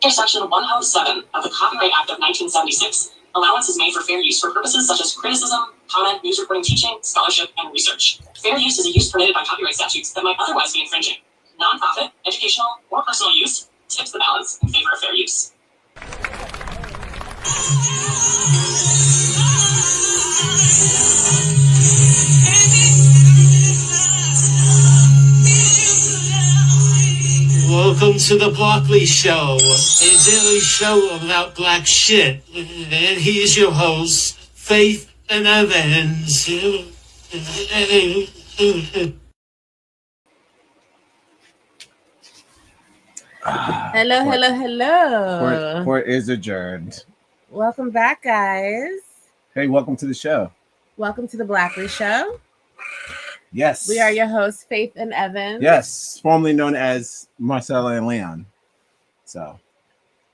Section 107 of the Copyright Act of 1976, allowance is made for fair use for purposes such as criticism, comment, news reporting, teaching, scholarship, and research. Fair use is a use permitted by copyright statutes that might otherwise be infringing. Non-profit, educational, or personal use tips the balance in favor of fair use. Welcome to the Broccoli Show, a daily show about black shit. And here's your host, Faith and Evans. Hello. Court is adjourned. Welcome back, guys. Hey, welcome to the show. Welcome to the Broccoli Show. Yes. We are your hosts, Faith and Evans. Yes, formerly known as Marcella and Leon. So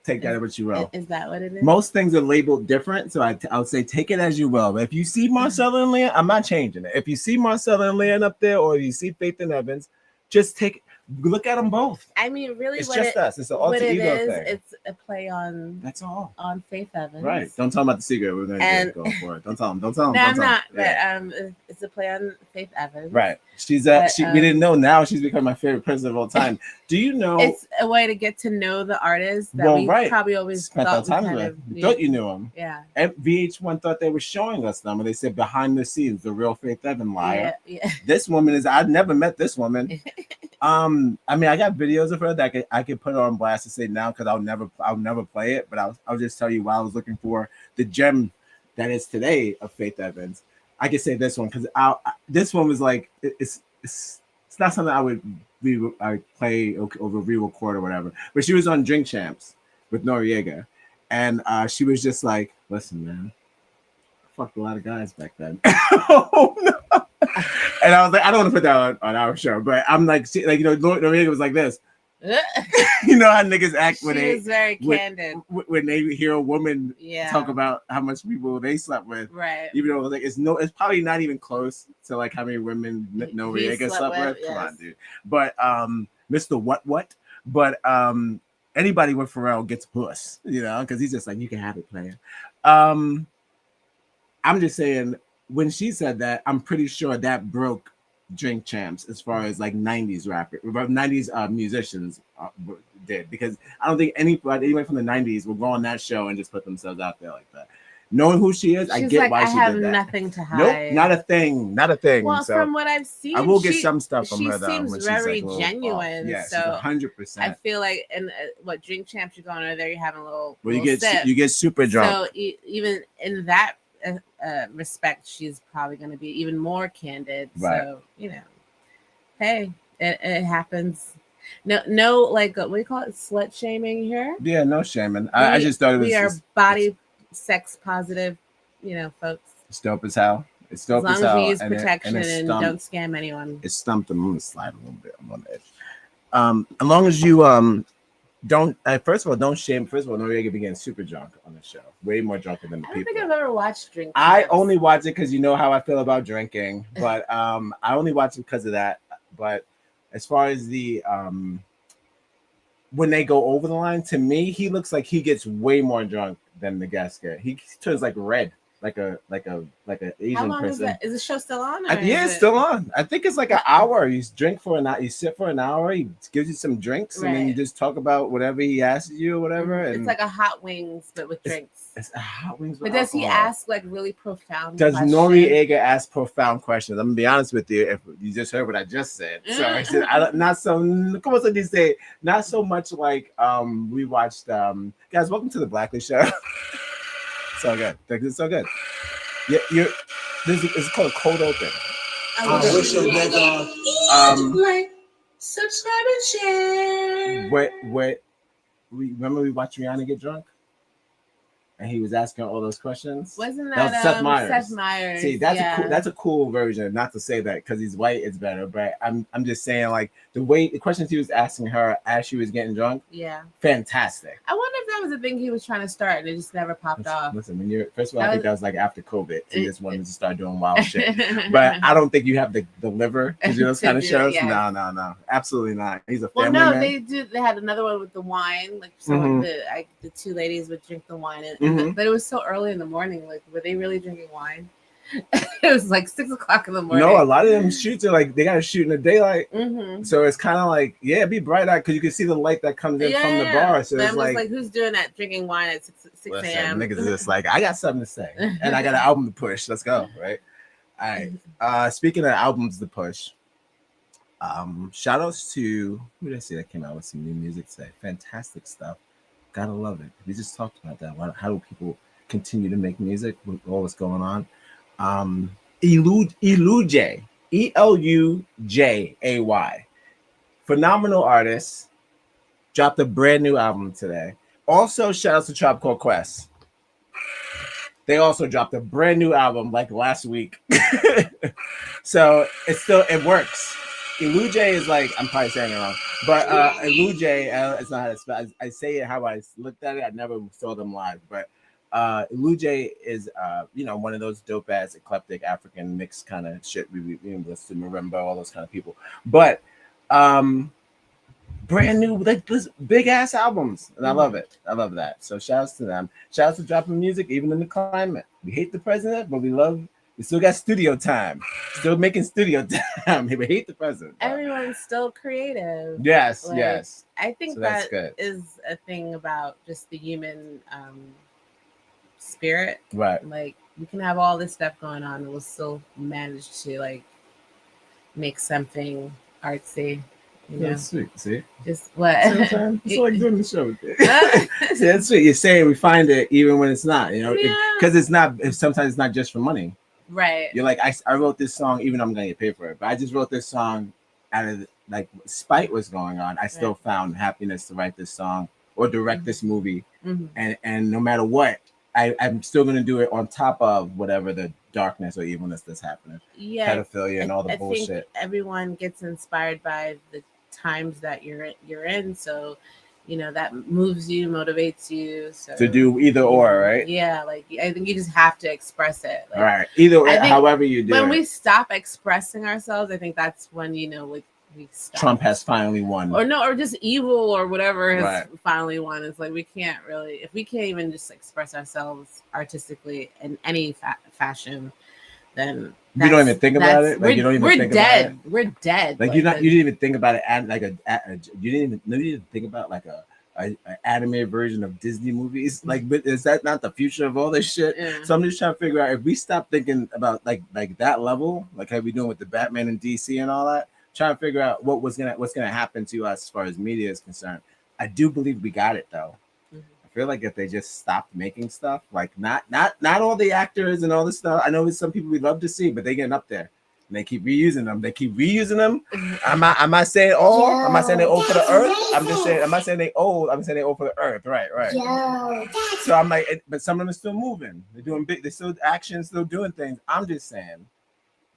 take that as what you will. Is that what it is? Most things are labeled different, so I would say take it as you will. But if you see Marcella and Leon, I'm not changing it. If you see Marcella and Leon up there, or if you see Faith and Evans, just look at them both. I mean, really, it's just us. It's an alter ego thing. It's a play on. That's all. On Faith Evans. Right. Don't tell them about the secret. We're gonna go for it. Don't tell them. No, I'm not. Yeah. But it's a play on Faith Evans. Right. She's we didn't know. Now she's become my favorite person of all time. Do you know? It's a way to get to know the artist that we probably always spent our time with. Thought you knew him. Yeah. And VH1 thought they were showing us them, and they said behind the scenes, the real Faith Evans liar. Yeah. This woman is. I've never met this woman. I mean, I got videos of her that I could put her on blast to say now because I'll never play it. But I'll just tell you while I was looking for the gem that is today of Faith Evans. I could say this one because this one was like it's not something I would play over re-record or whatever. But she was on Drink Champs with Noriega, and she was just like, "Listen, man, I fucked a lot of guys back then." Oh no. And I was like, I don't want to put that on our show, but I'm like, Noriega was like this. You know how niggas act when she was very candid when they hear a woman talk about how much people they slept with, right? Even though like it's probably not even close to like how many women Noriega slept with. Yes. Come on, dude. But Mr. What? But anybody with Pharrell gets puss, because he's just like, you can have it, player. I'm just saying. When she said that, I'm pretty sure that broke Drink Champs as far as like 90s musicians did, because I don't think anyone from the 90s will go on that show and just put themselves out there like that. Knowing who she is, I get why she did that. I have nothing to hide. Nope, not a thing. Well, so from what I've seen, I will get some stuff from her though. She seems very genuine. Yeah, so 100%. I feel like, and what Drink Champs you're going over there, you're having a little. Well, you get super drunk. So even in that respect, she's probably going to be even more candid. Right. So hey, it happens. No, like what do you call it? Slut shaming here? Yeah, no shaming. I just thought it was. We are body sex positive, folks. It's dope as hell. It's dope as hell. As long as we use protection and don't scam anyone. It stumped him. I'm gonna slide a little bit. I'm on the edge. As long as you don't. First of all, don't shame. First of all, Noriega began super drunk on the show. Way more drunker than the people. I don't think I've ever watched Drink. I only watch it because you know how I feel about drinking, but I only watch it because of that. But as far as the when they go over the line, to me, he looks like he gets way more drunk than the guest get. He turns like red, like a Asian How long person. Is the show still on? Yeah, it's still on. I think it's like an hour. You drink for an hour. You sit for an hour. He gives you some drinks, and then you just talk about whatever he asks you or whatever. And it's like a hot wings, but with drinks. It's a hot wings. But does he ask like really profound? Does Noriega ask profound questions? I'm gonna be honest with you. If you just heard what I just said, so I said not so. Come on, so you say not so much like we watched. Guys, welcome to the Blackness Show. So good. It's so good. Yeah, it's called a cold open. Like, subscribe and share. Remember we watched Rihanna get drunk? and he was asking all those questions. Wasn't That was Seth Meyers. Seth Meyers? See, that's a cool version. Not to say that because he's white, it's better, but I'm just saying like the questions he was asking her as she was getting drunk. Yeah, fantastic. I wonder if that was a thing he was trying to start and it just never popped off. Listen, when you're first of all, I think that was like after COVID. He just wanted to start doing wild shit. But I don't think you have the liver to do those kind of shows. Yeah. No, absolutely not. He's a family man. They had another one with the wine, like so the two ladies would drink the wine, but it was so early in the morning. Like, were they really drinking wine? It was like 6 o'clock in the morning. No, a lot of them shoots are like they gotta shoot in the daylight, so it's kind of like be bright out because you can see the light that comes in from the bar. So it's like who's doing that drinking wine at 6 a.m. Niggas just like I got something to say and I got an album to push. Let's go, right? All right. Speaking of albums to push, shout outs to who did I see that came out with some new music today? Fantastic stuff. Gotta love it. We just talked about that. How do people continue to make music with all what's going on? Elujay, Elujay, phenomenal artist, dropped a brand new album today. Also, shout out to Tribe Called Quest. They also dropped a brand new album like last week. So it works. Elujay is like, I'm probably saying it wrong, but Elujay, it's not how to spell. I say it how I looked at it. I never saw them live, but Elujay is one of those dope ass eclectic African mixed kind of shit we listen to Marimba, all those kind of people, but brand new like this big ass albums, and I love it. I love that. So shouts to them. Shouts to dropping music even in the climate. We hate the president, but we still got studio time. Still making studio time. We hate the president. Everyone's still creative. Yes, yes. I think so that is a thing about just the human spirit, right? Like we can have all this stuff going on and we'll still manage to like make something artsy. That's sweet. See, just what? It's like doing the show. See, that's sweet. You're saying we find it even when it's not, because it's not. Sometimes it's not just for money, right? You're like, I wrote this song, even though I'm gonna get paid for it, but I just wrote this song out of like spite what's going on. I still found happiness to write this song or direct this movie, and no matter what. I'm still going to do it on top of whatever the darkness or evilness that's happening. Yeah, pedophilia and all the bullshit. Think everyone gets inspired by the times that you're in. So, that moves you, motivates you. So to do either or, right? Yeah, like I think you just have to express it. Like, right. Either way, however you do it. When we stop expressing ourselves, I think that's when like. Trump has finally won, or just evil or whatever has finally won. It's like we can't really, if we can't even just express ourselves artistically in any fashion, then we don't even think about it. Like you don't even think dead. About it. We're dead. Like you didn't even think about it. You didn't even think about like an animated version of Disney movies. Like, but is that not the future of all this shit? Yeah. So I'm just trying to figure out if we stop thinking about like that level, like how we doing with the Batman and DC and all that. Trying to figure out what's gonna happen to us as far as media is concerned. I do believe we got it though. I feel like if they just stopped making stuff, like not all the actors and all this stuff. I know there's some people we'd love to see, but they getting up there and they keep reusing them. I'm not saying all. Yo, I'm not saying they old for the earth. I'm just saying I'm not saying they old. I'm saying they old for the earth. Right. Yo, so I'm like, but some of them are still moving. They're doing big. They're still action, still doing things. I'm just saying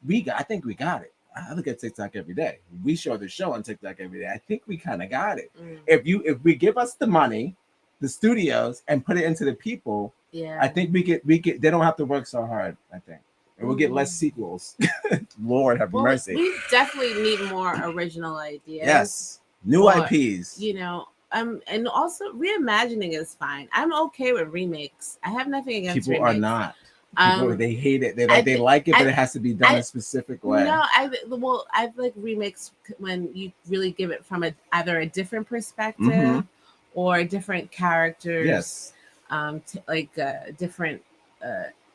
I think we got it. I look at TikTok every day. We show the show on TikTok every day. I think we kind of got it. If we give us the money, the studios, and put it into the people, I think we get. They don't have to work so hard. I think, and we'll get less sequels. Lord have mercy. We definitely need more original ideas. Yes, new IPs. And also reimagining is fine. I'm okay with remakes. I have nothing against people remakes. are not. People, they hate it. They like it, but it has to be done a specific way. No, I like remakes when you really give it from either a different perspective or different characters. Yes, different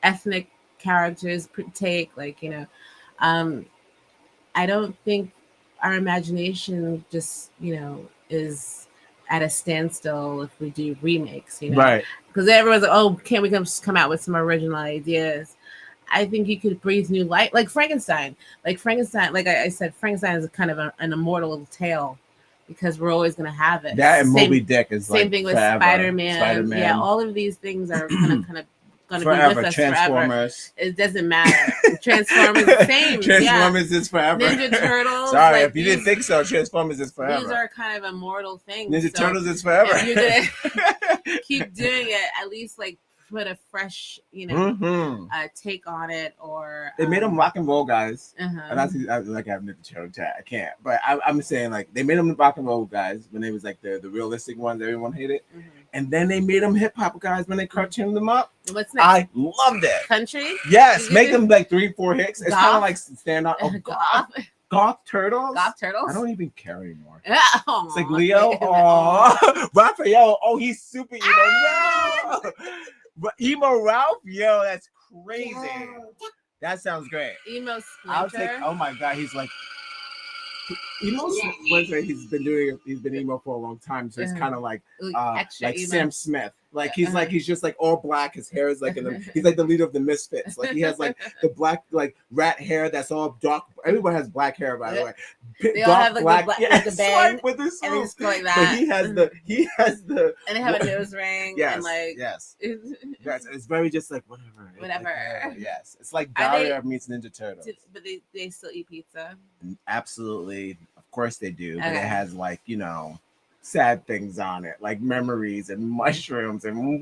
ethnic characters take. I don't think our imagination just is at a standstill if we do remakes. Right. Because everyone's like, oh, can't we come out with some original ideas? I think you could breathe new light, like Frankenstein. Like I said, Frankenstein is kind of an immortal tale because we're always going to have it. That and Moby Dick is same like thing with forever. Spider-Man. Yeah, all of these things are kind of going to be with us Transformers. forever. It doesn't matter. Transformers, same. Transformers is forever. Ninja Turtles. Sorry, if you didn't think so, Transformers is forever. These are kind of immortal things. Ninja Turtles is forever. If you're gonna keep doing it, at least like put a fresh, take on it, or they made them rock and roll guys. Uh-huh. And I like I have Ninja Turtle chat. I can't, but I'm saying like they made them rock and roll guys when they was like the realistic ones everyone hated, and then they made them hip hop guys when they cartooned them up. What's next? I loved it. Country. Yes, make them like 3-4 hicks. It's kind of like stand out. Oh, Goth Turtles. Goth Turtles. I don't even care anymore. Oh, it's like Leo. Oh, Raphael. Oh, he's super emo. No. But emo Ralph, yo, that's crazy. That sounds great. Emo I'll Splinter. take. Oh my god, he's like emo Splinter. He's been emo for a long time, so it's kind of like like Sam Smith. Like he's just like all black. His hair is like he's like the leader of the Misfits. Like he has like the black like rat hair that's all dark. Everyone has black hair, by the way. They all have like the band with this and it's like that. But he has the and they have a nose ring. Yes, and like yes. It's very just like whatever. Whatever. Yes, it's like Daria meets Ninja Turtles. But they still eat pizza. Absolutely, of course they do. But it has like sad things on it, like memories and mushrooms and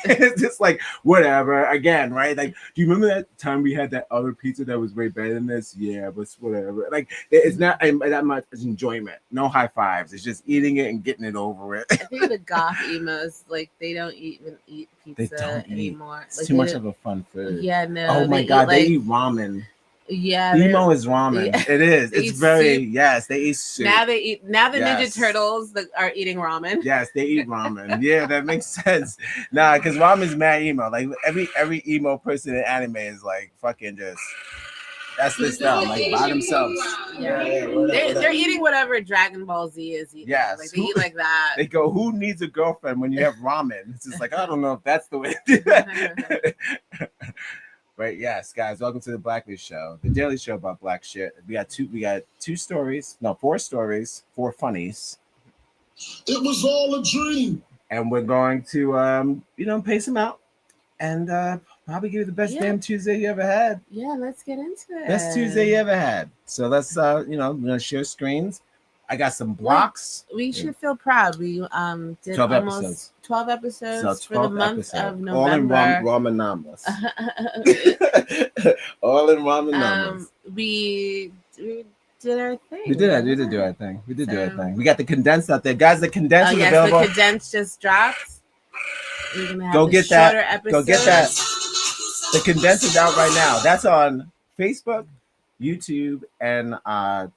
it's just like whatever. Again, right? Like, do you remember that time we had that other pizza that was way better than this? Yeah, but it's whatever. Like, it's not that much enjoyment. No high fives. It's just eating it and getting it over it. I think the goth emos, like, they don't even eat pizza anymore. It's too much of a fun food. Yeah, no. Oh my god, they eat ramen. Yeah, emo is ramen. Yeah. It is. It's very soup. Yes. They eat soup. Now the Ninja Turtles are eating ramen. Yes, they eat ramen. Yeah, that makes sense. Nah, because ramen's mad emo. Like every emo person in anime is like fucking just. That's the stuff. Like by themselves. Yeah, they're eating whatever Dragon Ball Z is eating. Yes, like they eat like that. They go, who needs a girlfriend when you have ramen? It's just like I don't know if that's the way to do that. Right, yes, guys, welcome to the Blackness Show, the daily show about black shit. We got four stories, 4 funnies. It was all a dream. And we're going to pace them out and probably give you the best damn Tuesday you ever had. Yeah, let's get into it. Best Tuesday you ever had. So let's we're gonna share screens. I got some blocks. We should feel proud. We did 12 almost episodes. 12 episodes So for the month of November. All in ramen numbers. All in ramen numbers. We did our thing. We did do our thing. We got the condensed out there. Guys, the condensed is available. The condensed just dropped. We're gonna have Go get that. Episodes. Go get that. The condensed is out right now. That's on Facebook, YouTube, and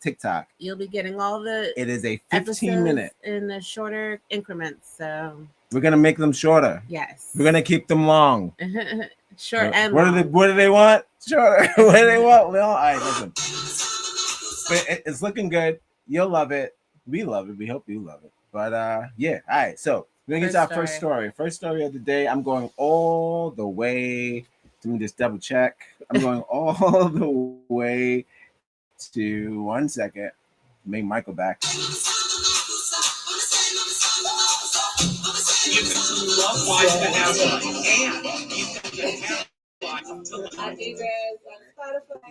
TikTok. You'll be getting all the. It is a 15-minute in the shorter increments. So we're gonna make them shorter. Yes. We're gonna keep them long. Short and what long. What do they want? Shorter. What do they want? Well, all right, listen. But it's looking good. You'll love it. We love it. We hope you love it. But yeah. All right. So we're gonna get to our first story. First story of the day. I'm going all the way. Let me just double check. I'm going all the way to 1 second. Make Michael back.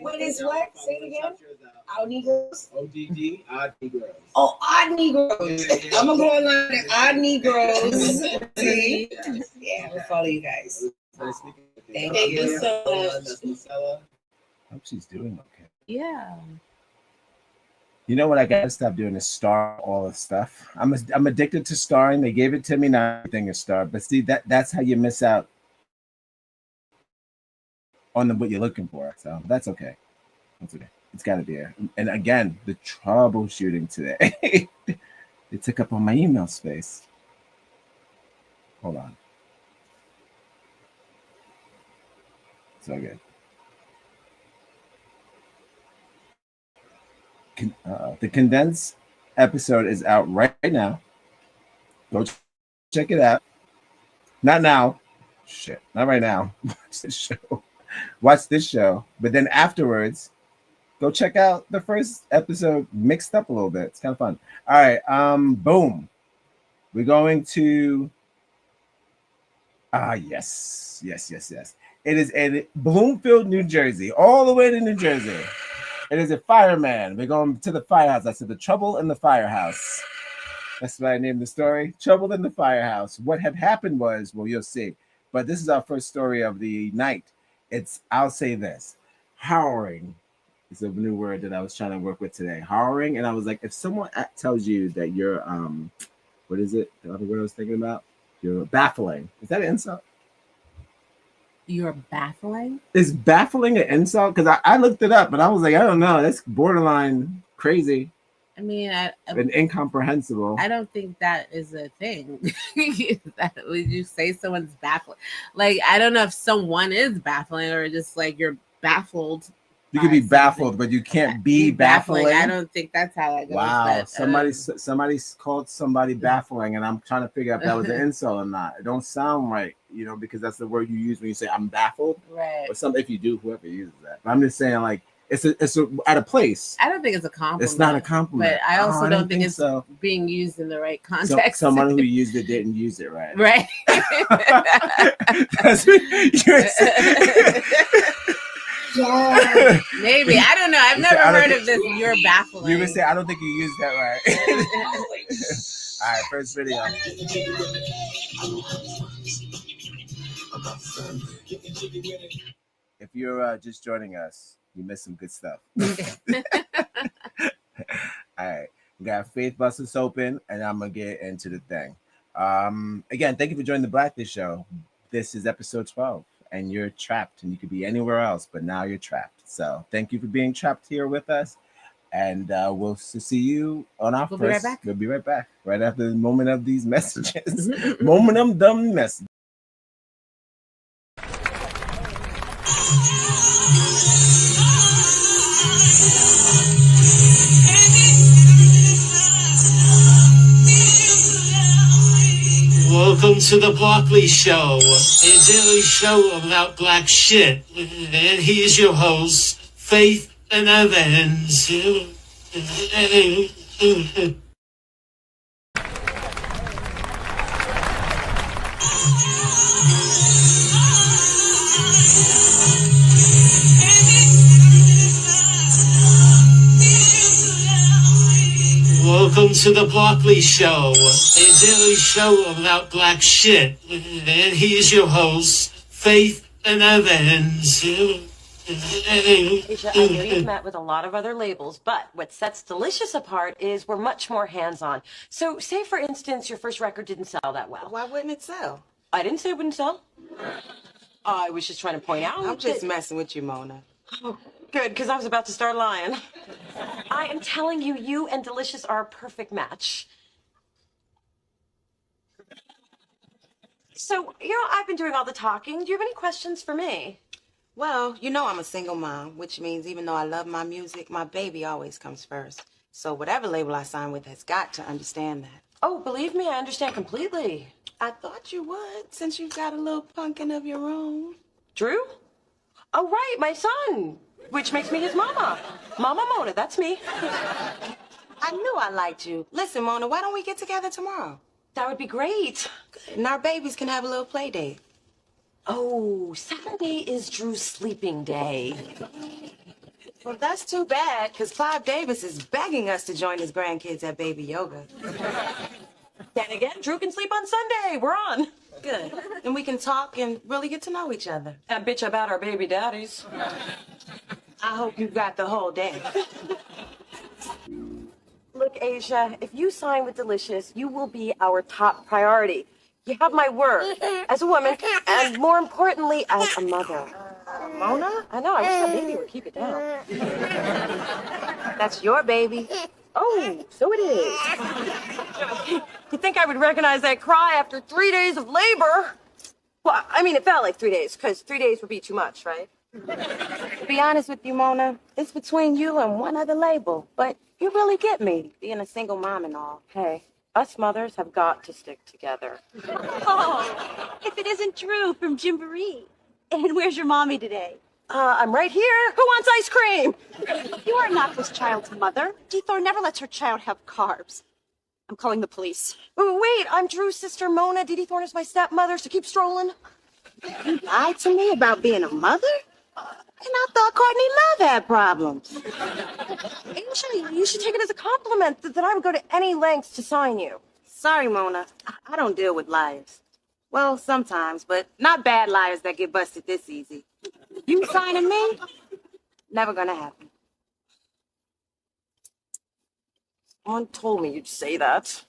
What is what? Say it again. Odd Negroes. ODD. Odd Negroes. Oh, Odd Negroes. I'm gonna go online to Odd Negroes. See? Yeah, we'll follow you guys. Thank you so much. I hope she's doing okay. Yeah. You know what? I gotta stop doing is star all this stuff. I'm addicted to starring. They gave it to me. Now everything is star. But see, that's how you miss out on what you're looking for. So that's okay. That's okay. It's gotta be there. And again, the troubleshooting today. It took up all my email space. Hold on. So good. The condensed episode is out right now. Go check it out. Not now. Shit. Not right now. Watch this show. Watch this show. But then afterwards, go check out the first episode mixed up a little bit. It's kind of fun. All right. Boom. We're going to yes. It is in Bloomfield, New Jersey, all the way to New Jersey. It is a fireman. We're going to the firehouse. I said the trouble in the firehouse. That's what I named the story. Trouble in the firehouse. What had happened was, well, you'll see. But this is our first story of the night. I'll say this, harrowing is a new word that I was trying to work with today. Harrowing. And I was like, if someone tells you that you're, what is it? The other word I was thinking about? You're baffling. Is that an insult? You're baffling? Is baffling an insult? Because I looked it up, but I was like, I don't know. That's borderline crazy. I mean, and incomprehensible. I don't think that is a thing. Would you say someone's baffling? Like, I don't know if someone is baffling or just like you're baffled. You can be baffled, but you can't be baffling. I don't think that's how that goes. Wow, but, somebody called somebody baffling, and I'm trying to figure out if that was an insult or not. It don't sound right, because that's the word you use when you say I'm baffled. Right. Or if you do, whoever uses that. But I'm just saying, like, it's at a place. I don't think it's a compliment. It's not a compliment. But I also don't think it's being used in the right context. Someone who used it didn't use it right. Right. That's what you're saying. Yeah. Maybe. I don't know. I've never heard of this. You're baffling. You would say, I don't think you used that right. All right, first video. If you're just joining us, you missed some good stuff. All right. We got Faith Busters open, and I'm going to get into the thing. Again, thank you for joining the Blackness show. This is episode 12. And you're trapped, and you could be anywhere else, but now you're trapped. So thank you for being trapped here with us, and we'll see you on our first. Be right back. We'll be right back, right after the moment of these messages. Moment of dumb message. Welcome to the Broccoli Show, a daily show about black shit. And here's your host, Faith and Evans. Welcome to the Broccoli Show, a daily show about black shit. And here's your host, Faith and Evans. Aisha, I know you've met with a lot of other labels, but what sets Delicious apart is we're much more hands-on. So say, for instance, your first record didn't sell that well. Why wouldn't it sell? I didn't say it wouldn't sell. I was just trying to point out. I'm just messing with you, Mona. Oh, good, because I was about to start lying. I am telling you, you and Delicious are a perfect match. So, I've been doing all the talking. Do you have any questions for me? Well, I'm a single mom, which means even though I love my music, my baby always comes first. So whatever label I sign with has got to understand that. Oh, believe me, I understand completely. I thought you would, since you've got a little pumpkin of your own. Drew? Oh, right, my son, which makes me his mama. Mama Mona, that's me. I knew I liked you. Listen, Mona, why don't we get together tomorrow? That would be great. Good. And our babies can have a little play date. Oh, Saturday is Drew's sleeping day. Well, that's too bad, because Clive Davis is begging us to join his grandkids at baby yoga. Then again, Drew can sleep on Sunday. We're on. Good. And we can talk and really get to know each other. And bitch about our baby daddies. I hope you got the whole day. Look, Asia, if you sign with Delicious, you will be our top priority. You have my word as a woman, and more importantly, as a mother. Mona? I know, I wish that baby would keep it down. That's your baby. Oh, so it is. You think I would recognize that cry after 3 days of labor? Well, I mean, it felt like 3 days, because 3 days would be too much, right? To be honest with you, Mona, it's between you and one other label, but you really get me, being a single mom and all. Hey, us mothers have got to stick together. Oh, if it isn't Drew from Gymboree. And where's your mommy today? I'm right here. Who wants ice cream? You are not this child's mother. Dethor never lets her child have carbs. I'm calling the police. Oh, wait, I'm Drew's sister Mona. Dee Thorne is my stepmother, so keep strolling. You lied to me about being a mother? And I thought Courtney Love had problems. Actually, you should take it as a compliment that I would go to any lengths to sign you. Sorry, Mona. I don't deal with liars. Well, sometimes, but not bad liars that get busted this easy. You signing me? Never gonna happen. Someone told me you'd say that.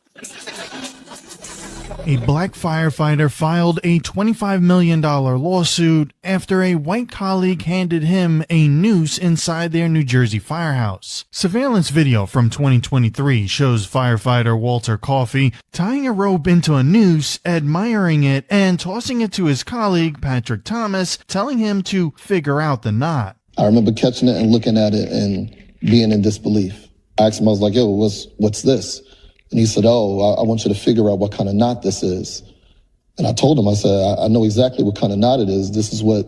A black firefighter filed a $25 million lawsuit after a white colleague handed him a noose inside their New Jersey firehouse. Surveillance video from 2023 shows firefighter Walter Coffey tying a rope into a noose, admiring it, and tossing it to his colleague Patrick Thomas, telling him to figure out the knot. I remember catching it and looking at it and being in disbelief. I asked him, I was like, yo, what's this? And he said, oh, I want you to figure out what kind of knot this is. And I told him, I said, I know exactly what kind of knot it is. This is what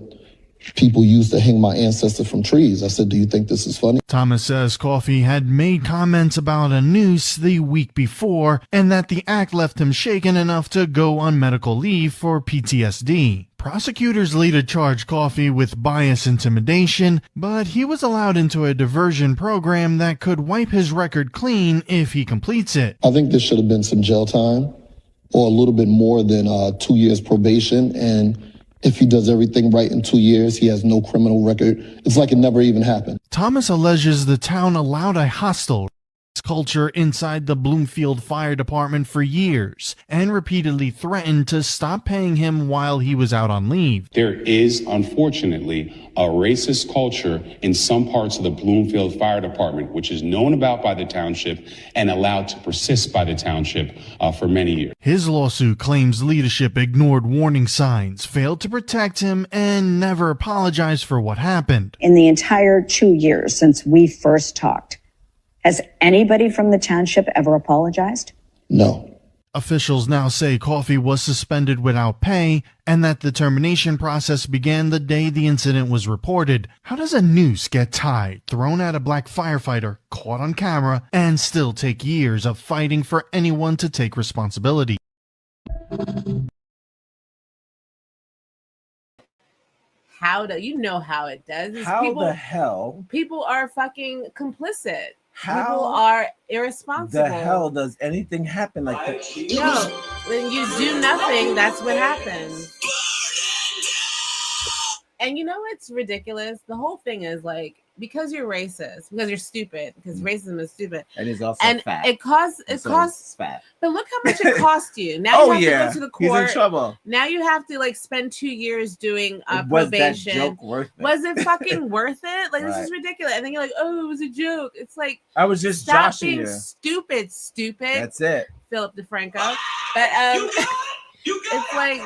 people used to hang my ancestors from trees. I said, do you think this is funny? Thomas says Coffey had made comments about a noose the week before and that the act left him shaken enough to go on medical leave for PTSD. Prosecutors later charged Coffey with bias intimidation, but he was allowed into a diversion program that could wipe his record clean if he completes it. I think this should have been some jail time or a little bit more than 2 years probation. And if he does everything right in 2 years, he has no criminal record. It's like it never even happened. Thomas alleges the town allowed a hostile culture inside the Bloomfield Fire Department for years and repeatedly threatened to stop paying him while he was out on leave. There is, unfortunately, a racist culture in some parts of the Bloomfield Fire Department, which is known about by the township and allowed to persist by the township for many years. His lawsuit claims leadership ignored warning signs, failed to protect him, and never apologized for what happened. In the entire 2 years since we first talked, has anybody from the township ever apologized? No. Officials now say Coffey was suspended without pay and that the termination process began the day the incident was reported. How does a noose get tied, thrown at a black firefighter, caught on camera, and still take years of fighting for anyone to take responsibility? How do you know how it does? How the hell? People are fucking complicit. How people are irresponsible. The hell does anything happen like that? No, when you do nothing, that's what happens. And you know what's ridiculous? The whole thing is like, because you're racist, because you're stupid, because racism is stupid, and he's also fat. It costs fat. But look how much it costs you. Now you have to go to the court. He's in trouble. Now you have to like spend 2 years doing Was probation. that joke worth it? Was it fucking worth it? Like Right. This is ridiculous. And then you're like, oh, it was a joke. It's like, I was just stop joshing being you. stupid. That's it. Philip DeFranco. But it's like,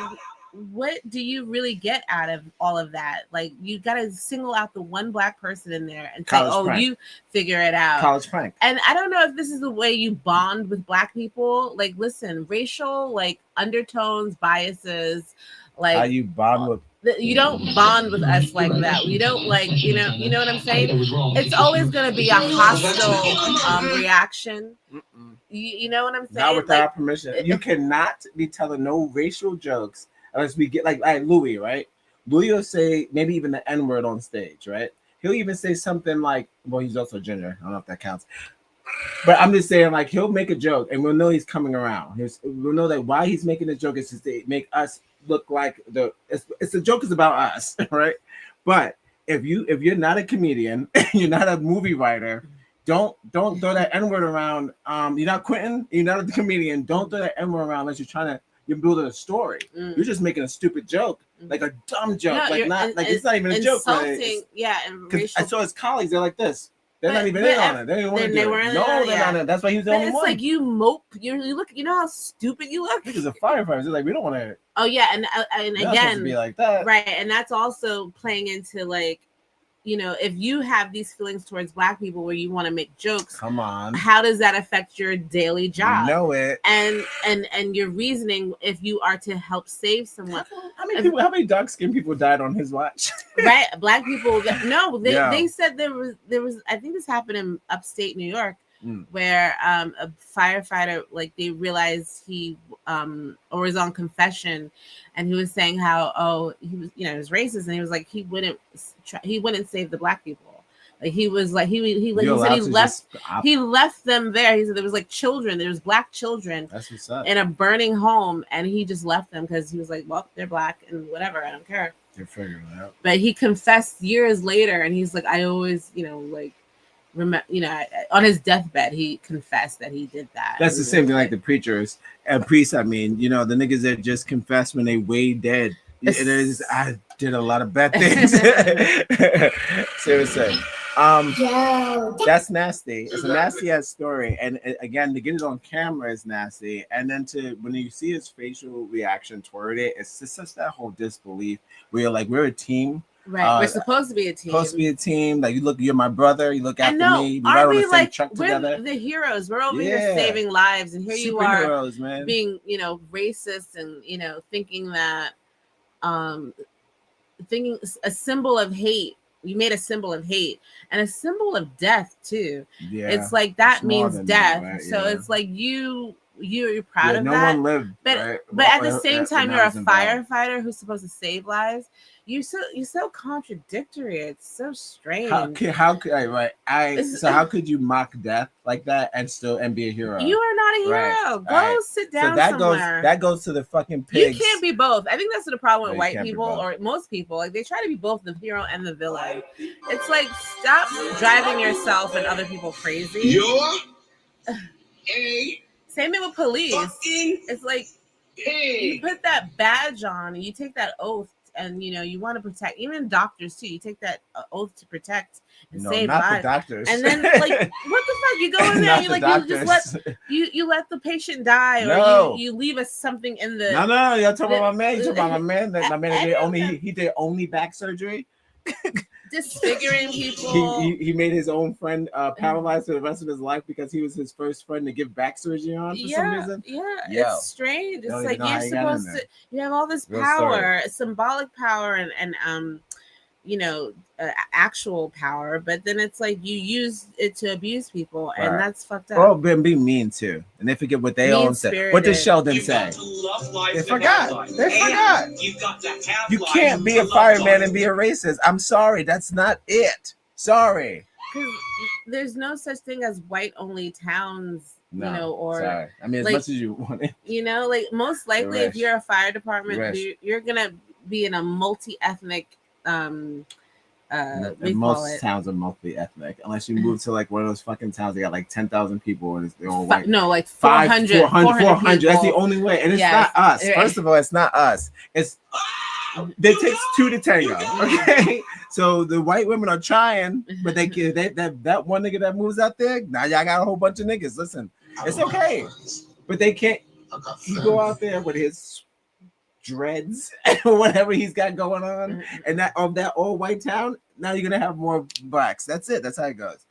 what do you really get out of all of that? Like, you got to single out the one black person in there and say, oh, prank. you figure it out. College prank. And I don't know if this is the way you bond with black people. Like, listen, racial, like, undertones, biases, like, how you bond with. You don't bond with us like that. We don't like, you know what I'm saying? It's always going to be a hostile reaction. You know what I'm saying? Not without our permission. You cannot be telling no racial jokes unless we get like Louis, right? Louis will say maybe even the N-word on stage, right? He'll even say something like, well, he's also ginger. I don't know if that counts. But I'm just saying, like, he'll make a joke and we'll know he's coming around. We'll know that why he's making the joke is just to make us look like it's the joke is about us, right? But if you're not a comedian, you're not a movie writer, don't throw that N-word around. You're not Quentin, you're not a comedian. Don't throw that N-word around unless you're building a story. You're just making a stupid joke, like a dumb joke, it's not even a joke. Insulting, yeah. And I saw his colleagues, they're like this. They're not even in on it. They didn't want to do it. No, they're not in it. That's why he was the only one. It's like you mope. You look. You know how stupid you look. Because a firefighter, they're like, we don't want to. Oh yeah, and again, be like that, right? And that's also playing into like, if you have these feelings towards Black people where you want to make jokes, come on, how does that affect your daily job? You know it. And your reasoning if you are to help save someone. How many dark skinned people died on his watch? Right, Black people. They said there was. I think this happened in upstate New York, where a firefighter, like, they realized he or was on confession, and he was saying how he was he was racist, and he was like he wouldn't save the Black people. Like he was like he said he left them there. He said there was like children, there was Black children in a burning home, and he just left them because he was like, well, they're Black and whatever, I don't care. They're figuring it out. But he confessed years later, and he's like, I always on his deathbed he confessed that he did that. That's the same thing like the preachers and priests. I mean, the niggas that just confess when they way dead. It is. I did a lot of bad things. Seriously. That's nasty. It's a nasty ass story. And again, to get it on camera is nasty. And then when you see his facial reaction toward it, it's just that whole disbelief where you're like, we're a team. Right. We're supposed to be a team. Like, you're my brother. You look after me. Aren't we like, we're the heroes? We're over here saving lives. And here you are man. being, racist and, thinking that, thinking a symbol of hate. You made a symbol of hate and a symbol of death too. Yeah, it's like that means death. Right? So it's like you're proud of that. No one lived, but at the same time, you're a firefighter who's supposed to save lives. You're so contradictory. It's so strange. How could you mock death like that and be a hero? You are not a hero. Go sit down somewhere. That goes to the fucking pigs. You can't be both. I think that's the problem with white people or most people. Like, they try to be both the hero and the villain. It's like, stop driving yourself and other people crazy. Same thing with police. It's like you put that badge on and you take that oath. And you want to protect, even doctors too. You take that oath to protect and save lives. The doctors. And then, like, what the fuck? You go in there, you let the patient die, or you leave us something in the. No, you're talking about my man. You're talking about my man. My man he did only back surgery. Disfiguring people. He made his own friend paralyzed for the rest of his life because he was his first friend to give back surgery on for some reason. It's strange. It's like you're supposed to. You have all this power, symbolic power, and actual power, but then it's like you use it to abuse people, and that's fucked up. Oh, but be mean too, and they forget what they all said. What did Sheldon say? They forgot. You can't be a fireman and be a racist. I'm sorry, that's not it. Sorry. Because there's no such thing as white-only towns. Sorry. I mean, as much as you want it. Like, most likely, if you're a fire department, you're gonna be in a multi-ethnic. Most towns are multi-ethnic, unless you move to like one of those fucking towns. They got like 10,000 people, and they're all white. No, like 400. 400. That's the only way, and it's not us. Right. First of all, it's not us. It takes two to tango. Okay, so the white women are trying, but that one nigga that moves out there, now y'all got a whole bunch of niggas. Listen, it's okay, but they can't. You go out there with his dreads or whatever he's got going on, and that all white town, now you're gonna have more blacks. That's it. That's how it goes.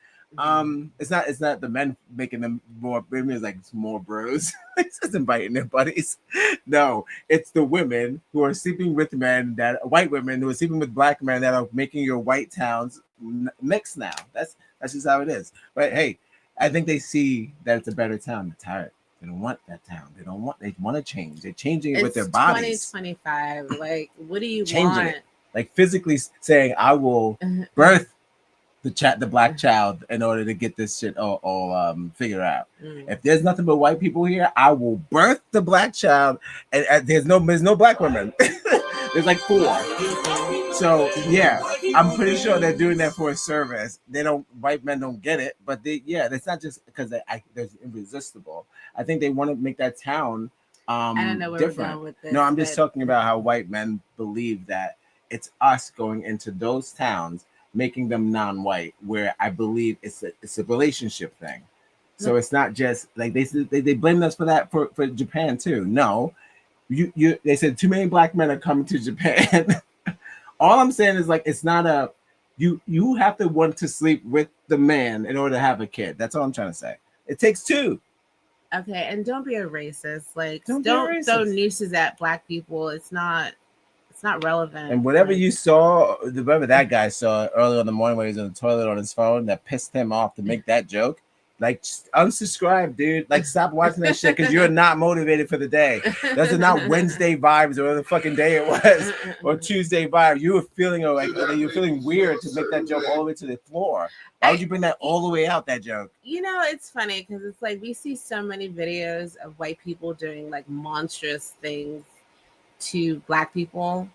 It's not the men making them more. It's like more bros. It's just inviting their buddies. No, it's the women who are sleeping with men, white women who are sleeping with black men, that are making your white towns mix now. That's just how it is. But hey, I think they see that it's a better town. They're tired. They don't want that town. They want to change. They're changing it with their bodies. 2025. Like, what do you changing want? It. Like, physically saying, I will birth the black child in order to get this shit all figured out. If there's nothing but white people here, I will birth the black child, and there's no black women. There's like 4. So yeah, I'm pretty sure they're doing that for a service. White men don't get it, but it's not just because there's irresistible. I think they want to make that town I don't know where different. we're going with this. No, I'm just talking about how white men believe that it's us going into those towns, making them non-white, where I believe it's a relationship thing. So it's not just like they blamed us for that for Japan too. No, they said too many black men are coming to Japan. All I'm saying is, like, it's not You have to want to sleep with the man in order to have a kid. That's all I'm trying to say. It takes two. Okay, and don't be a racist. Like, Don't don't throw nooses at black people. It's not relevant. And whatever you saw, whatever that guy saw early in the morning when he was in the toilet on his phone that pissed him off to make that joke, like, unsubscribe, dude. Like, stop watching that shit because you're not motivated for the day. Those are not Wednesday vibes or whatever the fucking day it was, or Tuesday vibes. You were feeling like you're feeling weird to make that joke all the way to the floor. Why would you bring that all the way out, that joke? You know, it's funny because it's like we see so many videos of white people doing like monstrous things to black people.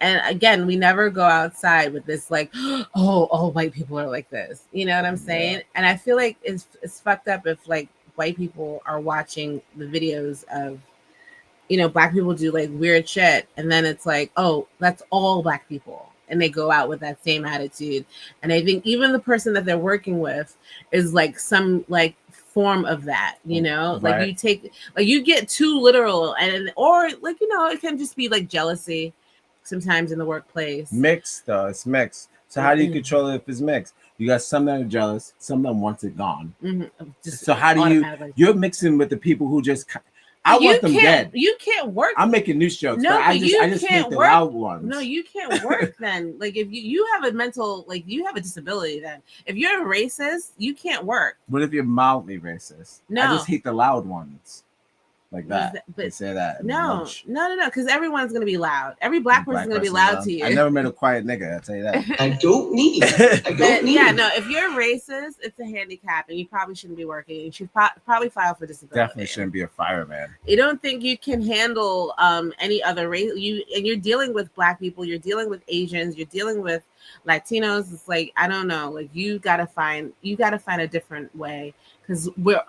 And again, we never go outside with this like, oh, white people are like this. You know what I'm saying? Yeah. And I feel like it's fucked up if like white people are watching the videos of, you know, black people do like weird shit. And then it's like, oh, that's all black people. And they go out with that same attitude. And I think even the person that they're working with is like some like form of that, you know, right. Like you take, like you get too literal and, or like, you know, it can just be like jealousy. Sometimes in the workplace. Mixed though, it's mixed. So how do you control it if it's mixed? You got some that are jealous, some that wants it gone. So how do you're mixing with the people who just I want them dead. You can't work. I'm making news jokes, no, but I just hate the loud ones. No, you can't work then. Like if you have a mental, like you have a disability then. If you're a racist, you can't work. What if you're mildly racist? No. I just hate the loud ones. Like that, but you say that. No, because everyone's gonna be loud. Every black person's gonna be loud to you. I never met a quiet nigga. I'll tell you that. I don't need it. Yeah, no. If you're racist, it's a handicap, and you probably shouldn't be working. You should probably file for disability. Definitely shouldn't be a fireman. You don't think you can handle any other race? You're dealing with black people. You're dealing with Asians. You're dealing with Latinos. It's like I don't know. Like you gotta find a different way because we're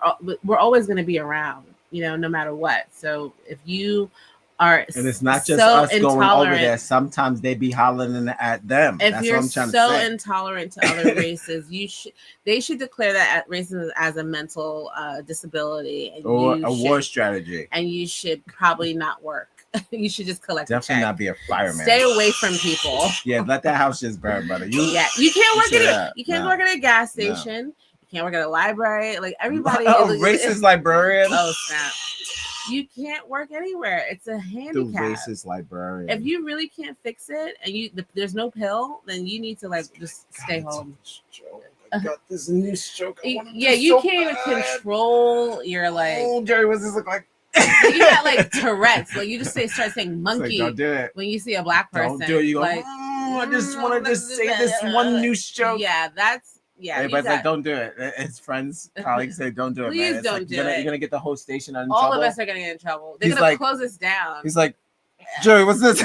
always gonna be around. You know, no matter what. So if you are, and it's not just us going over there. Sometimes they be hollering at them. If That's you're what I'm trying to say. Intolerant to other races, they should declare that racism as a mental disability or a war strategy. And you should probably not work. You should just collect. Definitely not be a fireman. Stay away from people. Yeah, let that house just burn, brother. You can't work at you can't work at a gas station. No. Can't work at a library. Like everybody racist librarian. Oh snap. You can't work anywhere. It's a handicap. The racist librarian. If you really can't fix it and there's no pill, then you need to like just stay home. I got this new stroke. Yeah, you can't even control your like. Oh, Jerry, what's this look like? You got like Tourette's. Like you just start saying monkey don't do it. when you see a black person. Don't do it. You go, like, I just want to just say this one new stroke. Yeah, that's. Yeah, everybody's like, don't do it. His friends, colleagues say, don't do it, please man. Don't do it. You're gonna get the whole station in All trouble. of us are gonna get in trouble. They're gonna close us down. He's like, Joey, what's this?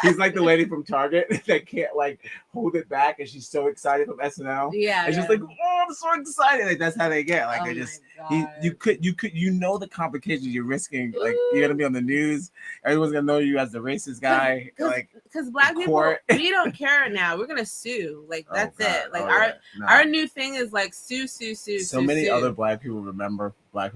He's like the lady from Target that can't like hold it back, and she's so excited from SNL. Yeah, and she's like, oh, I'm so excited. Like that's how they get. Like they just, you know the complications you're risking. Like you're gonna be on the news. Everyone's gonna know you as the racist guy. Because black people, we don't care now. We're gonna sue. Like that's it. Like our new thing is like sue. So many other black people remember black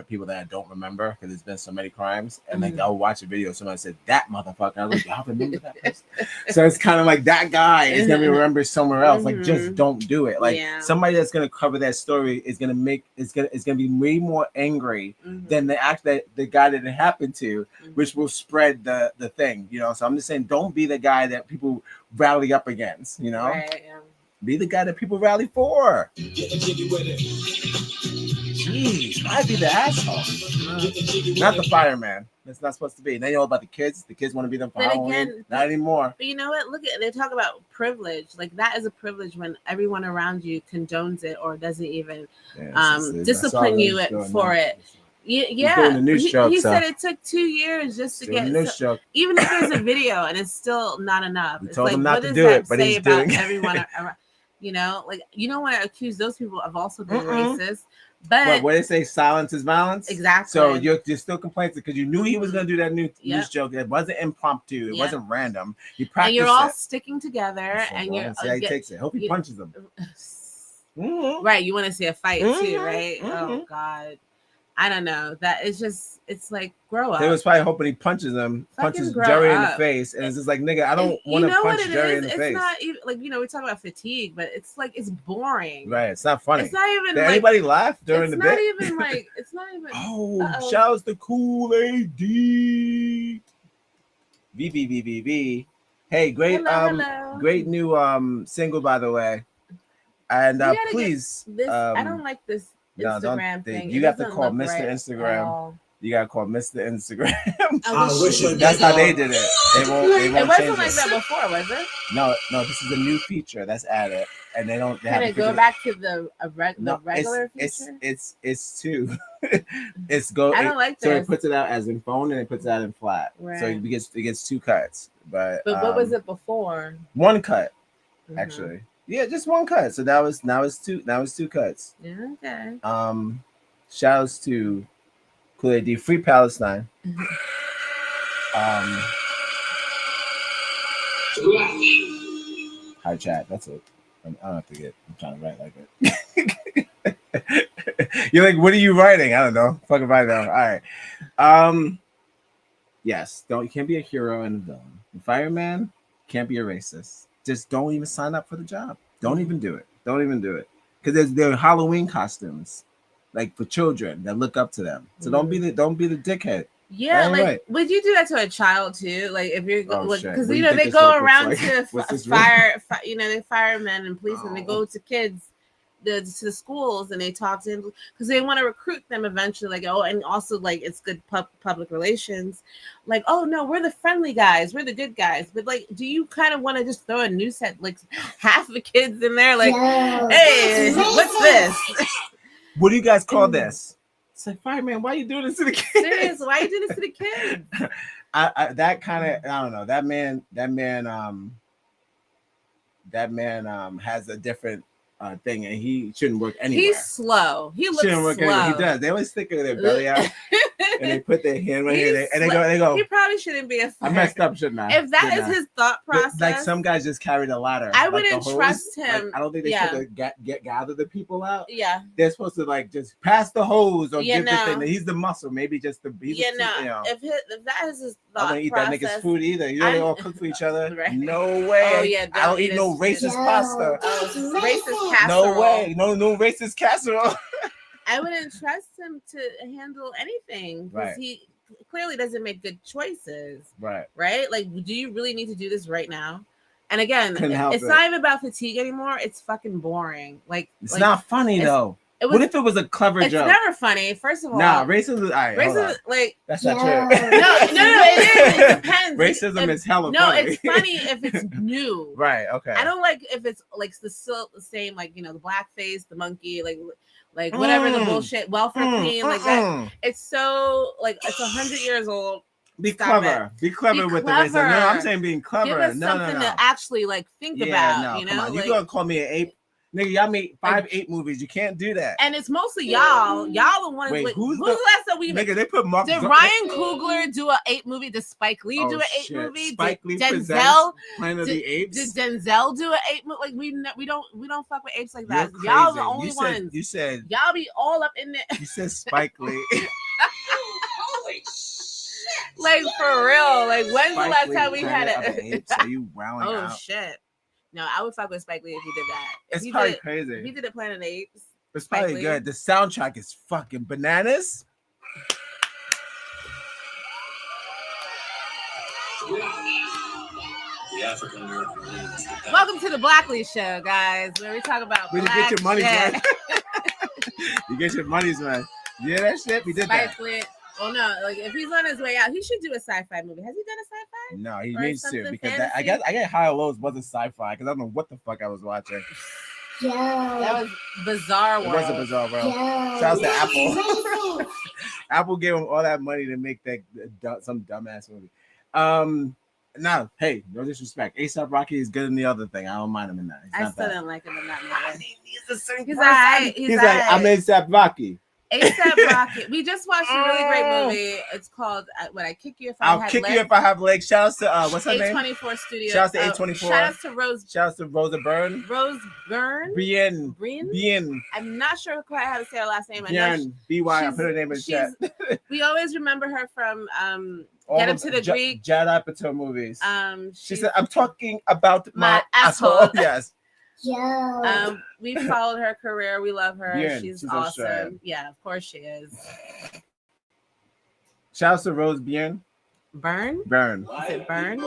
people that I don't remember because there's been so many crimes. And like I'll watch a video. Somebody said that motherfucker. I was like, y'all remember that person? So it's kind of like that guy is gonna remember somewhere else. Like just don't do it. Like somebody that's gonna cover that story is gonna be way more angry than the guy that it happened to, which will spread the thing. You know. So I'm just saying, don't be the guy that people rally up against. You know. Right, yeah. Be the guy that people rally for. Jeez, why be the asshole? Not the fireman. That's not supposed to be. Then you know about the kids. The kids want to be them for Halloween. Not anymore. But you know what? Look at they talk about privilege. Like that is a privilege when everyone around you condones it or doesn't even discipline you for it. Yeah. He said it took 2 years just to get. Even if there's a video and it's still not enough. We told him not to do it, but he's doing it. Everyone around, you know, like you don't want to accuse those people of also being racist. But what they say, silence is violence. Exactly. So you're still complaining because you knew he was going to do that news joke. It wasn't impromptu. It wasn't random. You practiced. And you're all sticking together, and you're. See how he takes it. Hope he punches them. Right. You want to see a fight too, right? Oh God. I don't know. That it's just, it's like, grow up. They was probably hoping he punches grow Jerry in the up. face, and it's just like, nigga, I don't want to punch Jerry in the face. It's not even like, we talk about fatigue, but it's like, it's boring. Right, it's not funny. It's not even. Did anybody laugh during the bit? It's not even. Oh, shouts to Cool AD. VVVVV. Hey, great hello. Great new single, by the way. And please, I don't like this Instagram thing. You have to call Mr. Instagram. You gotta call Mr. Instagram. That's how they did it. They won't it wasn't change like that before, was it? No, this is a new feature that's added, and they don't. They Can it go back to the regular feature? It's two. It's go. I don't like so this. it puts it out as in phone and it puts it out in flat. Right. So it gets two cuts. But what was it before? One cut, actually. Yeah, just one cut. So now it's two cuts. Yeah, okay. Shouts to Cool AD, Free Palestine. Hi chat. That's it. I don't have to get. I'm trying to write like it. You're like, what are you writing? I don't know. Fucking write it down. All right. Yes. You can't be a hero and a villain. The fireman can't be a racist. Just don't even sign up for the job. Don't even do it. Don't even do it. Because there are Halloween costumes, like for children that look up to them. So don't be the dickhead. Yeah, All like right. would you do that to a child too? Like if you're because What you do know think they this go looks around like? to What's this they firemen and policemen. They go to kids. To the schools and they talk to them because they want to recruit them eventually. Like, oh, and also like it's good public relations. Like, oh no, we're the friendly guys, we're the good guys. But like, do you kind of want to just throw a new set like half the kids in there? Like, hey, what's this? What do you guys call this? It's like, fireman, why are you doing this to the kids? Seriously, why are you doing this to the kids? That kind of, I don't know. That man has a different thing, and he shouldn't work anywhere. He's slow. He looks slow. He does. They always stick their belly out, and they put their hand right here, and they go. He probably shouldn't be a fireman. I messed up, shouldn't I? If that is his thought process, but, like some guys just carry the ladder. I wouldn't trust him. Like, I don't think they should gather the people out. Yeah, they're supposed to like just pass the hose or give the thing. He's the muscle, maybe just the. If that is his thought I don't eat process, that nigga's food either. You know they all cook for each other. Right. No way. Oh yeah, I don't eat no racist pasta. Racist casserole. No way. No racist casserole. I wouldn't trust him to handle anything because he clearly doesn't make good choices. Right. Like, do you really need to do this right now? And again, it's not even about fatigue anymore. It's fucking boring. Like it's not funny though. What if it was a clever joke? It's never funny. First of all, racism. All right, racism, like that's not true. No, it is. It depends. Racism is hella funny. No, it's funny if it's new. Right. Okay. I don't like if it's like the same, like the blackface, the monkey, like whatever the bullshit, welfare queen, like that. It's so like it's 100 years old. Be clever. Be clever with the racism. No, I'm saying being clever. Give us something to actually like think about. Come on. You gonna call me an ape? Nigga, y'all made 5 ape movies. You can't do that. And it's mostly y'all. Y'all the ones. Wait, who's the last that we? Nigga, they put Mark. Did Ryan Coogler do an ape movie? Did Spike Lee do an ape movie? Spike Lee Denzel Planet of the Apes. Did Denzel do an ape movie? Like we don't fuck with apes like that. Y'all the only ones. You said y'all be all up in there. You said Spike Lee. Holy shit! Like for real. Like when's the last time we had it? So you wowing out? Oh shit. No, I would fuck with Spike Lee if he did that. It's probably crazy. If he did a Planet of the Apes, it's probably good. The soundtrack is fucking bananas. The African American Brilliance. Welcome to the Blackness Show, guys, where we talk about where you get your money's worth. You get your money's worth. Yeah, that shit. We did Spike that. Lee. Well, no, like if he's on his way out, he should do a sci-fi movie. Has he done a sci-fi? No, he needs to because I guess High Lows wasn't sci-fi because I don't know what the fuck I was watching. Yeah, that was Bizarre World. It was a Bizarre World. Shouts to Apple. Apple gave him all that money to make that some dumbass movie. No, hey, no disrespect. A$AP Rocky is good in the other thing. I don't mind him in that. I still don't like him in that movie. He's the same He's person. He's like, I'm A$AP Rocky. ASAP Rocky. We just watched a really great movie. It's called "Would I Kick You If I I'll Had kick Legs?" you if I have legs. Shout out to what's her name? A24 Studio. Shout out to A24. Shout out to Rose. Shout out to Rosa Byrne. Rose Byrne. Bien. I'm not sure quite how to say her last name. Bien. B-Y. I put her name in the chat. We always remember her from Get Him to the Greek. Judd Apatow movies. She said, "I'm talking about my asshole." asshole. Yes. Yeah. We followed her career. We love her. Bien. She's She's awesome. Australian. Yeah, of course she is. Shout out to Rose Byrne. Burn. Is it Burn?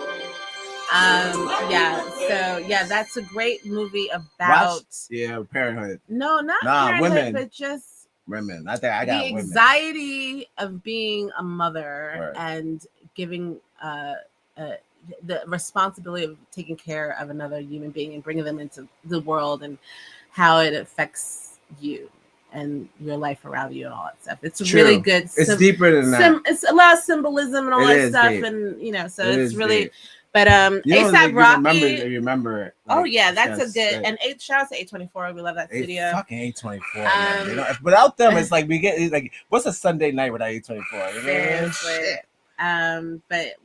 Yeah. So yeah, that's a great movie about parenthood. No, not parenthood, women, but just women. I think I got the anxiety of being a mother and giving the responsibility of taking care of another human being and bringing them into the world and how it affects you and your life around you and all that stuff. It's really good. It's deeper than that. It's a lot of symbolism and all that stuff, deep. And so it's really. Deep. But ASAP Rocky, remember it. Oh yeah, that's a good. And shout out to A24. We love that studio. Fucking A24. Without them, it's like we get like what's a Sunday night without A24? Seriously. But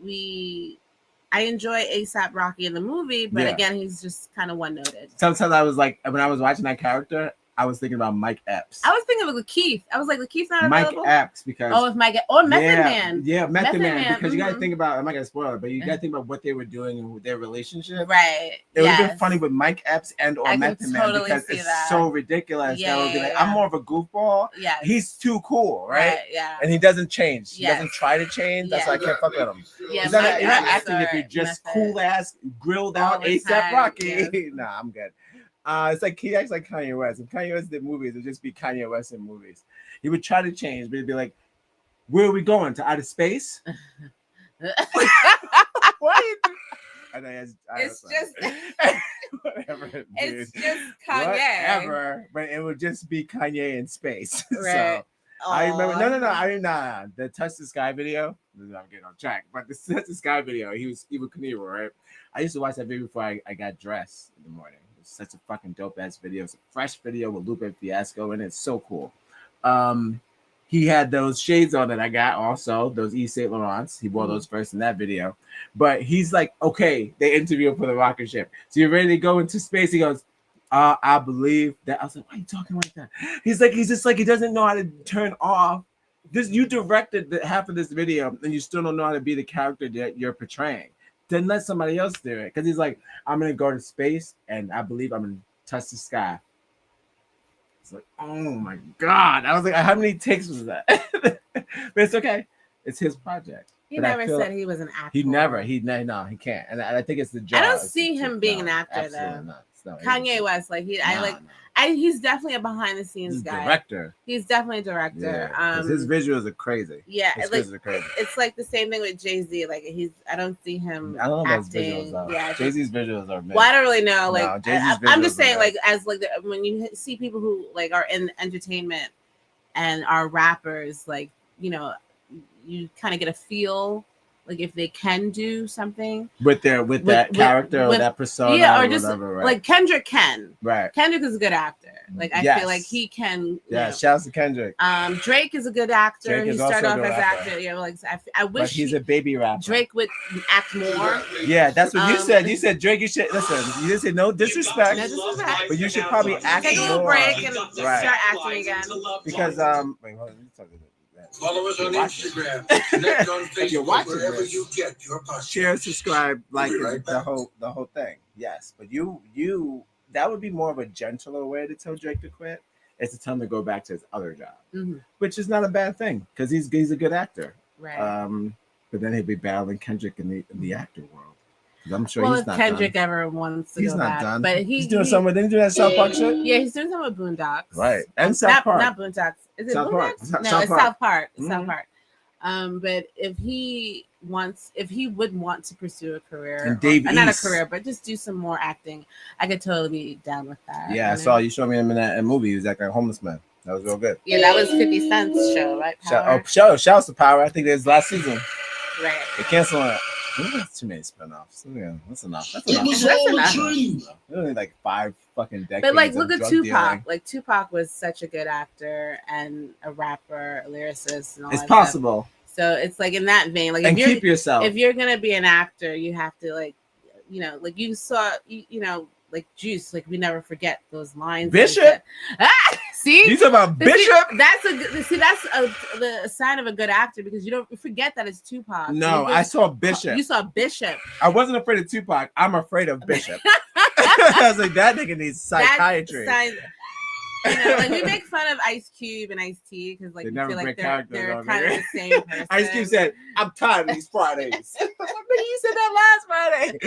I enjoy ASAP Rocky in the movie, but again, he's just kind of one-noted. Sometimes I was like, when I was watching that character, I was thinking about Mike Epps. I was thinking of Lakeith. I was like, Lakeith's not available? Mike Epps, because... Oh, if Mike... Or Method Man. Yeah, Method Man. Because you got to think about... I'm not going to spoil it, but you got to think about what they were doing and their relationship. Right. It would have been funny with Mike Epps and or Method Man because it's that. so ridiculous. Yeah, that would be like, I'm more of a goofball. Yeah. He's too cool, right? Yeah. And he doesn't change. He doesn't try to change. That's why I can't fuck with him. Yeah, you're not acting if you're just cool-ass, grilled out ASAP Rocky. Yeah. Nah, I'm good. It's like he acts like Kanye West. If Kanye West did movies, it would just be Kanye West in movies. He would try to change, but he'd be like, "Where are we going? To outer space?" Why? It's just whatever. Dude. It's just Kanye. Whatever, but it would just be Kanye in space. Right. So I remember. No. I mean, nah. The Touch the Sky video. I'm getting on track, but the Touch the Sky video. He was Evel Knievel, right? I used to watch that video before I got dressed in the morning. Such a fucking dope ass video. It's a fresh video with Lupe Fiasco and it's so cool. He had those shades on that I got also, those Yves Saint Laurents. He wore those first in that video. But he's like, okay, they interview him for the rocket ship. So you're ready to go into space? He goes, I believe that. I was like, why are you talking like that? He's just like, he doesn't know how to turn off. You directed half of this video and you still don't know how to be the character that you're portraying. Then let somebody else do it. Because he's like, I'm going to go to space and I believe I'm going to touch the sky. It's like, oh my God. I was like, how many takes was that? But it's okay. It's his project. He never said he was an actor. No, he can't. And I think it's the job. I don't see him being an actor though. Not. Kanye West, he's definitely a behind the scenes guy. Director. He's definitely a director. Yeah, his visuals are crazy. Yeah, visuals are crazy. It's like the same thing with Jay-Z. Like I don't see him. I don't know about acting. his visuals though. Yeah, Jay-Z's visuals are. Well, I don't really know. Like I'm just saying, like when you see people who like are in entertainment and are rappers, like you kind of get a feel. Like if they can do something with that character or that persona, or just whatever, right? Like Kendrick can. Right. Kendrick is a good actor. Like I feel like he can. Yeah. Shouts to Kendrick. Drake is a good actor. He started off as actor. I wish. But he's a baby rapper. Drake would act more. Yeah, that's what you said. You said Drake. You should listen. You didn't say no disrespect. But you should probably act more. Take a little break and start acting again. Because wait, hold on. Follow us on Instagram. Connect on Facebook. You're watching wherever this. You get your podcast. Share, subscribe, like the whole thing. Yes, but you that would be more of a gentler way to tell Drake to quit. Is to tell him to go back to his other job, which is not a bad thing because he's a good actor. Right. But then he'd be battling Kendrick in the actor world. I'm sure he's not Kendrick done. ever wants to he's go not back. done. But he's doing something. Didn't he do that South Park shit? Yeah, he's doing something with Boondocks. Right. And South Park. Not Boondocks. Is it South Boondocks? Park. No, it's South Park. It's South Park. But if he would want to pursue a career, not a career, but just do some more acting, I could totally be down with that. Yeah, I saw you showed me him in that movie. He was acting like a homeless man. That was real good. Yeah, that was 50 Cent's show, right? Shouts to Power. I think it was last season. Right. They canceled it. That's too many spinoffs. Yeah, that's enough. That's It enough. was That's all a enough. dream. Only like 5 fucking decades. But like, of look at drug Tupac. dealing. Like Tupac was such a good actor and a rapper, a lyricist, and all It's that possible. Stuff. So it's like in that vein. Like, And if you're, keep yourself. If you're gonna be an actor, you have to like, like you saw, like Juice. Like we never forget those lines. Bishop. See, You talking about Bishop? That's the sign of a good actor because you don't forget that it's Tupac. No, I saw Bishop. You saw Bishop. I wasn't afraid of Tupac. I'm afraid of Bishop. I was like, that nigga needs psychiatry. Like we make fun of Ice Cube and Ice T because like we feel like they're kind of the same person. Ice Cube said, "I'm tired of these Fridays." But you said that last Friday.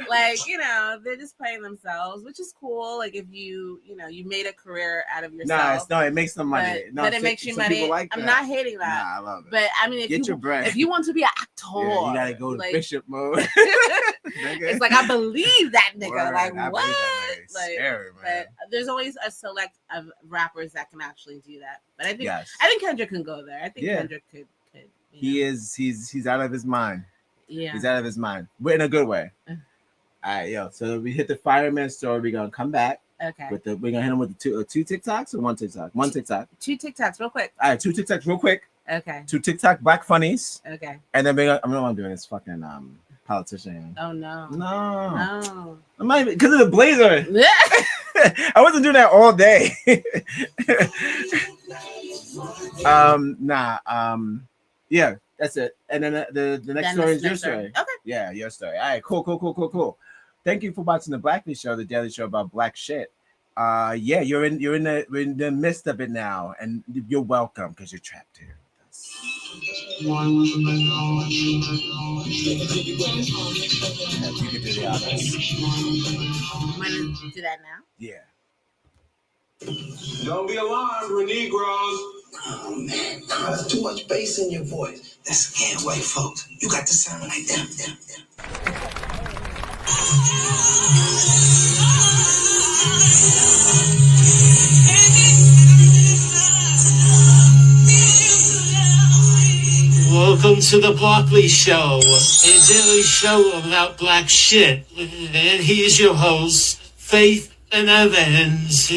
Like they're just playing themselves, which is cool. Like if you made a career out of yourself. No, it makes them money. But it makes you money. I'm not hating that. Nah, I love it. But I mean, if you want to be an actor, you gotta go to Bishop mode. It's like I believe that nigga. Word, like what? Like, scary, man. But there's always a select of rappers that can actually do that. But I think Kendrick can go there. I think Kendrick could. He's out of his mind. Yeah, he's out of his mind, but in a good way. All right, so we hit the fireman story. We're gonna come back. Okay. We're gonna hit him with the two TikToks or one TikTok. One TikTok. 2 TikToks, real quick. All right, 2 TikToks, real quick. Okay. 2 TikTok black funnies. Okay. And then I'm not doing this fucking politician. Oh no. I'm not even because of the blazer. I wasn't doing that all day. Yeah, that's it. And then the next story is your story. Okay. Yeah, your story. All right, cool. Thank you for watching the Blackness Show, the daily show about black shit. You're in the midst of it now, and you're welcome because you're trapped here. You can do the honors. Want to do that now? Yeah. Don't be alarmed, we're Negroes. Oh man, there's too much bass in your voice. That scared white folks. You got to sound like them. Welcome to the Broccoli Show, a daily show about black shit. And here's your host, Faith and Evans.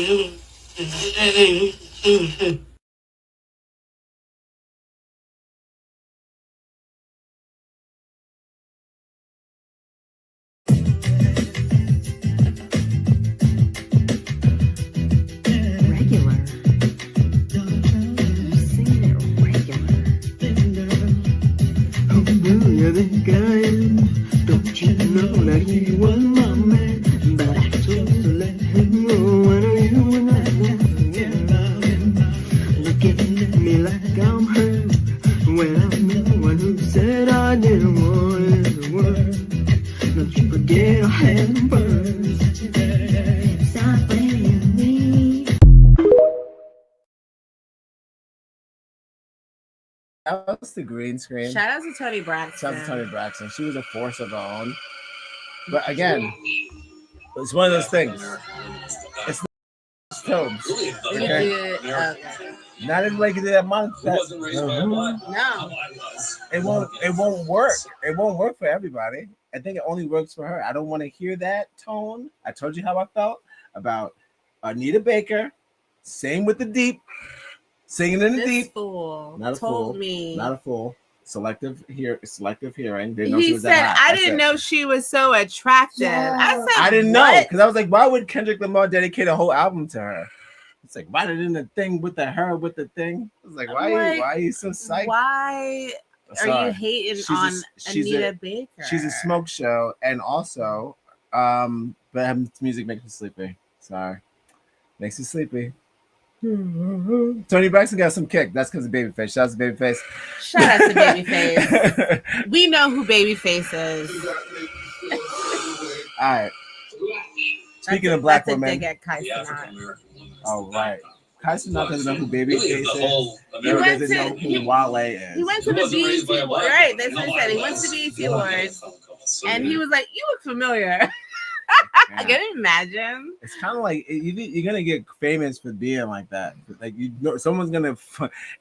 Don't you know that he was my man? But I chose to let him go. When you and I get looking at me like I'm hurt. When I'm the one who said I didn't want his word. Don't you forget I had him first. Stop blaming me. That was the green screen. Shout out to Toni Braxton. She was a force of her own. But again, it's one of those things. It's not tones. Okay? Not everybody can do that month. No. It won't work. It won't work for everybody. I think it only works for her. I don't want to hear that tone. I told you how I felt about Anita Baker. Same with the deep. Singing in the deep. Fool not a told fool. Me. Not a fool. Selective hearing. Didn't know he she was said, that hot. I didn't know she was so attractive. Yeah. I said, I didn't know because I was like, why would Kendrick Lamar dedicate a whole album to her? It's like, why didn't the thing with the thing? I was like, why are you so psyched? Why are you hating on Anita Baker? She's a smoke show, and also, but her music makes me sleepy. Sorry, makes me sleepy. Toni Braxton got some kick. That's because of Babyface. Shout out to Babyface. Shout out to Babyface. We know who Babyface is. All right. Speaking of black women. Oh, right. Kai Cenat doesn't know who Babyface is. He doesn't know who Wale is. He went to the BET Awards. Right, that's what he said. He went to the BET Awards. And he was like, you look familiar. Can you imagine? It's kind of like you're gonna get famous for being like that. Like someone's gonna.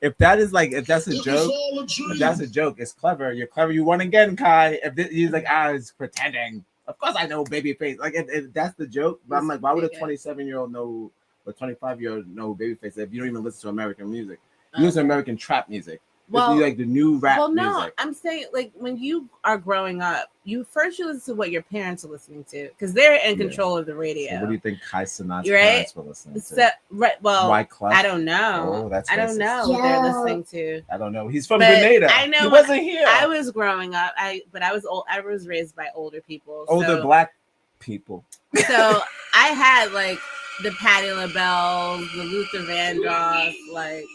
If that's a joke, it's clever. You're clever. You won again, Kai. He's like, I was pretending. Of course, I know Babyface. Like if that's the joke, but I'm like, why would a 27-year-old know or 25-year-old know Babyface if you don't even listen to American music? You listen to American trap music. Well, like the new rap music. I'm saying like when you are growing up, you listen to what your parents are listening to because they're in control of the radio. So what do you think Kai Sinat's parents were listening to? Well, I don't know. I don't know what they're listening to. I don't know. He's from Grenada. I know. He wasn't here. I was growing up. I was old. I was raised by older people. Older black people. So I had like the Patti LaBelle, the Luther Vandross, like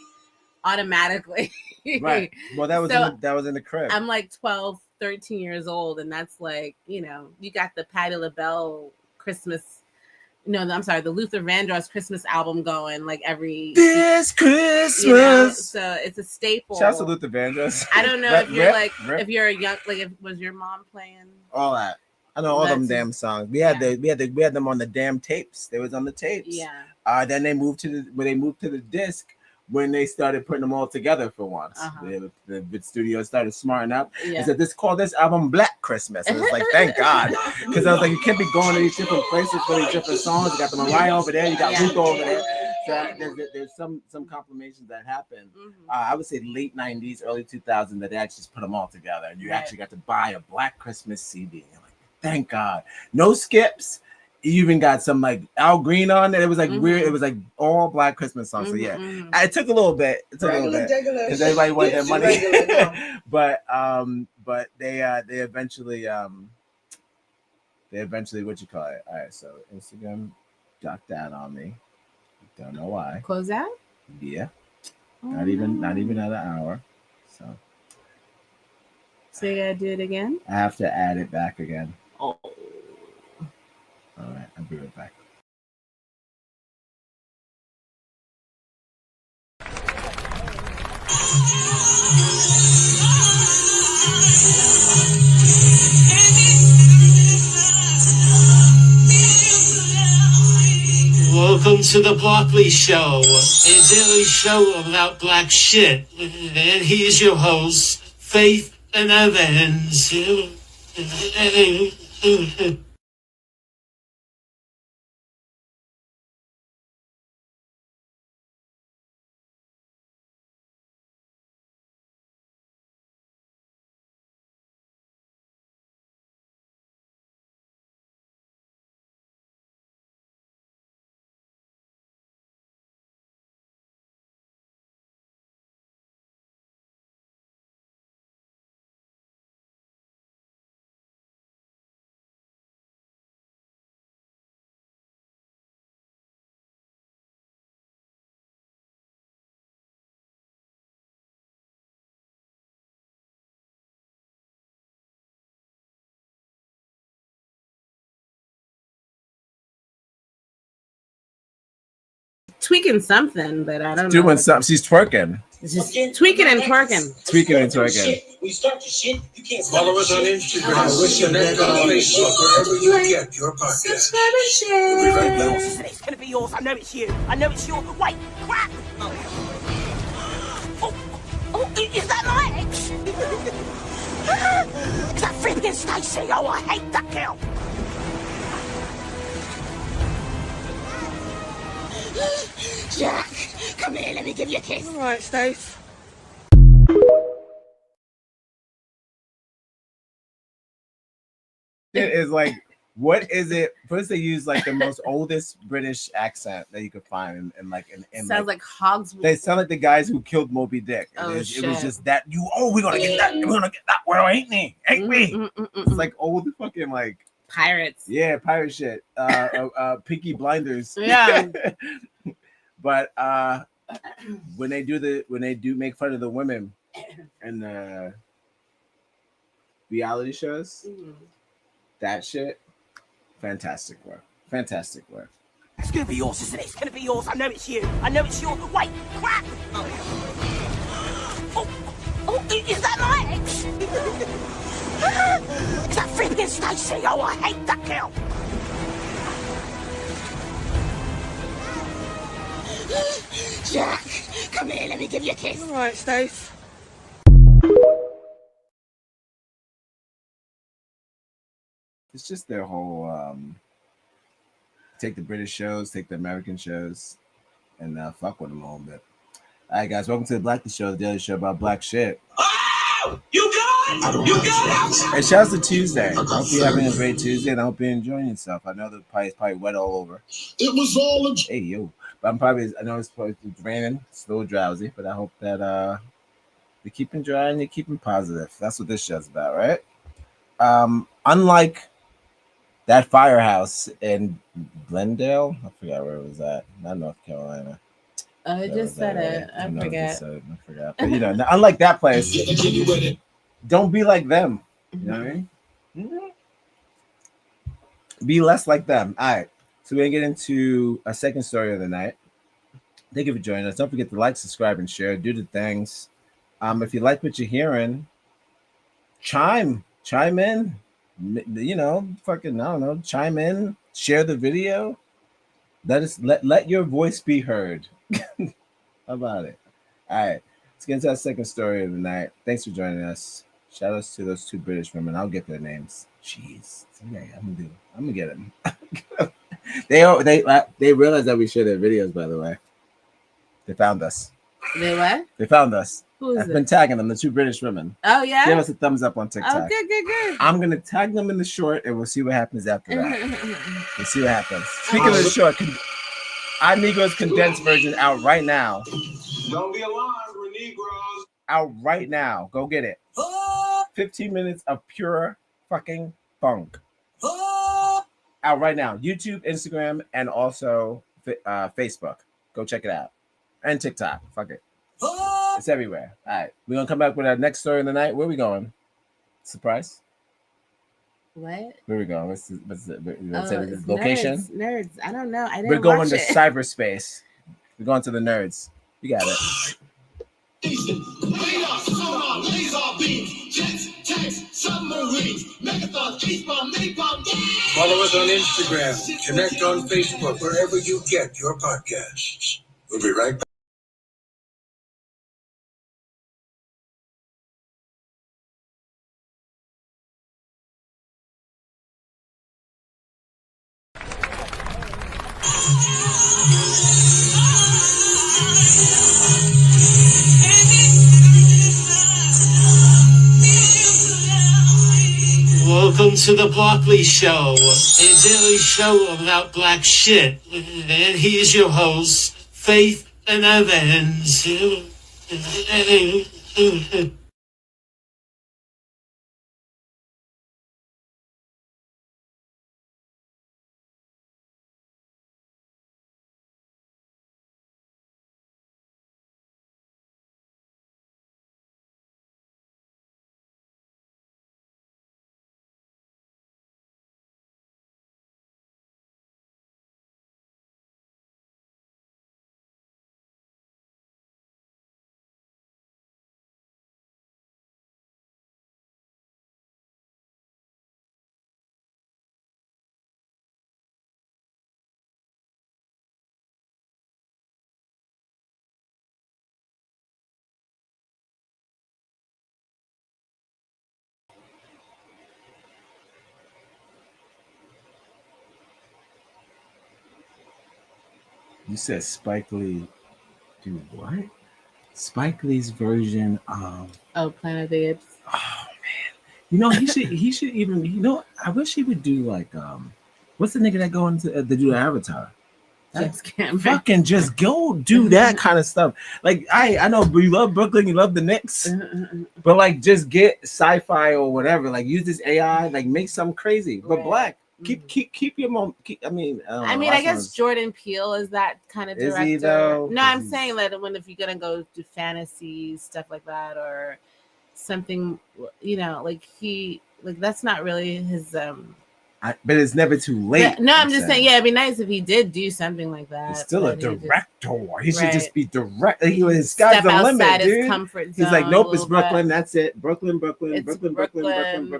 automatically. Right. Well, that was in the crib. I'm like 12, 13 years old, and that's like, you got the Patti LaBelle Christmas. No, I'm sorry, the Luther Vandross Christmas album going like this Christmas. So it's a staple. Shout out to Luther Vandross. I don't know if you're if you're a young was your mom playing all that. I know all them damn songs. We had them on the damn tapes. They was on the tapes. Yeah. Then they moved to the disc. When they started putting them all together for once, the studio started smarting up. They said, call this album Black Christmas. And it's like, thank God. Because I was like, you can't be going to these different places for these different songs. You got the Mariah over there, you got Luke over there. So there's some complications that happen. I would say late 90s, early 2000s that they actually just put them all together. And you actually got to buy a Black Christmas CD. You're like, thank God. No skips. You even got some like Al Green on it. It was like weird. It was like all Black Christmas songs. So it took a little bit. It took a little bit because everybody wanted their money. but they eventually what you call it? All right, so Instagram ducked that on me. Don't know why. Close out? Yeah. Not even at an hour. So you gotta do it again? I have to add it back again. Oh. All right, I'll be right back. Welcome to the Barkley Show, a daily show about black shit. And here's your host, Faith and Evans. Tweaking something, but I don't know. Doing something. She's twerking. Just tweaking and twerking. Tweaking and twerking. We start your shit. You can't follow us on Instagram. Wish your neck on Facebook. Wherever you get your podcast. It's gonna be yours. I know it's you. I know it's your. Wait, crap! Oh, is that my ex? Is that freaking Stacey? Oh, I hate that girl. Jack, come here, let me give you a kiss. All right, Stace. It is like, what is it? First, they use like the most oldest British accent that you could find, and like, sounds like hogs. They sound like the guys who killed Moby Dick. It was just that we're gonna get that. We're gonna get that world, ain't we? It's like old fucking like pirates. Yeah, pirate shit. Peaky Blinders. Yeah. But when they do make fun of the women in the reality shows, that shit, fantastic work. It's gonna be yours, isn't it? It's gonna be yours. I know it's you. I know it's your. Wait, crap! Oh, is that my ex? Is that freaking Stacey? Oh, I hate that girl. Jack, come here, let me give you a kiss. All right, Stace. It's just their whole take the British shows, take the American shows, and fuck with them a little bit. All right, guys, welcome to the Blackness Show, the daily show about black shit. Oh, you good? You good? Hey, shouts to Tuesday. I hope you're having a great Tuesday, and I hope you're enjoying yourself. I know the pie is probably wet all over. It was all a Hey, yo. But I know it's supposed to be raining, it's a little drowsy, but I hope that you're keeping dry and you're keeping positive. That's what this show's about, right? Unlike that firehouse in Glendale, I forgot where it was at, not North Carolina. I just said it. I forgot. But you know, unlike that place, don't be like them. You know what I mean? Mm-hmm. Be less like them. All right. So we're gonna get into a second story of the night. Thank you for joining us. Don't forget to like, subscribe, and share. Do the things. If you like what you're hearing, chime in. You know, fucking, I don't know, chime in, share the video. Let your voice be heard. How about it? All right, let's get into our second story of the night. Thanks for joining us. Shout outs to those two British women. I'll get their names. Jeez, okay, I'm gonna get them. They realized that we share their videos. By the way, they found us. They what? They found us. Who is I've it? been tagging them. The two British women. Oh yeah. Give us a thumbs up on TikTok. Oh, good. I'm gonna tag them in the short, and we'll see what happens after that. We'll see what happens. Speaking of the short, our Negroes condensed version out right now. Don't be alarmed, we're Negroes. Out right now. Go get it. 15 minutes of pure fucking funk. Out right now. YouTube, Instagram, and also Facebook. Go check it out. And TikTok. Fuck it. It's everywhere. All right. We're going to come back with our next story of the night. Where are we going? Surprise? What? Where are we going? What's the location? Nerds. I don't know. I didn't We're going watch to it. cyberspace. We're going to the nerds. You got it. Radar, sonar, laser beams, jets, tanks, submarines, megathons, H-bomb, napalm, Follow us on Instagram. Connect on Facebook, wherever you get your podcasts. We'll be right back. Welcome to the Broccoli Show, a daily show about black shit. And here's your host, Faith and Evans. You said Spike Lee. Dude, what? Spike Lee's version of Planet of the Apes. Oh man. You know, he should even, you know, I wish he would do like what's the nigga that go into to do the Avatar? James Cameron. Fucking just go do that kind of stuff. Like I know you love Brooklyn, you love the Knicks, but like just get sci-fi or whatever. Like use this AI, like make something crazy, but black. Keep your mom. I guess Jordan Peele is that kind of director. Is he though? No, I'm saying that if you're gonna go do fantasy stuff like that or something, you know, like that's not really his. But it's never too late. Yeah, no, I'm just saying. Yeah, it'd be nice if he did do something like that. He's still a director. He should just be direct. His sky's the limit, dude. His comfort zone. He's like, nope, it's Brooklyn. Bit. That's it. Brooklyn,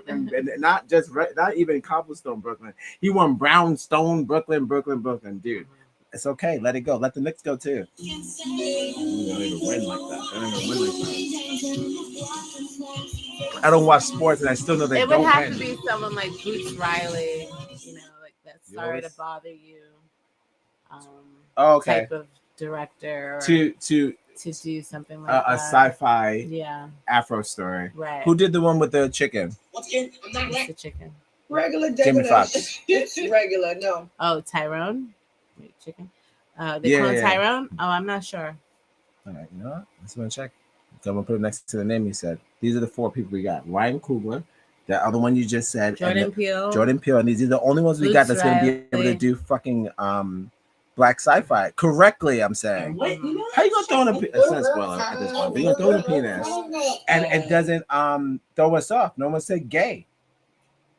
and not just not even cobblestone Brooklyn. He won brownstone Brooklyn, dude. It's okay. Let it go. Let the Knicks go too. They don't even win like that. They don't even win like that. I don't watch sports, and I still know they It don't would have win. to be someone like Boots Riley, you know, like that. Sorry to bother you. Okay. Type of director To do something like a that. sci-fi Afro story. Right. Who did the one with the chicken? Once again, I'm not What's the chicken? regular Jimmy degular. Fox. It's regular, no. Oh, Tyrone? Wait, chicken? They Yeah, call him yeah. Tyrone? Oh, I'm not sure. All right, you know what? Let's go and check. So I'm gonna put it next to the name you said. These are the 4 people we got. Ryan Coogler, the other one you just said. Jordan Peele. Jordan Peele. And these are the only ones we got that's gonna be able to do fucking black sci-fi correctly. I'm saying. How you gonna throw in it's not a spoiler at this point, but you're gonna throw in a penis and it doesn't throw us off. No one said gay.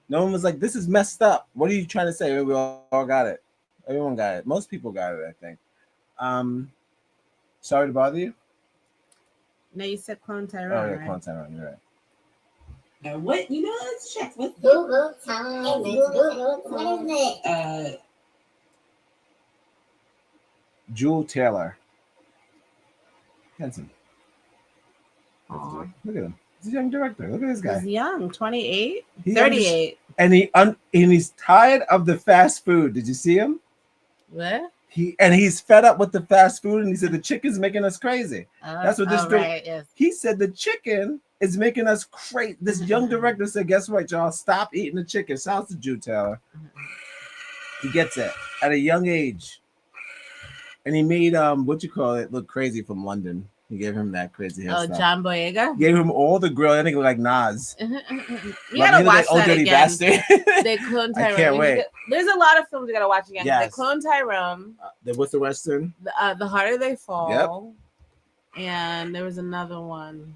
No one was like, this is messed up. What are you trying to say? We all got it. Everyone got it. Most people got it, I think. Sorry to bother you. No, you said Clone Tyrone. Oh yeah, right? Clone Tyrone, you're right. Now what? You know, let's check with Google time. Google. What is it? Jewel Taylor. Handsome. Aww. Look at him. He's a young director. Look at this guy. He's young, 28, He 38. And he's tired of the fast food. Did you see him? What? He's fed up with the fast food, and he said the chicken's making us crazy. That's what this dude. Right, yes. He said the chicken is making us crazy. This young director said, "Guess what, y'all? Stop eating the chicken." Shouts to Jew Taylor. He gets it at a young age, and he made look crazy from London. He gave him that crazy hairstyle. Oh, John Boyega. Gave him all the grill. I think like Nas. We gotta watch that dirty again. Bastard. They clone Tyrone. I can't wait. There's a lot of films we gotta watch again. Yes. They clone Tyrone. What's the Western? The Harder They Fall. Yep. And there was another one.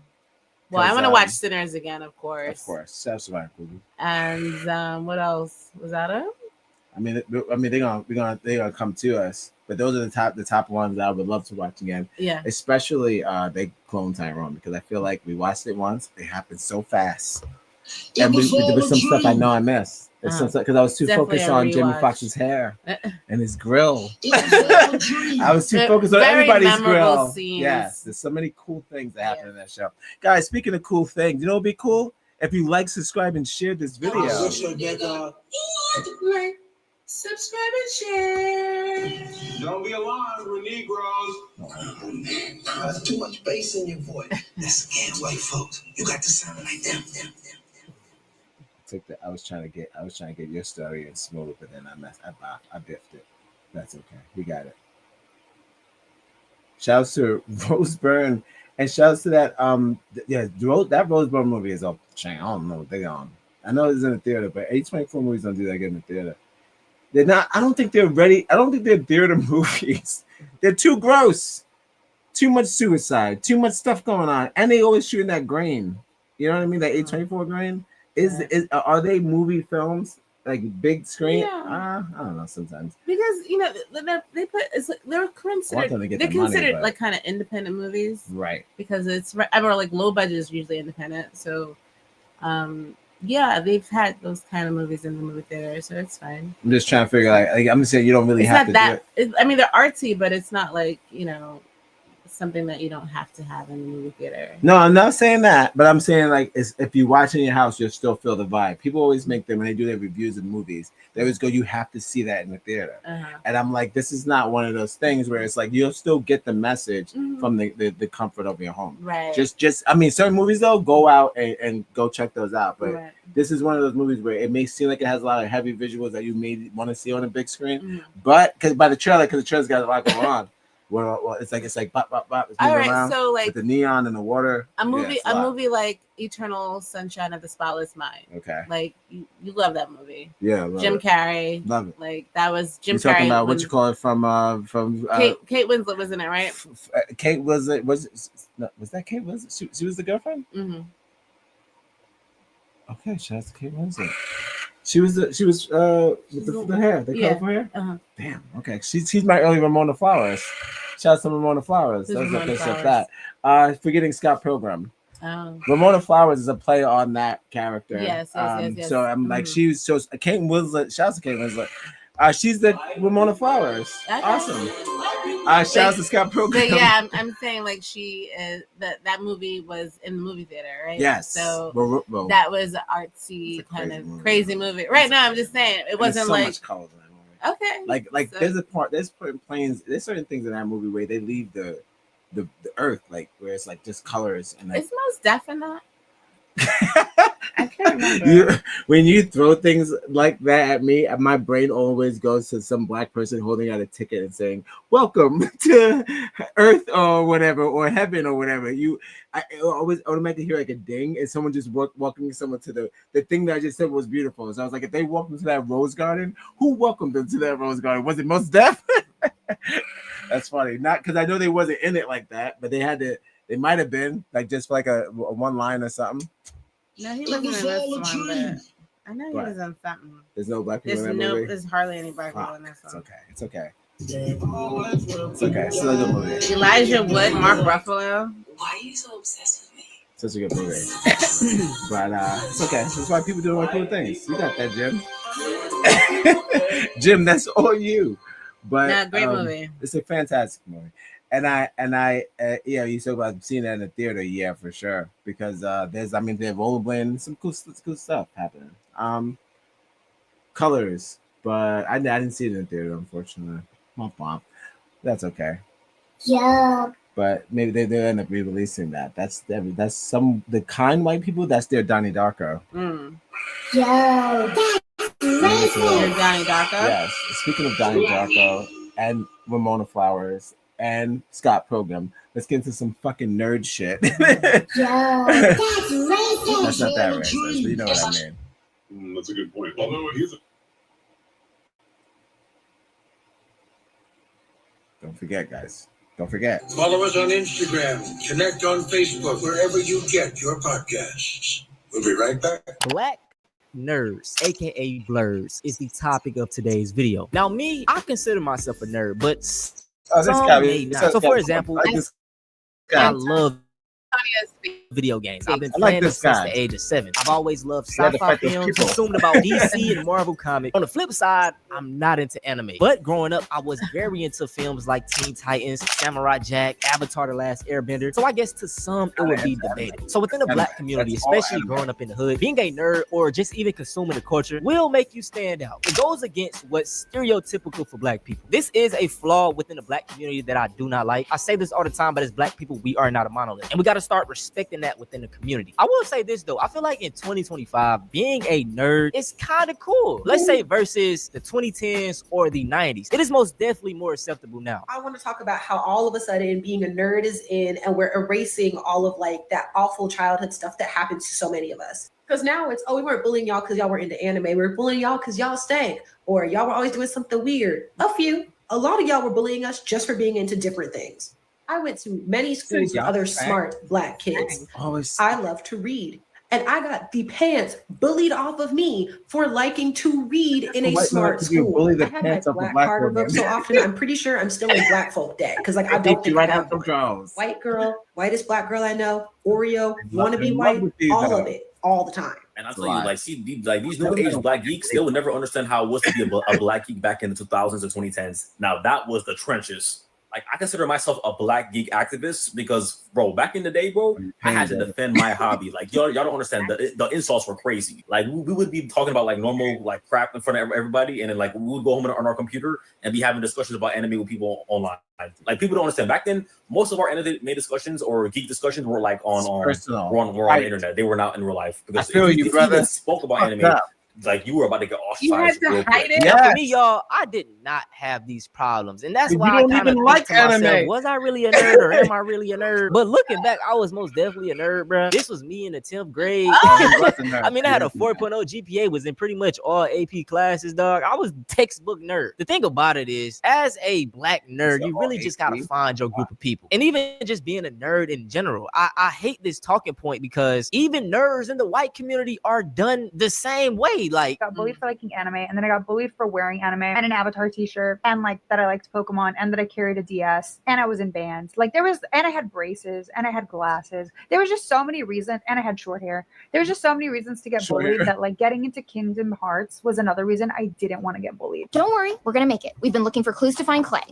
Well, I want to watch Sinners again, of course. Of course, that's right. And what else was that? I mean, they're gonna come to us, but those are the top ones that I would love to watch again. Yeah, especially they clone Tyrone because I feel like we watched it once. It happened so fast, and there was some stuff I know I missed. Because I was too focused on Jamie Foxx's hair and his grill. I was too focused on everybody's grill. Scenes. Yes, there's so many cool things that happen in that show. Guys, speaking of cool things, you know what'd be cool? If you like, subscribe, and share this video. Subscribe and share. Don't be alarmed, we're Negroes. Oh man, there's too much bass in your voice. That's again white folks. You got to sound like them. I was trying to get your story in smooth, but then I biffed it. That's okay. We got it. Shouts to Rose Byrne and shouts to that that Rose Byrne movie is off the chain. I don't know what they on. I know it's in the theater, but A24 movies don't do that good in the theater. They're not. I don't think they're ready. I don't think they're theater movies. They're too gross. Too much suicide. Too much stuff going on, and they always shooting that grain. You know what I mean? That A24 grain. Are they movie films like big screen? Yeah. I don't know sometimes because they put they're considered like kind of independent movies, right? Because it's or like low budget is usually independent. So, yeah, they've had those kind of movies in the movie theater, so it's fine. I'm just trying to figure like I'm just saying you don't really have to do it. I mean, they're artsy, but it's not like something that you don't have to have in the movie theater. No, I'm not saying that, but I'm saying like if you watch in your house, you'll still feel the vibe. People always make them when they do their reviews of movies. They always go, "You have to see that in the theater," and I'm like, this is not one of those things where it's like you'll still get the message from the comfort of your home. Right. Just I mean, certain movies though, go out and go check those out. But this is one of those movies where it may seem like it has a lot of heavy visuals that you may want to see on a big screen, but because the trailer's got a lot going on. Well, it's like bop bop bop. It's moving around so like with the neon and the water. A movie like Eternal Sunshine of the Spotless Mind. Okay. Like you love that movie. Yeah. Jim Carrey. Love it. Like that was Jim Carrey. You're talking about what you call it from Kate Winslet was in it, right? Kate was that Kate Winslet? She was the girlfriend. Mm-hmm. Okay, shout out to Kate Winslet. She was with the hair, the colorful hair. Damn. Okay, she's my early Ramona Flowers. Shout out to Ramona Flowers. That's a good stuff. That. Forgetting Scott Pilgrim. Oh. Ramona Flowers is a play on that character. Yes. So I'm like, Kate Winslet. Shout out to Kate Winslet. She's the Ramona Flowers. Okay. Awesome. Shout out to Scott Pilgrim. But yeah, I'm saying like she is that movie was in the movie theater, right? Yes. So well, that was an artsy kind of crazy movie. Right now, I'm just saying it wasn't so like much color in that movie. Okay. Like so, there's planes. There's certain things in that movie where they leave the earth, like where it's like just colors and like. It's most definite. I can't remember. When you throw things like that at me, my brain always goes to some black person holding out a ticket and saying, "Welcome to Earth" or whatever, or heaven or whatever. I always automatically hear like a ding, and someone just welcoming someone to the thing that I just said was beautiful. So I was like, if they welcomed to that rose garden, who welcomed them to that rose garden? Was it Mos Def? That's funny. Not because I know they wasn't in it like that, but they had to. They might have been like just like a one line or something. No, he wasn't in this one, but I know he was in something. There's no black people in that movie. There's hardly any black people in this one. It's okay. It's okay. It's a good movie. Elijah Wood, Mark Ruffalo. Why are you so obsessed with me? Such a good movie. But it's okay. That's why people do cool things. You got that, Jim. Jim, that's all you. But great movie. It's a fantastic movie. And I, you talk about seeing that in the theater, yeah, for sure, because they're rollerblading, some cool stuff happening. Colors, but I didn't see it in the theater, unfortunately. That's okay. Yeah. But maybe they'll end up re-releasing that. That's the kind white people. That's their Donnie Darko. Yo, that's amazing. Donnie Darko. Yes. Speaking of Donnie Darko and Ramona Flowers. And Scott Pilgrim. Let's get into some fucking nerd shit. Yo, that's racist. That's not that racist, but you know what I mean. That's a good point. Although he's Don't forget, guys. Don't forget. Follow us on Instagram. Connect on Facebook, wherever you get your podcasts. We'll be right back. Black nerds, aka blurs, is the topic of today's video. Now, me, I consider myself a nerd, but some may not. So, for example, I love video games. I've been playing them since the age of 7. I've always loved sci-fi films, consumed about DC and Marvel comics. On the flip side, I'm not into anime. But growing up, I was very into films like Teen Titans, Samurai Jack, Avatar: The Last Airbender. So I guess to some, it would be debated. So within the black community, especially growing up in the hood, being a nerd or just even consuming the culture will make you stand out. It goes against what's stereotypical for black people. This is a flaw within the black community that I do not like. I say this all the time, but as black people, we are not a monolith. And we got to start respecting that within the community. I will say this though, I feel like in 2025, being a nerd is kind of cool. Let's say versus the 2010s or the 90s. It is most definitely more acceptable now. I want to talk about how all of a sudden being a nerd is in and we're erasing all of like that awful childhood stuff that happens to so many of us. Because now it's, we weren't bullying y'all because y'all were into anime. We were bullying y'all because y'all stank or y'all were always doing something weird. A lot of y'all were bullying us just for being into different things. I went to many schools with other smart black kids. I love to read. And I got the pants bullied off of me for liking to read in a smart school. I had my black Carter book so often, I'm pretty sure I'm still in Black Folk Day. Because like I don't think I have white girl, whitest black girl I know, Oreo, wanna be white, all of it, all the time. And I tell you, like, these new age black geeks, they would never understand how it was to be a black geek back in the 2000s and 2010s. Now that was the trenches. Like, I consider myself a black geek activist because, bro, back in the day, bro, I had to defend my hobby. Like, y'all don't understand. The insults were crazy. Like, we would be talking about, like, normal, like, crap in front of everybody. And then, like, we would go home on our computer and be having discussions about anime with people online. Like, people don't understand. Back then, most of our anime discussions or geek discussions were, like, on the internet. They were not in real life. Because if you spoke about anime, like you were about to get ostracized. You had to hide it. Yeah. For me, y'all, I did not have these problems, and that's why I kind of think to myself, was I really a nerd or am I really a nerd? But looking back, I was most definitely a nerd, bro. This was me in the 10th grade. I mean, I had a 4.0 GPA, was in pretty much all AP classes, dog. I was textbook nerd. The thing about it is, as a black nerd, you really just gotta find your group of people, and even just being a nerd in general. I hate this talking point because even nerds in the white community are done the same way. me. Like, got bullied for liking anime, and then I got bullied for wearing anime and an Avatar t-shirt, and like that I liked Pokemon, and that I carried a DS, and I was in bands. Like and I had braces, and I had glasses. There was just so many reasons, and I had short hair. There was just so many reasons to get bullied that like getting into Kingdom Hearts was another reason I didn't want to get bullied. Don't worry, we're gonna make it. We've been looking for clues to find Clay.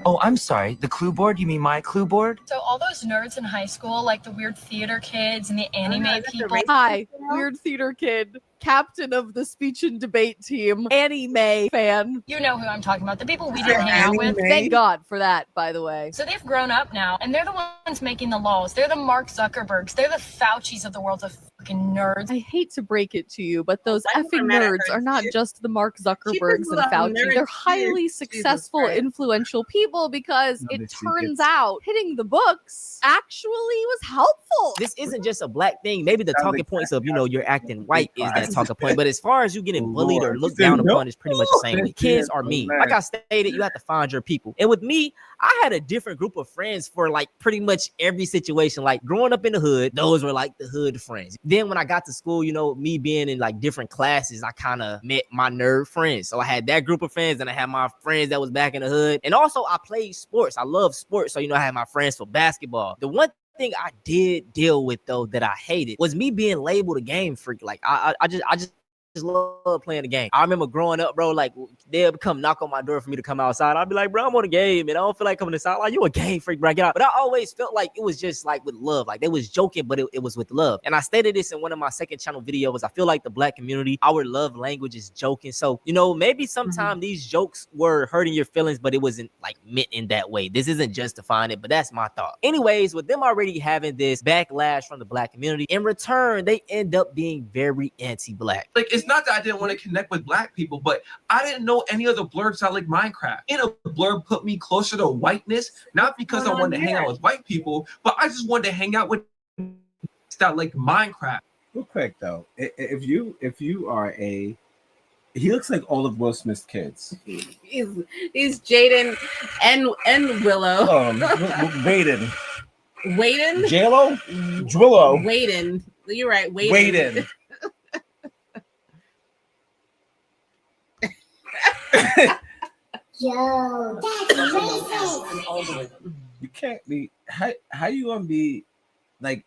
Oh, I'm sorry. The clue board? You mean my clue board? So all those nerds in high school, like the weird theater kids and the anime people. Hi, weird theater kid, captain of the speech and debate team, anime fan. You know who I'm talking about. The people we didn't hang out with. Thank God for that, by the way. So they've grown up now, and they're the ones making the laws. They're the Mark Zuckerbergs. They're the Faucis of the world of fucking nerds. I hate to break it to you, but those effing nerds are not just the Mark Zuckerbergs and Fauci. They're highly successful, influential people because it turns out hitting the books actually was helpful. This isn't just a black thing. Maybe the talking points of, you're acting white is that talking point. But as far as you getting bullied or looked down upon, it's pretty much the same way. Kids are mean. Like I stated, you have to find your people. And with me, I had a different group of friends for like pretty much every situation. Like growing up in the hood, those were like the hood friends. Then when I got to school, me being in like different classes, I kind of met my nerd friends. So I had that group of friends, and I had my friends that was back in the hood. And also I played sports. I love sports. So, I had my friends for basketball. The one thing I did deal with though that I hated was me being labeled a game freak. Like I just love playing the game. I remember growing up, bro, like they'll come knock on my door for me to come outside. I'd be like, bro, I'm on a game and I don't feel like coming inside. Like, you a game freak, bro, get out. But I always felt like it was just like with love. Like they was joking, but it was with love. And I stated this in one of my second channel videos. I feel like the black community, our love language is joking. So, maybe sometimes these jokes were hurting your feelings, but it wasn't like meant in that way. This isn't justifying it, but that's my thought. Anyways, with them already having this backlash from the black community, in return, they end up being very anti-black. Like, it's not that I didn't want to connect with black people, but I didn't know any other blurbs that like Minecraft. And a blurb put me closer to whiteness, not because I wanted to hang out with white people, but I just wanted to hang out with that like Minecraft. Real quick though, if you are he looks like all of Will Smith's kids. He's Jaden and Willow. Waden. Waden? J-Lo? Willow. Waden. You're right. Waden. Yo, that's racist. You can't be. How you gonna be like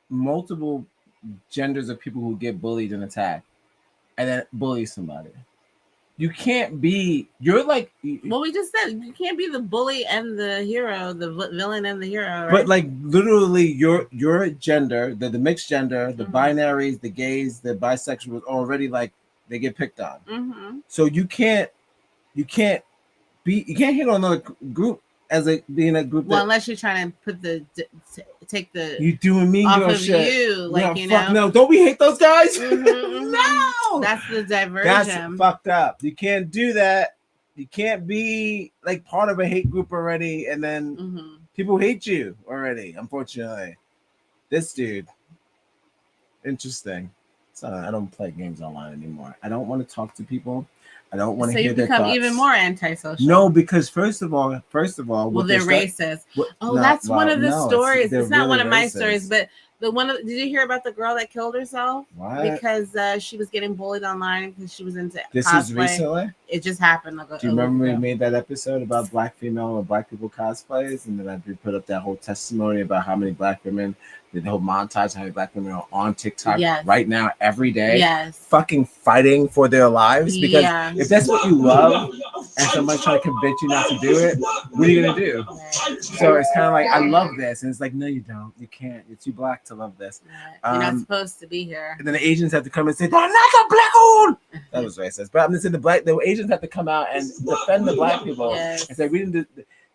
multiple genders of people who get bullied and attacked, and then bully somebody? You can't be. You're like. Well, we just said you can't be the bully and the hero, the villain and the hero. Right? But like literally, your gender, the mixed gender, the binaries, the gays, the bisexuals, already like they get picked on. So you can't hit on another group as being a group. Well, unless you're trying to put take the you doing mean off girl of shit. You, like No, don't we hate those guys? No, that's the diversion. That's fucked up. You can't do that. You can't be like part of a hate group already, and then people hate you already. Unfortunately, this dude, interesting. So I don't play games online anymore. I don't want to talk to people. I don't want to hear their thoughts. So you become even more antisocial. No, because first of all, well, they're racist. That's one of the stories. It's not one of my stories, but did you hear about the girl that killed herself? What? Because she was getting bullied online because she was into this cosplay. Is recently? It just happened. Do you remember we made that episode about black female or black people cosplays, and then we put up that whole testimony about how many black women, the whole montage, how many black women are on TikTok right now every day, fucking fighting for their lives. Because if that's what you love, and somebody's trying to convince you not to do it, what are you gonna do? So it's kind of like, I love this, and it's like, no, you don't. You can't. You're too black to love this. You're not supposed to be here. And then the Asians have to come and say, "They're not the black one." That was racist. But I'm just saying the Asians have to come out and defend the black people and say we didn't.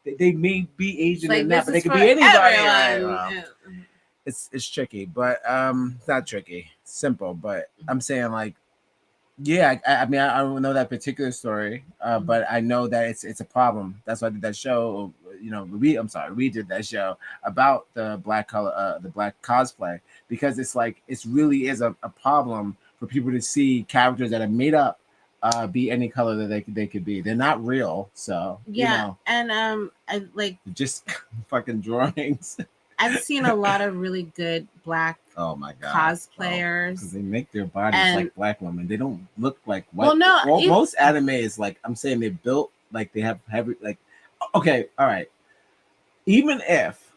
They may be Asian like, and that, but they could be anybody. It's tricky, but it's not tricky. It's simple, but I'm saying like, yeah. I mean, I don't know that particular story, but I know that it's a problem. That's why I did that show. We did that show about the black color, the black cosplay, because it's like it really is a problem for people to see characters that are made up be any color that they could be. They're not real, so and I like just fucking drawings. I've seen a lot of really good black oh my god cosplayers because they make their bodies like black women. They don't look like white. Well, no, most anime is like I'm saying they built like they have heavy like. Okay, all right. Even if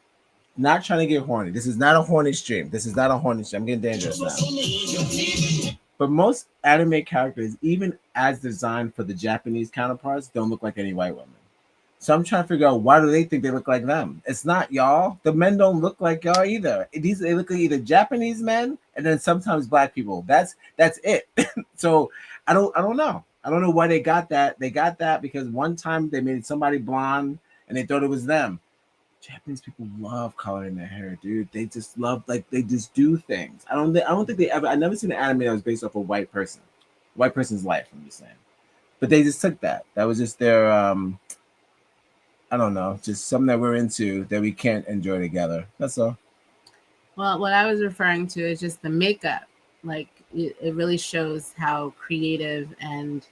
not trying to get horny, this is not a horny stream. I'm getting dangerous now. But most anime characters, even as designed for the Japanese counterparts, don't look like any white women. So I'm trying to figure out why do they think they look like them? It's not y'all. The men don't look like y'all either. They look like either Japanese men and then sometimes black people. That's it. So I don't know. I don't know why they got that. They got that because one time they made somebody blonde and they thought it was them. Japanese people love coloring their hair, dude. They just love they just do things. I don't think they ever. I never seen an anime that was based off a white person's life. I'm just saying, but they just took that. That was just their I don't know, just something that we're into that we can't enjoy together. That's all. Well, what I was referring to is just the makeup. Like it really shows how creative and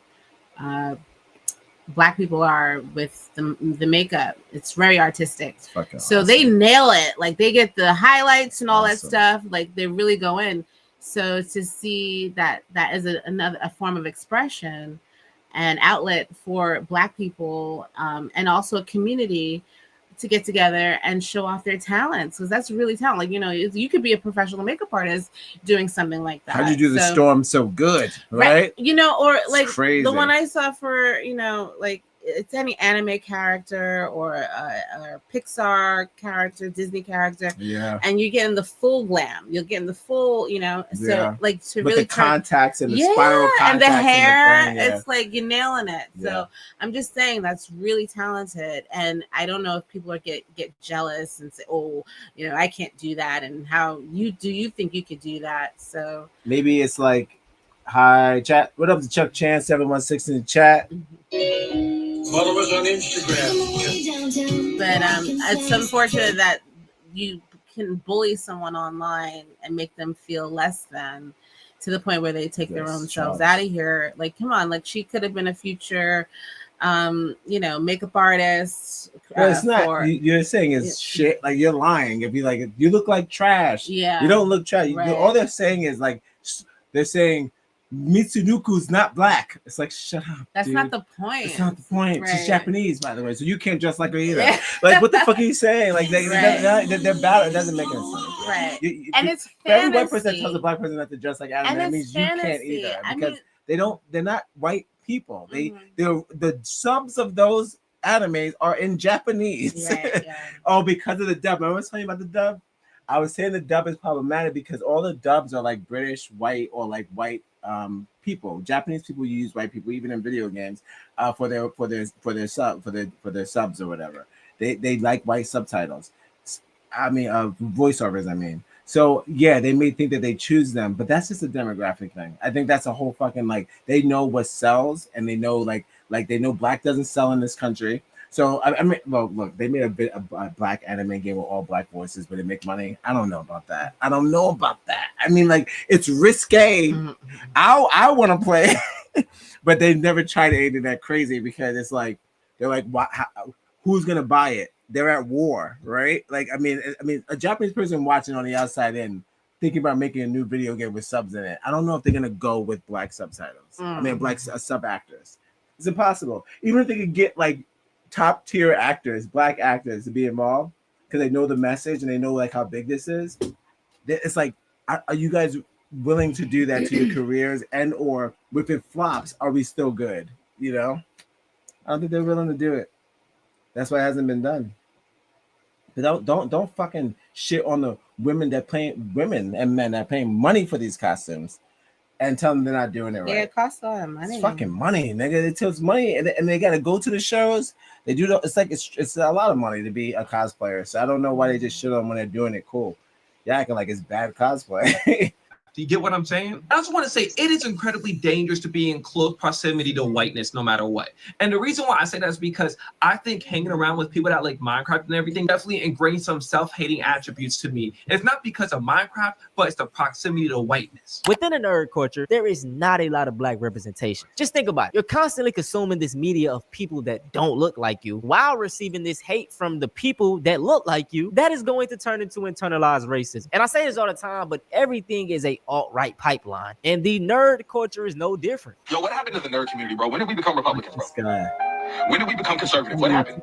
black people are with the makeup. It's very artistic. So awesome. They nail it. Like they get the highlights and all that stuff. Like they really go in. So to see that is a form of expression and outlet for black people and also a community to get together and show off their talents, because that's really talent. Like, you could be a professional makeup artist doing something like that. How'd you do the storm so good, right? Or it's like crazy. The one I saw for like it's any anime character or a Pixar character, Disney character, and you get in the full glam. You'll get in the full, so like to with really the contacts and the spiral contacts and the hair, and the thing, it's like you're nailing it. So I'm just saying that's really talented, and I don't know if people get jealous and say, oh, I can't do that, and how you think you could do that? So maybe it's like, hi chat, what up to Chuck Chan 716 in the chat. Follow us on Instagram. But it's unfortunate that you can bully someone online and make them feel less than, to the point where they take their own selves out of here. Like, come on, like she could have been a future makeup artist. It's not. You're saying is shit. Like you're lying. If you like, you look like trash. Yeah, you don't look trash. Right. All they're saying is like, they're saying Mitsunuku's not black. It's like, shut up. That's dude. not the point. It's not the point. Right. She's Japanese, by the way, so you can't dress like her either. Like, what the fuck are you saying? Like, they're bad. It doesn't make any sense. Right. And it's fantasy. Every white person that tells a black person not to dress like anime, that means fantasy. You can't either, because they're not white people. They're the subs of those animes are in Japanese. Right, Oh, because of the dub. Remember I was telling you about the dub? I was saying the dub is problematic because all the dubs are like British, white, or like white people. Japanese people use white people even in video games for their subs or whatever. They like white subtitles. Voiceovers. I mean, so yeah, they may think that they choose them, but that's just a demographic thing. I think that's a whole fucking like they know what sells, and they know like they know black doesn't sell in this country. So I mean, well, look, they made a black anime game with all black voices, but it make money. I don't know about that. I mean, like it's risque. Mm-hmm. I want to play, but they never try to aid it that crazy because it's like they're like, who's gonna buy it? They're at war, right? Like, I mean, a Japanese person watching on the outside in, thinking about making a new video game with subs in it. I don't know if they're gonna go with black subtitles. I mean, black sub actors. It's impossible. Even if they could get like top tier actors, black actors, to be involved because they know the message and they know like how big this is. It's like, are you guys willing to do that to your careers? And or if it flops, are we still good? I don't think they're willing to do it. That's why it hasn't been done. But don't fucking shit on the women and men that paying money for these costumes and tell them they're not doing it right. Yeah, it costs a lot of money. It's fucking money, nigga. It takes money, and they gotta go to the shows. They do. It's like it's a lot of money to be a cosplayer. So I don't know why they just shit on when they're doing it cool. You're acting like it's bad cosplay. Do you get what I'm saying? I also want to say it is incredibly dangerous to be in close proximity to whiteness no matter what. And the reason why I say that is because I think hanging around with people that like Minecraft and everything definitely ingrained some self-hating attributes to me. And it's not because of Minecraft, but it's the proximity to whiteness. Within the nerd culture, there is not a lot of black representation. Just think about it. You're constantly consuming this media of people that don't look like you while receiving this hate from the people that look like you. That is going to turn into internalized racism. And I say this all the time, but everything is a alt-right pipeline, and the nerd culture is no different. Yo, what happened to the nerd community, bro? When did we become Republicans, bro? When did we become conservative? What happened?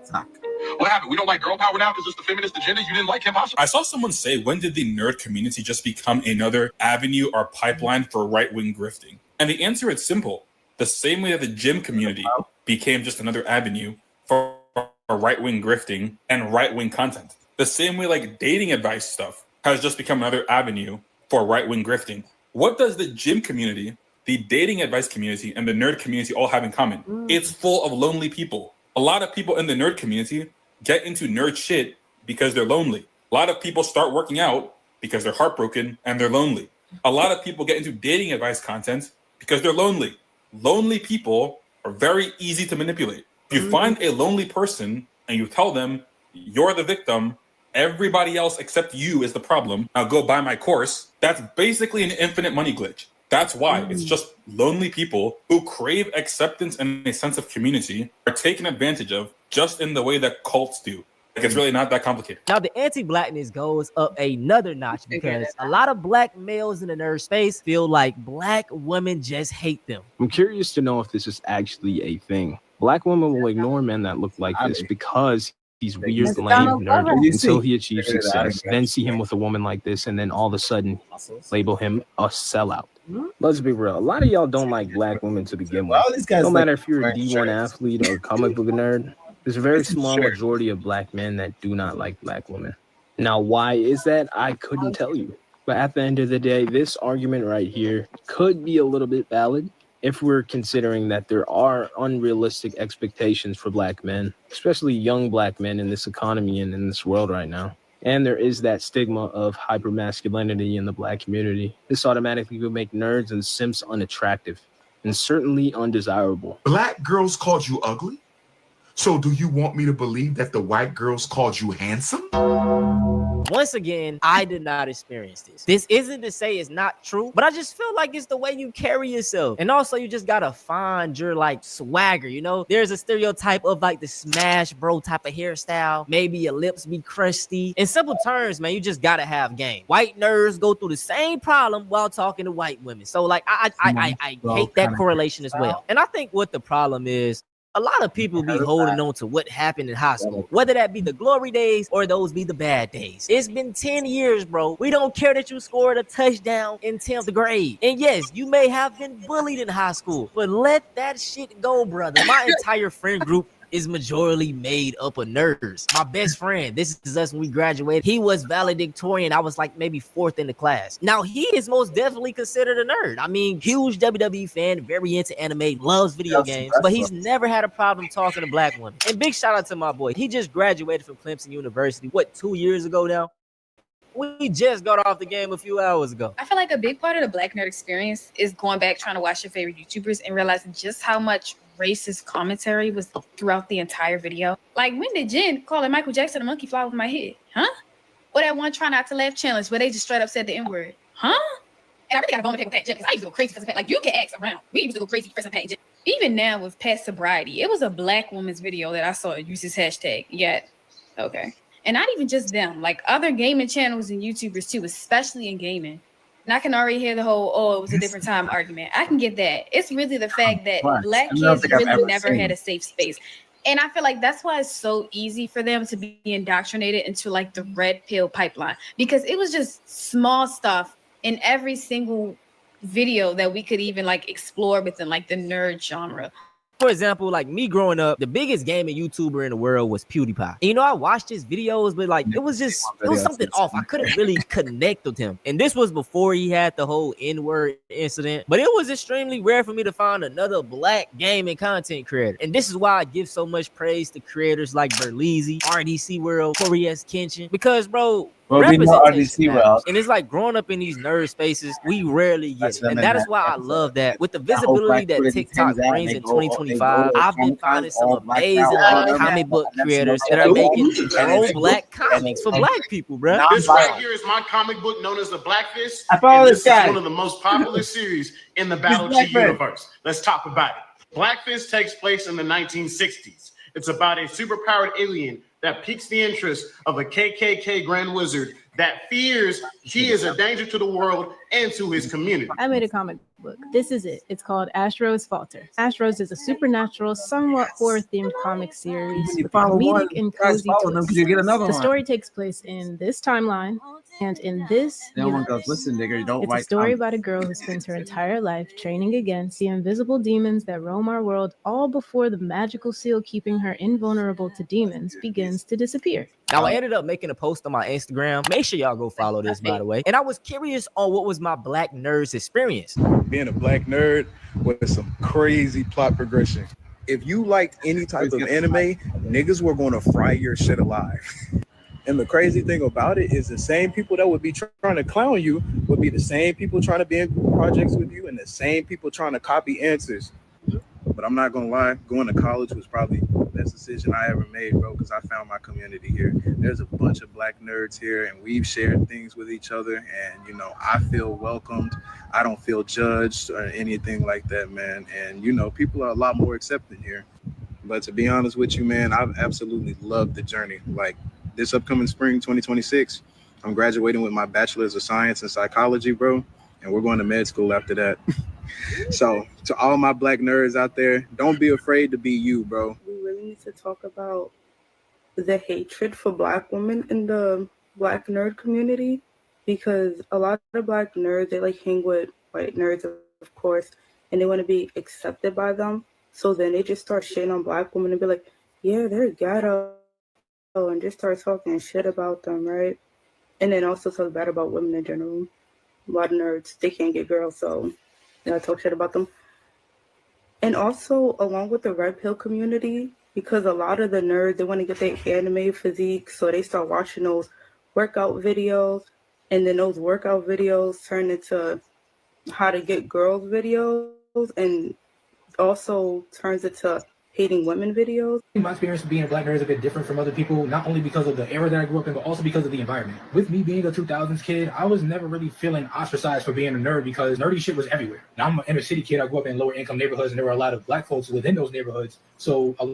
What happened? We don't like girl power now because it's the feminist agenda. You didn't like him, Asha? I saw someone say, when did the nerd community just become another avenue or pipeline for right-wing grifting? And the answer is simple. The same way that the gym community became just another avenue for right-wing grifting and right-wing content. The same way like dating advice stuff has just become another avenue for right-wing grifting. What does the gym community, the dating advice community, and the nerd community all have in common? It's full of lonely people. A lot of people in the nerd community get into nerd shit because they're lonely. A lot of people start working out because they're heartbroken and they're lonely. A lot of people get into dating advice content because they're lonely. Lonely people are very easy to manipulate. If you find a lonely person and you tell them you're the victim, everybody else except you is the problem, now go buy my course, that's basically an infinite money glitch. That's why it's just lonely people who crave acceptance and a sense of community are taken advantage of just in the way that cults do. Like, it's really not that complicated. Now, the anti-blackness goes up another notch because a lot of black males in the nerd space feel like black women just hate them. I'm curious to know if this is actually a thing. Black women will ignore men that look like this because he's weird, lame, nerd until he achieves success. Then see him with a woman like this, and then all of a sudden label him a sellout. Let's be real. A lot of y'all don't like black women to begin with. No matter if you're a D1 athlete or comic book nerd, there's a very small majority of black men that do not like black women. Now, why is that? I couldn't tell you. But at the end of the day, this argument right here could be a little bit valid if we're considering that there are unrealistic expectations for black men, especially young black men in this economy and in this world right now. And there is that stigma of hypermasculinity in the black community. This automatically would make nerds and simps unattractive and certainly undesirable. Black girls called you ugly? So do you want me to believe that the white girls called you handsome? Once again, I did not experience this. This isn't to say it's not true, but I just feel like it's the way you carry yourself. And also, you just gotta find your like swagger, you know? There's a stereotype of like the smash bro type of hairstyle. Maybe your lips be crusty. In simple terms, man, you just gotta have game. White nerds go through the same problem while talking to white women. So like, I hate that correlation as well. And I think what the problem is, a lot of people be holding on to what happened in high school, whether that be the glory days or those be the bad days. It's been 10 years, bro. We don't care that you scored a touchdown in 10th grade. And yes, you may have been bullied in high school, but let that shit go, brother. My entire friend group is majorly made up of nerds. My best friend, this is us when we graduated. He was valedictorian. I was like maybe 4th in the class. Now he is most definitely considered a nerd. I mean, huge WWE fan, very into anime, loves video games, but he's never had a problem talking to black women. And big shout out to my boy. He just graduated from Clemson University, what, 2 years ago now? We just got off the game a few hours ago. I feel like a big part of the black nerd experience is going back, trying to watch your favorite YouTubers and realizing just how much racist commentary was throughout the entire video. Like, when did Jen call it Michael Jackson a monkey fly over my head? Huh? Or that one try not to laugh challenge where they just straight up said the N-word? Huh? And I really got a bone to pick with Pat Jen because I used to go crazy for like, you can ask around. We used to go crazy for some Pat Jen. Even now with past sobriety, it was a black woman's video that I saw use this hashtag. Yet, okay. And not even just them, like other gaming channels and YouTubers too, especially in gaming. And I can already hear the whole, oh, it was a different time argument. I can get that. It's really the fact that black kids really never had a safe space. And I feel like that's why it's so easy for them to be indoctrinated into like the red pill pipeline, because it was just small stuff in every single video that we could even like explore within like the nerd genre. For example, like me growing up, the biggest gaming YouTuber in the world was PewDiePie. And, you know, I watched his videos, but like it was something off. I couldn't really connect with him. And this was before he had the whole N-word incident. But it was extremely rare for me to find another black gaming content creator. And this is why I give so much praise to creators like Berleezy, RDC World, Corey S. Kenshin. Because, bro, Well, we know representation RDC matters. well. And it's like growing up in these nerd spaces, we rarely get it. And that is why I love that with the that whole visibility Black that Twitter just TikTok hangs out, brings they in go 2025. to I've been Comic-Cons, finding some all blacked amazing out, all like of comic that. book That's creators no that are shit. making And it's pro-black comics for black people, bro. This right here is my comic book known as the Blackness. I follow And this guy. is one of the most popular series in the Battle Chi universe. Let's talk about it. Blackness takes place in the 1960s. It's about a superpowered alien that piques the interest of a KKK Grand Wizard that fears he is a danger to the world and to his community. I made a comic book. This is it. It's called Astro's Falter. Astro's is a supernatural, somewhat horror-themed comic series with a comedic and cozy twist. The story takes place in this timeline, and in this One goes, universe, listen, nigga, you don't it's a write story comics. about a girl who spends her entire life training against the invisible demons that roam our world, all before the magical seal keeping her invulnerable to demons begins to disappear. Now, I ended up making a post on my Instagram. Make sure y'all go follow this, by the way. And I was curious on what was my black nerd's experience. Being a black nerd with some crazy plot progression. If you liked any type of anime, niggas were going to fry your shit alive. And the crazy thing about it is the same people that would be trying to clown you would be the same people trying to be in group projects with you and the same people trying to copy answers. But I'm not gonna lie, going to college was probably the best decision I ever made, bro, because I found my community here. There's a bunch of black nerds here, and we've shared things with each other, and, you know, I feel welcomed. I don't feel judged or anything like that, man. And, you know, people are a lot more accepting here. But to be honest with you, man, I've absolutely loved the journey. Like, this upcoming spring, 2026, I'm graduating with my bachelor's of science in psychology, bro, and we're going to med school after that. So to all my black nerds out there, don't be afraid to be you, bro. We really need to talk about the hatred for black women in the black nerd community, because a lot of black nerds, they like hang with white nerds, of course, and they want to be accepted by them. So then they just start shitting on black women and be like, yeah, they're ghetto, and just start talking shit about them, right? And then also talk bad about women in general. A lot of nerds, they can't get girls, so talk shit about them. And also, along with the red pill community, because a lot of the nerds, they want to get their anime physique, so they start watching those workout videos, and then those workout videos turn into how to get girls videos, and also turns into hating women videos. My experience of being a black nerd is a bit different from other people, not only because of the era that I grew up in, but also because of the environment. With me being a 2000s kid, I was never really feeling ostracized for being a nerd because nerdy shit was everywhere. Now, I'm an inner city kid. I grew up in lower income neighborhoods, and there were a lot of black folks within those neighborhoods. So a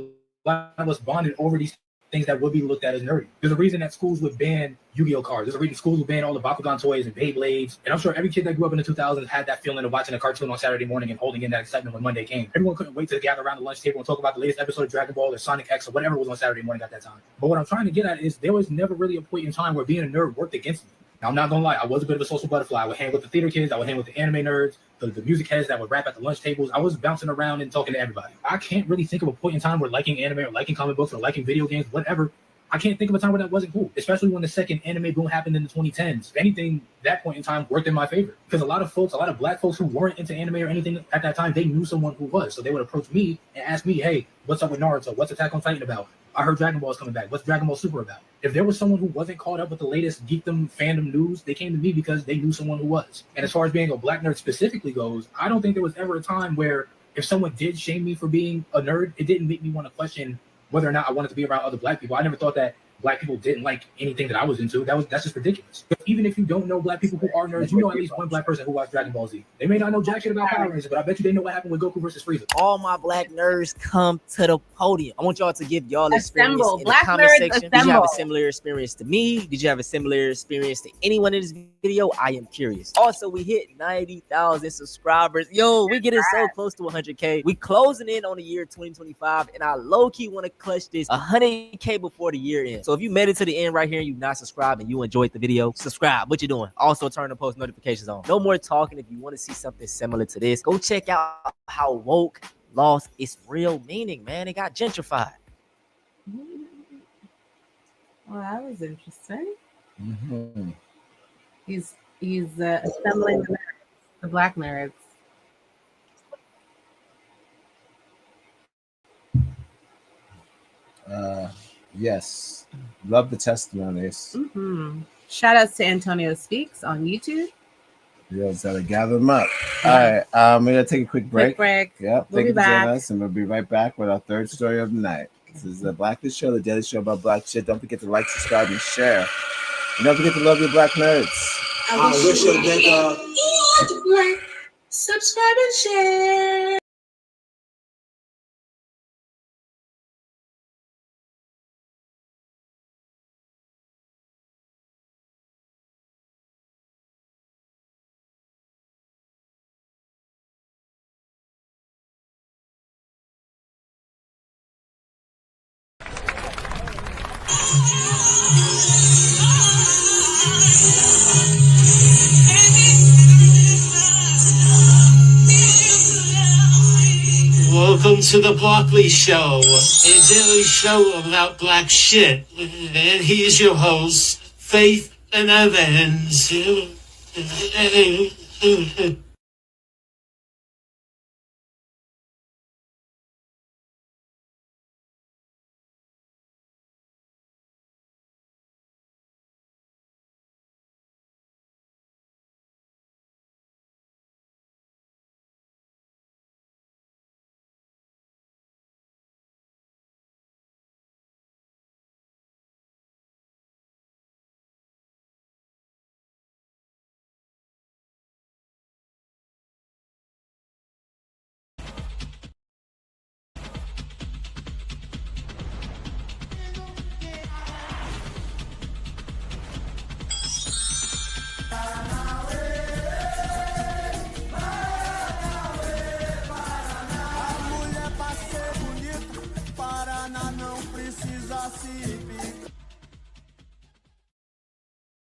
lot of us bonded over these things that would be looked at as nerdy. There's a reason that schools would ban Yu-Gi-Oh cards. There's a reason schools would ban all the Bakugan toys and Beyblades. And I'm sure every kid that grew up in the 2000s had that feeling of watching a cartoon on Saturday morning and holding in that excitement when Monday came. Everyone couldn't wait to gather around the lunch table and talk about the latest episode of Dragon Ball or Sonic X or whatever was on Saturday morning at that time. But what I'm trying to get at is there was never really a point in time where being a nerd worked against me. Now, I'm not gonna lie, I was a bit of a social butterfly. I would hang with the theater kids, I would hang with the anime nerds, the music heads that would rap at the lunch tables. I was bouncing around and talking to everybody. I can't really think of a point in time where liking anime or liking comic books or liking video games, whatever, I can't think of a time where that wasn't cool, especially when the second anime boom happened in the 2010s. If anything, that point in time worked in my favor because a lot of black folks who weren't into anime or anything at that time, they knew someone who was. So they would approach me and ask me, hey, what's up with Naruto? What's Attack on Titan about? I heard Dragon Ball is coming back. What's Dragon Ball Super about? If there was someone who wasn't caught up with the latest geekdom fandom news, they came to me because they knew someone who was. And as far as being a black nerd specifically goes, I don't think there was ever a time where if someone did shame me for being a nerd, it didn't make me want to question whether or not I wanted to be around other black people. I never thought that black people didn't like anything that I was into. That's just ridiculous. But even if you don't know black people who are nerds, you know at least one black person who watched Dragon Ball Z. They may not know jack shit about Power Rangers, but I bet you they know what happened with Goku versus Frieza. All my black nerds come to the podium. I want y'all to give y'all experience Assemble. in Black the comment nerds section. Did you have assemble. a similar experience to me? Did you have a similar experience to anyone in this video? I am curious. Also, we hit 90,000 subscribers. Yo, we getting so close to 100K. We closing in on the year 2025, and I low-key want to clutch this 100K before the year ends. So if you made it to the end right here and you not subscribed and you enjoyed the video, subscribe. What you doing? Also turn the post notifications on. No more talking. If you want to see something similar to this, go check out how woke lost its real meaning, man. It got gentrified. Well, that was interesting. Mm-hmm. He's assembling the black nerds. Yes, love the testimonies. Mm-hmm. Shout outs to Antonio Speaks on YouTube. You guys gotta gather them up. All right, we're gonna take a quick break. Yep, We'll thank be you for back. joining us, and we'll be right back with our third story of the night. This is the Blackness Show, the daily show about black shit. Don't forget to like, subscribe, and share. And don't forget to love your black nerds. I wish a nigga subscribe and share. Welcome to the Blockley Show, a daily show about black shit. And here's your host, Faith and Evans.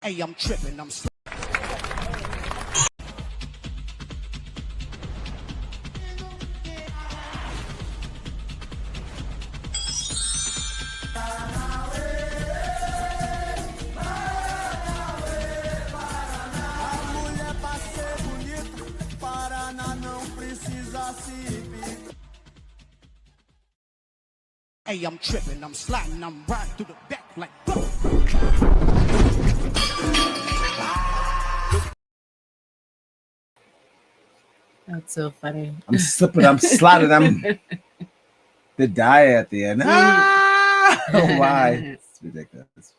Hey, I'm tripping, I'm Hey, I'm tripping, I'm sliding, I'm riding through the back like That's so funny. I'm slipping, I'm sliding, I'm the die at the end. Why? It's ridiculous.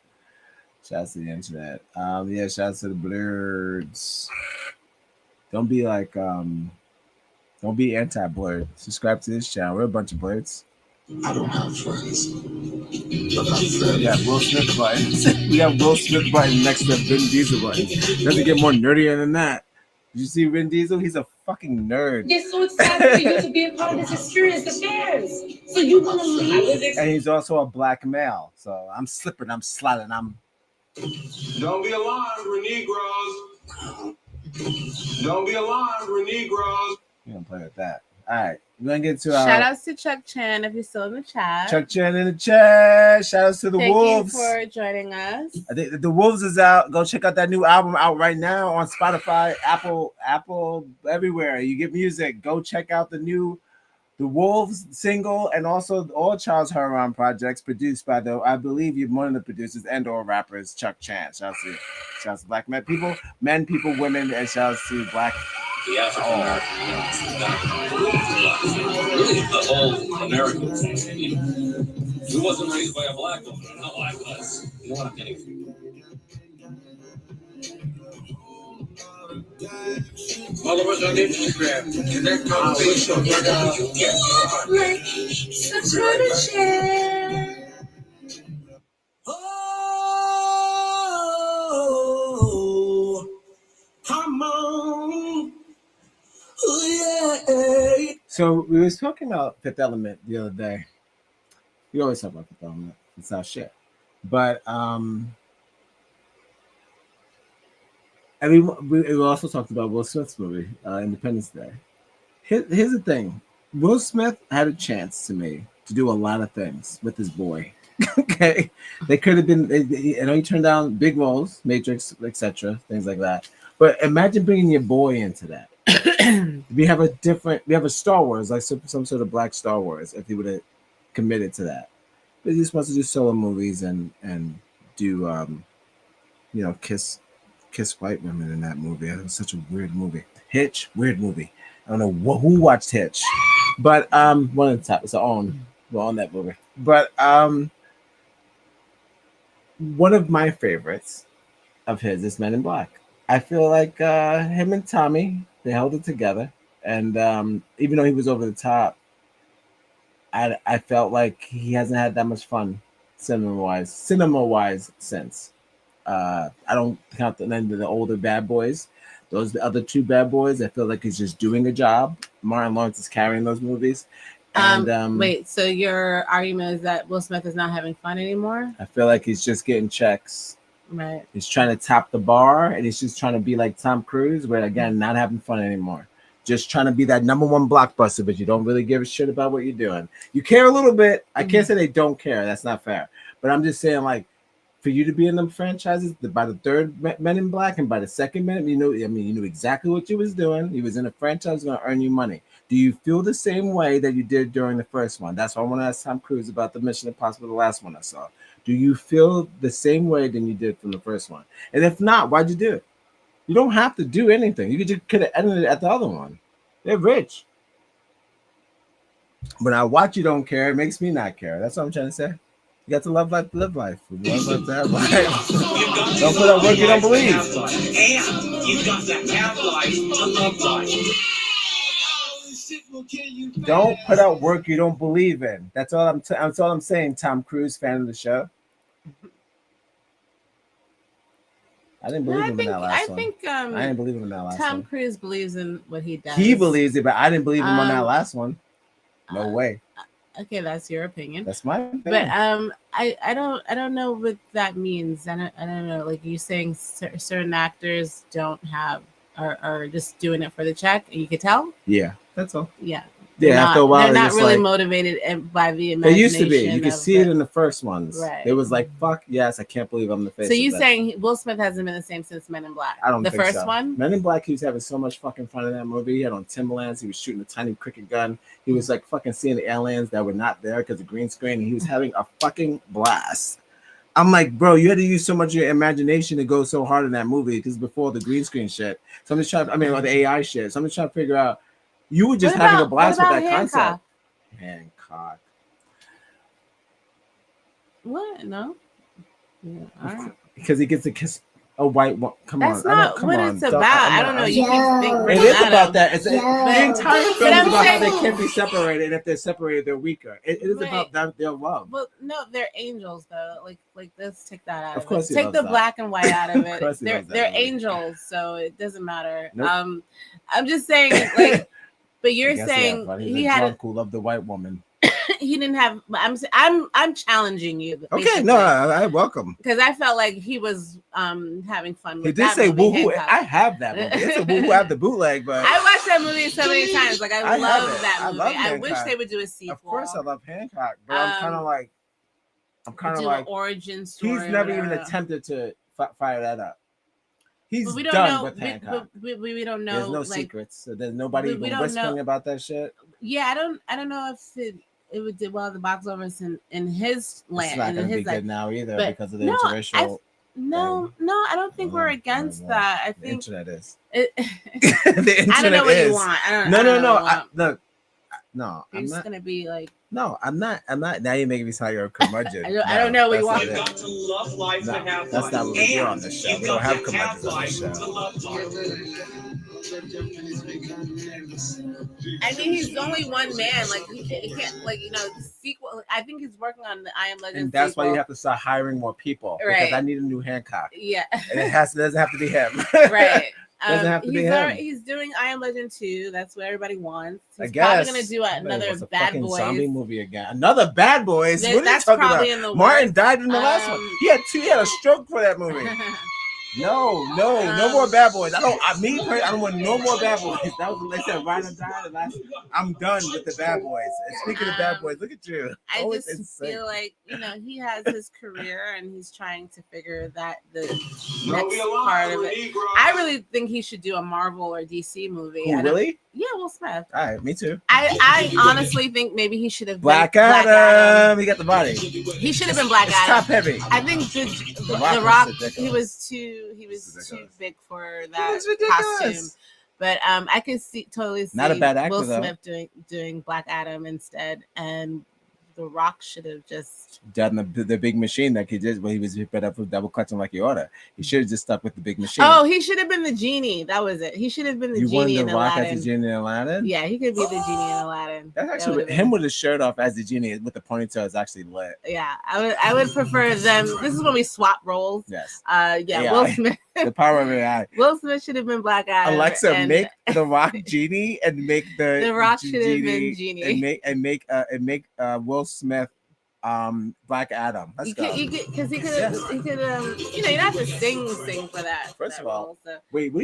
Shouts to the internet. Yeah, shouts to the blurs. Don't be like don't be anti-blurred. Subscribe to this channel. We're a bunch of blurs. I don't have friends. We got Will Smith buttons. We got Will Smith button next to Vin Diesel button. Doesn't get more nerdier than that. Did you see Vin Diesel? He's a fucking nerd. It's so excited for you to be a part of this experience affairs. So you want to leave? And he's also a black male. So I'm slipping, I'm sliding, I'm. Don't be alarmed, we're Negroes. Don't be alarmed, we're Negroes. We're gonna play with that. All right, we're gonna get to Shout outs to Chuck Chan if you're still in the chat. Chuck Chan in the chat. Shout outs to the Wolves. Thank you for joining us. I think the Wolves is out. Go check out that new album out right now on Spotify, Apple, everywhere. You get music. Go check out the Wolves single and also all Charles Huron projects produced by I believe one of the producers and or rappers, Chuck Chan. Shout out to black men, people, women, and shout out to black. The African American really the whole American community. He wasn't raised by a black woman. No, I was. You know what I'm getting from? Follow us on Instagram. Connect on Facebook. Like, subscribe and share. Oh, come on. Oh, yeah. So we was talking about Fifth Element the other day. We always talk about Fifth Element. It's our shit. But and we also talked about Will Smith's movie, Independence Day. Here's the thing. Will Smith had a chance to me to do a lot of things with his boy. Okay. They could have been, you know, he turned down big roles, Matrix, etc., things like that. But imagine bringing your boy into that. we have a Star Wars, like some sort of black Star Wars, if he would have committed to that. But he just wants to do solo movies and do kiss white women in that movie. It was such a weird movie. Hitch, weird movie. I don't know who watched Hitch, but one of the top. We're on that movie. But one of my favorites of his is Men in Black. I feel like him and Tommy, they held it together, and even though he was over the top, I felt like he hasn't had that much fun cinema wise since. I don't count the older bad boys. Those the other two bad boys. I feel like he's just doing a job. Martin Lawrence is carrying those movies. And wait, so your argument is that Will Smith is not having fun anymore? I feel like he's just getting checks. Right. He's trying to top the bar, and he's just trying to be like Tom Cruise, but again, not having fun anymore. Just trying to be that number one blockbuster, but you don't really give a shit about what you're doing. You care a little bit. I can't say they don't care. That's not fair. But I'm just saying, like, for you to be in them franchises, by the third Men in Black and by the second Men, you knew exactly what you was doing. You was in a franchise going to earn you money. Do you feel the same way that you did during the first one? That's why I want to ask Tom Cruise about the Mission Impossible, the last one I saw. Do you feel the same way than you did from the first one? And if not, why'd you do it? You don't have to do anything. You could have ended it at the other one. They're rich. When I watch You Don't Care, it makes me not care. That's what I'm trying to say. You got to love life to live life. Love life to have life. Don't put up work you don't believe. And you've got to have life to love life. Don't put out work you don't believe in. That's all I'm saying. Tom Cruise, fan of the show. I didn't believe him in that last one. I didn't believe him in that last one. Tom Cruise believes in what he does. He believes it, but I didn't believe him on that last one. No way. Okay, that's your opinion. That's my opinion. But I don't know what that means. I don't know. Like you saying, certain actors don't have are just doing it for the check, and you could tell. Yeah, that's all. Yeah. Yeah, after a while, they're not really motivated by the imagination. They used to be. You could see it in the first ones. Right. It was like, fuck yes, I can't believe I'm the face. So you saying Will Smith hasn't been the same since Men in Black? I don't the think first so. one. Men in Black, he was having so much fucking fun in that movie. He had on Timberlands. He was shooting a tiny cricket gun. He was like fucking seeing the aliens that were not there because of green screen. And he was having a fucking blast. I'm like, bro, you had to use so much of your imagination to go so hard in that movie because before the green screen shit. So I'm just trying. Or the AI shit. So I'm just trying to figure out. You were just having a blast with that concept. Hancock. What? No. Yeah, all right. Because he gets to kiss a white one. Come on. That's not what it's about. I don't know. You keep it is about that. It's the entire film is about how they saying, can't be separated. And if they're separated, they're weaker. It is about their love. Well, no, they're angels though. Like let's take that out. Of course, take the black and white out of it. Of they're angels, so it doesn't matter. Nope. I'm just saying, like, but you're saying he had drunk who loved the white woman. He didn't have. I'm challenging you. Okay, basically. No, I welcome. Because I felt like he was having fun. He did say woohoo. I have that movie. It's a woohoo. I have the bootleg, but I watched that movie so many times. Like I love that movie. I wish they would do a sequel. Of course, I love Hancock, but I'm kind of like origin story. He's never even attempted to fire that up. He's we don't done know, with Hancock. We don't know. There's no secrets. So there's nobody even whispering about that shit. Yeah, I don't know if it would do well at the box office in his land. It's not going to be good now either because of the interracial. No, I don't think we're against that. I think the internet is. The internet I don't know what you want. I don't No. You're I'm just not gonna be like. No, I'm not. Now you're making me sound like you're a curmudgeon. I don't know what you want. You've got to love life and have that's not what we do on this show. We don't have curmudgeons on this show. I mean, he's only one man. Like he can't like sequel. I think he's working on the I Am Legend. And that's sequel. why you have to start hiring more people because I need a new Hancock. Yeah, and it doesn't have to be him. Right. Doesn't have to be him. He's doing I Am Legend 2. That's what everybody wants. He's I guess. probably gonna do another Bad Boys zombie movie again. Another Bad Boys. What are you That's talking probably about? in the Martin works. died in the last one. He had a stroke for that movie. No more bad boys. I don't want no more bad boys. That was what they said. Ryan died, and I'm done with the bad boys. And speaking of bad boys, look at you. I just feel like he has his career and he's trying to figure that the next part of it. I really think he should do a Marvel or DC movie. Who, really? Yeah, Will Smith. All right, me too. I honestly think maybe he should have Black Adam. He got the body. He should have been Black Adam. Top heavy. I think the Rock he was too big for that costume. But I could totally see not a bad actor, Will Smith doing Black Adam instead, and The Rock should have just done the big machine like he did when he was fed up with double clutching like he oughta. He should have just stuck with the big machine. Oh, he should have been the genie. That was it. He should have been the genie in The Rock Aladdin. as the genie in Aladdin? Yeah, he could be the genie in Aladdin. That's actually him with his shirt off as the genie with the ponytail is actually lit. Yeah, I would prefer them. This is when we swap roles. Yes. Yeah, Will Smith. The power of AI. Will Smith should have been Black Adam. Alexa, make the Rock genie and make the Rock should have been genie and make Will Smith Black Adam. Let's go. Because he could you don't have to sing for that. First of all, role, so. wait,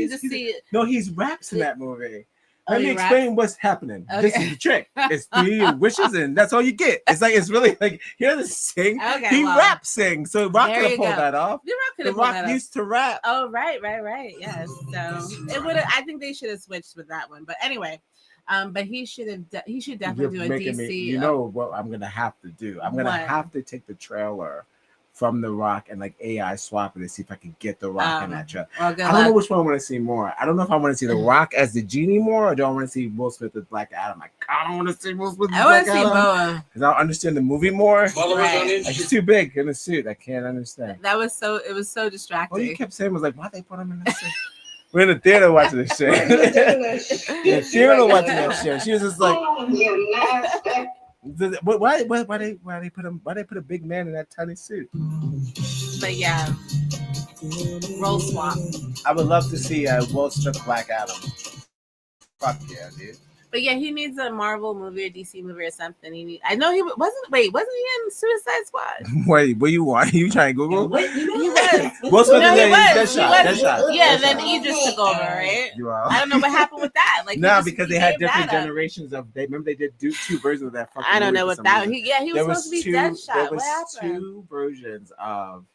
no, he's raps in that movie. Oh, Let me explain what's happening. Okay. This is the trick. It's 3 wishes, and that's all you get. It's really like he doesn't sing. Okay, he rap sing. So Rock could have pulled that off. The Rock used to rap. Oh, right. Yes. So it would. I think they should have switched with that one. But anyway, but he should definitely do a DC. You know what I'm gonna have to do? I'm gonna have to take the trailer from The Rock and like AI swap it to see if I can get The Rock in that trailer. Well, I don't know which one I want to see more. I don't know if I want to see The Rock as the genie more, or do I want to see Will Smith as Black Adam? I don't want to see Will Smith as Black Adam because I understand the movie more. Like, he's too big in a suit. I can't understand. It was so distracting. All you kept saying was like, why they put him in this suit? We're in the theater watching this shit. The theater watching that shit. She was just like, why they put a big man in that tiny suit? But yeah, role swap. I would love to see Will Smith Black Adam. Fuck yeah, dude. But yeah, he needs a Marvel movie or DC movie or something. I know he wasn't he in Suicide Squad? Wait, what you want? You trying to Google? He was. Will Smith Deadshot. Yeah, then Idris took over, right? I don't know what happened with that. Like, because they had different generations of. Remember they did 2 versions of that. I don't know what that. He was supposed to be Deadshot. There was what happened? 2 versions of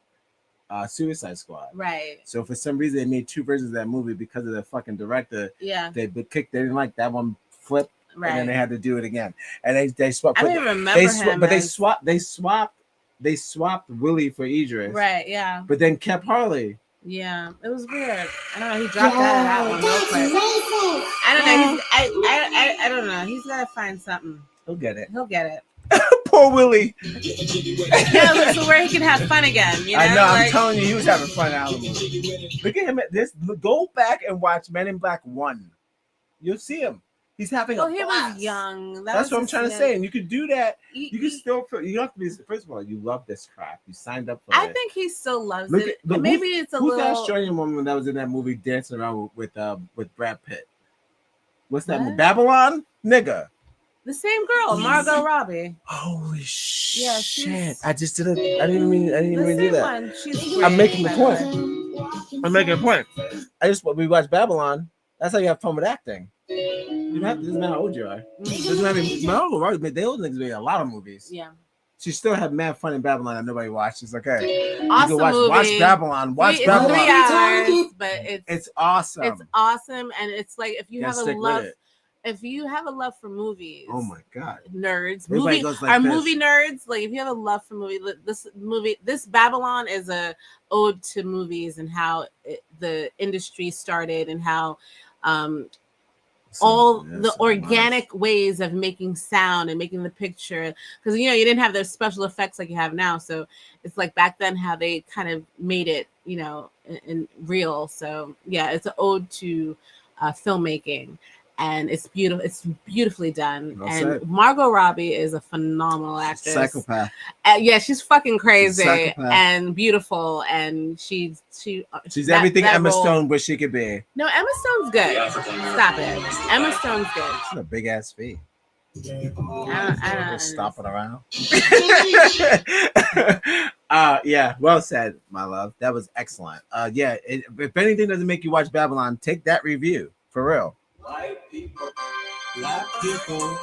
Suicide Squad. Right. So for some reason they made 2 versions of that movie because of the fucking director. Yeah. They didn't like that one. Flip, right. And then they had to do it again, and they swapped. I don't even remember him. But they swapped Willie for Idris, right? Yeah, but then kept Harley. Yeah, it was weird. I don't know. He dropped that one real quick. I don't know. I don't know. He's gotta find something. He'll get it. Poor Willie. Yeah, so where he can have fun again. You know? I know. I'm telling you, he was having fun out of it. Look at him at this. Go back and watch Men in Black 1. You'll see him. He's having a blast. He was young. That's what I'm trying to say. And you could do that. You can still feel. You have to be. First of all, you love this crap. You signed up for it. I think he still loves it. Maybe it's a little. Who's that Australian woman that was in that movie dancing around with Brad Pitt? What's that movie? Babylon, nigga. The same girl, Margot Robbie. Holy shit! Yeah, I just didn't. I didn't even do that. I'm making the point. We watched Babylon. That's how you have fun with acting. You don't have to, doesn't matter how old you are. Doesn't matter. No, right? But the old niggas made a lot of movies. Yeah. She still had mad fun in Babylon that nobody watched. It's okay. Awesome movie. Watch Babylon. Watch Babylon. 3 hours, but it's awesome. It's awesome, and it's like if you have a love for movies. Oh my god. Nerds. Movie nerds. Like if you have a love for this Babylon is a ode to movies and how the industry started and how all the organic ways of making sound and making the picture, because you didn't have those special effects like you have now, so it's like back then how they kind of made it in real. So yeah, it's an ode to filmmaking, and it's beautiful. It's beautifully done. Margot Robbie is a phenomenal actress. Psychopath. Yeah, she's fucking crazy and beautiful, and she's everything Emma Stone wish she could be. No, Emma Stone's good. Stop it. Emma Stone's good. She's a big ass feet. I don't stomping around. Yeah, well said, my love. That was excellent. If anything doesn't make you watch Babylon, take that review for real. White people, black people.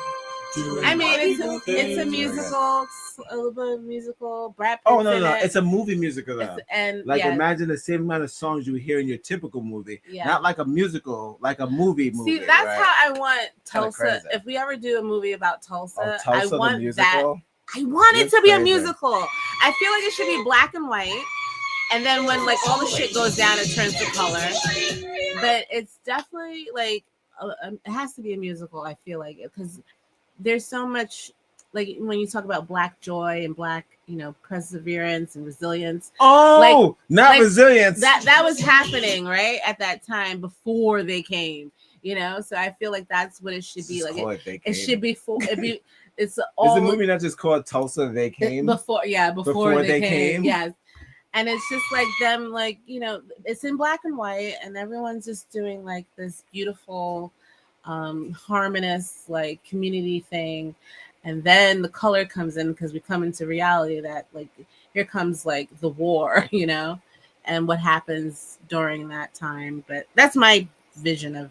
I mean, it's a musical, a little bit of musical. Brad Pitt's Oh no, in it. it's a movie musical though. And like yeah. imagine the same amount of songs you hear in your typical movie, Yeah. not like a musical, like a movie. See, that's right? how I want Tulsa. crazy. If we ever do a movie about Tulsa, Tulsa, I the want musical? that. I want You're it to be a crazy. musical. I feel like it should be black and white, and then when like all the shit goes down, it turns to color. But it's definitely like it has to be a musical. I feel like it because there's so much. Like when you talk about black joy and black, perseverance and resilience. Oh, not resilience. That was happening right at that time before they came. So I feel like that's what it should be. Like it should be full. It's all. Is the movie not just called Tulsa? They came before they came. Yes, and it's just like them, like it's in black and white, and everyone's just doing like this beautiful, harmonious like community thing. And then the color comes in because we come into reality that like here comes like the war, and what happens during that time. But that's my vision of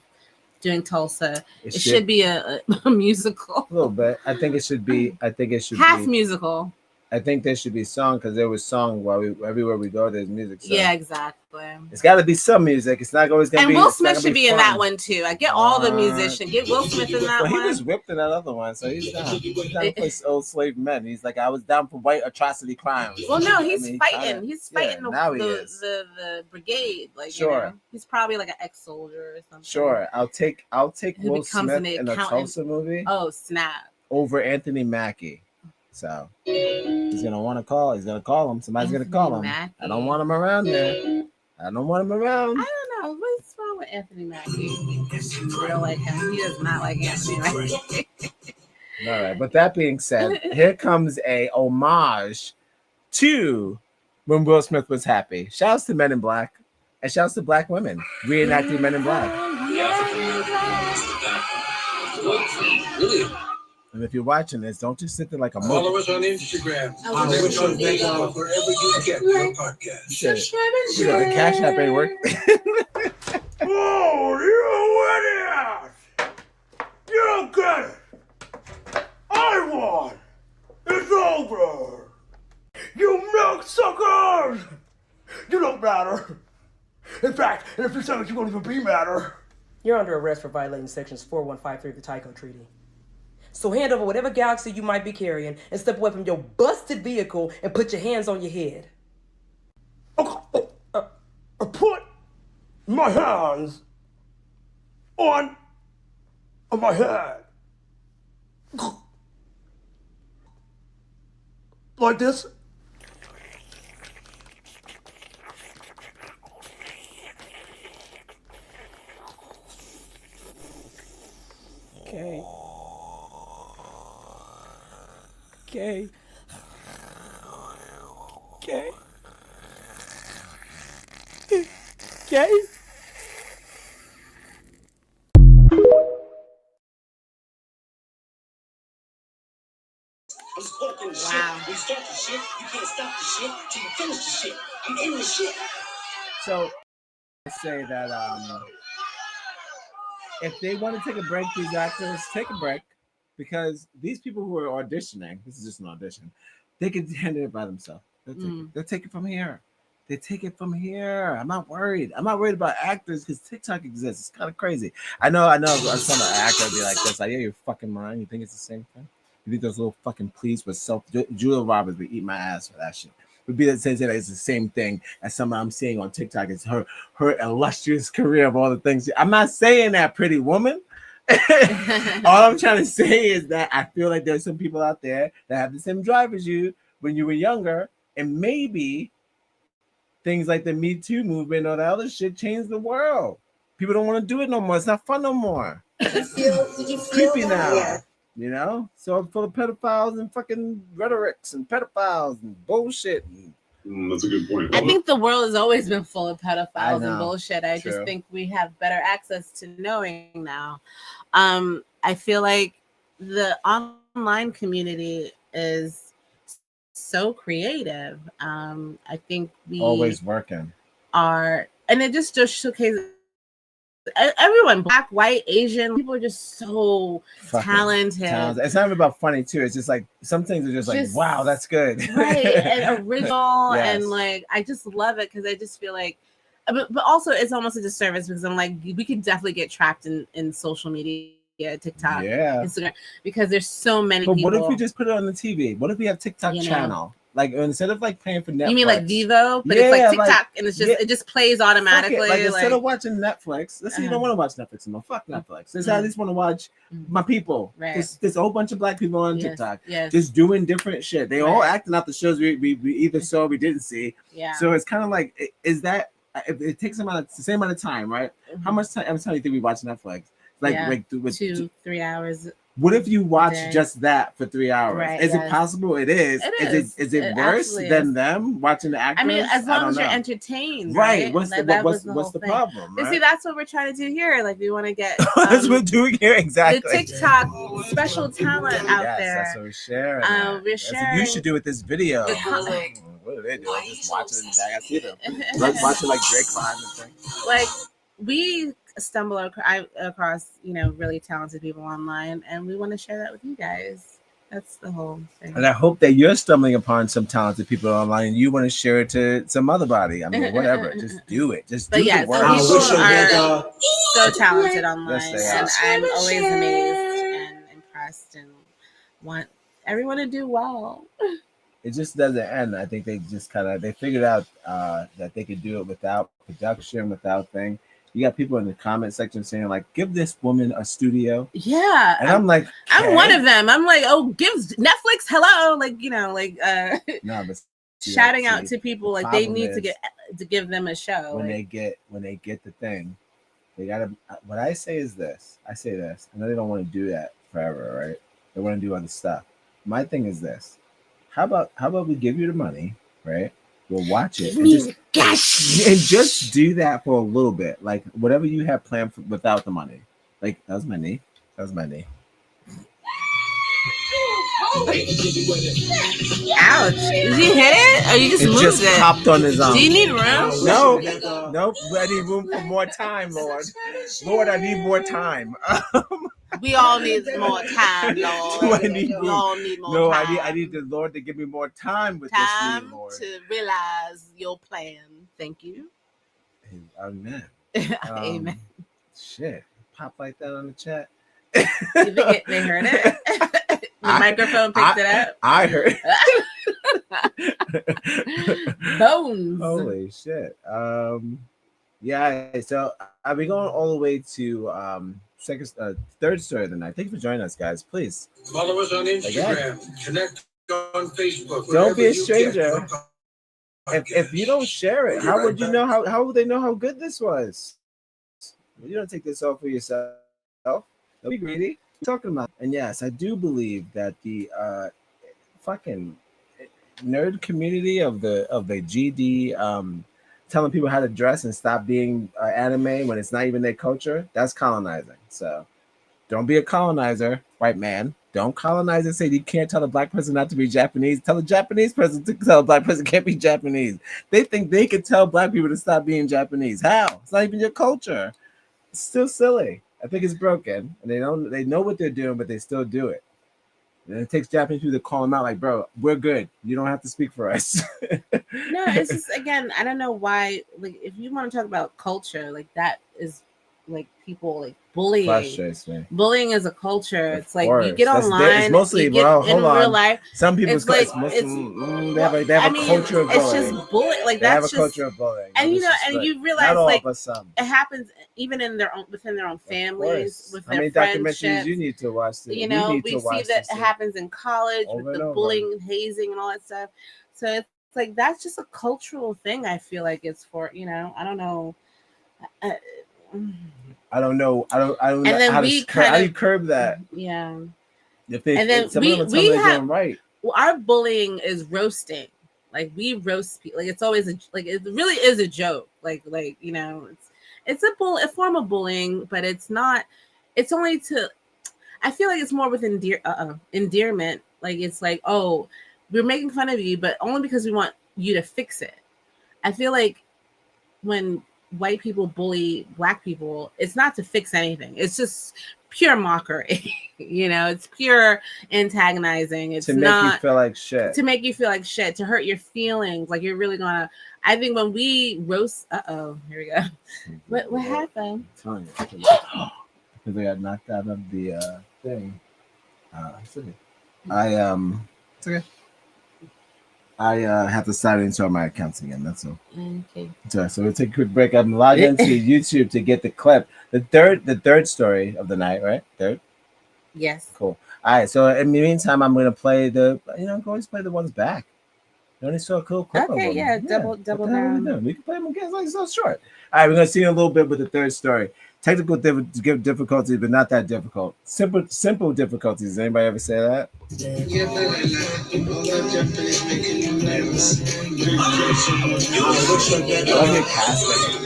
doing Tulsa. It should be a musical. A little bit. I think it should be. Half musical. I think there should be song because there was song everywhere we go. There's music. So. Yeah, exactly. It's got to be some music. It's not always gonna be. And Will Smith should be in that one too. I get all the musicians. Get Will Smith in that one. He was whipped in that other one, so he's down. He's down to play old slave men. He's like, I was down for white atrocity crimes. Well, no, he's fighting. He's fighting the brigade. Like, sure. He's probably like an ex-soldier or something. Sure, I'll take Will Smith in a Tulsa movie. Oh snap! Over Anthony Mackie. So he's gonna want to call. He's gonna call him. Somebody's gonna call him. Mackie. I don't want him around there. I don't want him around. I don't know what's wrong with Anthony Mackie. I don't like him. He does not like Anthony Mackie. All right, but that being said, here comes a homage to when Will Smith was happy. Shouts to Men in Black and shouts to black women reenacting Men in Black. Really? And if you're watching this, don't just sit there like a Follow monkey. us on Instagram. Connect on Facebook, wherever you get your podcast. The Cash App ain't work. Oh, you wet ass! You get it! I won! It's over! You milk suckers! You don't matter. In fact, in a few seconds, you won't even be matter. You're under arrest for violating sections 4153 of the Tyco Treaty. So hand over whatever galaxy you might be carrying and step away from your busted vehicle and put your hands on your head. Okay. I put my hands on my head. Like this. Okay. Okay. Okay. Okay. I'm sparking the shit. When you start the shit, you can't stop the shit till you finish the shit. I'm in the shit. So I say that if they want to take a break, these actors take a break because these people who are auditioning, this is just an audition, they can handle it by themselves. They'll take it from here. They take it from here. I'm not worried. I'm not worried about actors because TikTok exists. It's kind of crazy. I know. Some actor would be like this. Like, yeah, you're fucking mind. You think it's the same thing? You think those little fucking pleas with self? Julia Roberts would eat my ass for that shit. Would be that saying that it's the same thing as something I'm seeing on TikTok. It's her illustrious career of all the things. I'm not saying that, pretty woman. All I'm trying to say is that I feel like there's some people out there that have the same drive as you when you were younger, and maybe things like the Me Too movement or the other shit changed the world. People don't want to do it no more. It's not fun no more. It's creepy now. Yeah. You know? So I'm full of pedophiles and fucking rhetorics and pedophiles and bullshit. That's a good point. I think the world has always been full of I pedophiles know. and bullshit. I True. just think we have better access to knowing now. I feel like the online community is so creative. I think we always working are, and it just showcases everyone, Black, white, Asian, people are just so talented. It's not even about funny too. It's just like some things are just like, wow, that's good. Right. And original. Yes. And like, I just love it because I just feel like, but also it's almost a disservice because I'm like, we could definitely get trapped in social media, TikTok, Instagram, because there's so many but people. what if we just put it on the TV? What if we have TikTok channel? Like instead of like paying for Netflix. You mean like Vivo? But it's like TikTok and it's just it just plays automatically. Like instead of watching Netflix, let's say you don't want to watch Netflix anymore. Fuck Netflix. Let's say I just want to watch my people. Right. There's a whole bunch of Black people on TikTok. Yes. Just doing different shit. They all acting out the shows we either saw or we didn't see. Yeah. So it's kind of like, is that it takes the same amount of time, right? How much time every time do you think we watch Netflix? Like with 2-3 hours. What if you watch just that for 3 hours? Right, is it possible? It is. Is it worse than them watching the actors? I mean, as long as you're entertained, right? What's like, the problem? Right? See, that's what we're trying to do here. Like, we want to get that's what we're doing here exactly. The TikTok special talent out there. That's what we're sharing. We're sharing. What you should do with this video. What are they doing? Just watching it. I see them. Watching like Drake behind the thing. Like we stumble across, really talented people online, and we want to share that with you guys. That's the whole thing. And I hope that you're stumbling upon some talented people online and you want to share it to some other body. I mean, whatever. Just do it. Just do the work. People are so talented online, and I'm always amazed and impressed and want everyone to do well. It just doesn't end. I think they just they figured out that they could do it without production, without thing. You got people in the comment section saying like, "Give this woman a studio." Yeah, and I'm like, I'm one of them. I'm like, oh, give Netflix, hello, no, but shouting out to people like they need to give them a show. When they get the thing, they gotta. What I say is this. I say this. I know they don't want to do that forever, right? They want to do other stuff. My thing is this. How about we give you the money, right? We'll watch it and just do that for a little bit, like whatever you have planned without the money. Like that was my knee. Ouch! Did you hit it, or you just moved just it? Popped on his arm. Do you need room? No, nope. I need room for more time, Lord. Lord, I need more time. We all need more time, Lord. Do I need we all need more time. I need the Lord to give me more time with this need, Lord. To realize your plan. Thank you. Amen. Amen. Shit. Pop like that on the chat. You think they heard it? The microphone picked it up. I heard Bones. Holy shit. Yeah, so I'll be going all the way to third story of the night. Thank you for joining us, guys. Please follow us on Instagram. Connect on Facebook. Don't be a stranger. If you don't share it, how would you know how would they know how good this was? You don't take this all for yourself. Don't be greedy. Talking about, and yes, I do believe that the fucking nerd community of the GD telling people how to dress and stop being anime when it's not even their culture, that's colonizing. So don't be a colonizer, white man. Don't colonize and say you can't tell a Black person not to be Japanese. Tell a Japanese person to tell a Black person can't be Japanese. They think they can tell Black people to stop being Japanese. How? It's not even your culture. It's still silly. I think it's broken, and they know what they're doing, but they still do it. And it takes Japanese people to call them out, like, bro, we're good. You don't have to speak for us. No, it's just, again, I don't know why. Like, if you want to talk about culture, like that is like people like bullying. Frustrates me. Bullying is a culture. It's like course. you get online. It's mostly, you get in real life. Some people it's like they have a culture of bullying. It's just bullying. Like they that's have a culture of bullying. And and you realize not all, like but some. It happens even in within their own families, with their documentaries you need to watch? We see that it happens in college with the bullying and hazing and all that stuff. So it's like that's just a cultural thing. I feel like it's for I don't know. I don't know. I don't and know then how do you curb that? Yeah. If they, and then we have right. Well, our bullying is roasting. Like we roast people. Like it's always it really is a joke. Like it's a form of bullying, but it's not. It's only to. I feel like it's more with endearment. Like it's like, oh, we're making fun of you, but only because we want you to fix it. I feel like when white people bully black people, it's not to fix anything. It's just pure mockery. It's pure antagonizing. It's to make you feel like shit. To make you feel like shit, to hurt your feelings. Like you're really gonna. I think when we roast, here we go. What happened? Because I got knocked out of the thing. It's okay. It's okay. I have to sign into my accounts again. That's all. Okay. So we'll take a quick break. I'm logged into YouTube to get the clip. The third story of the night, right? Third. Yes. Cool. All right. So in the meantime, I'm gonna play always play the ones back. You only saw a cool clip. Okay. Of them. Yeah. Double down. We can play them again. It's like so short. All right. We're gonna see in a little bit with the third story. Technical difficulties, but not that difficult. Simple difficulties. Does anybody ever say that? Love your casting.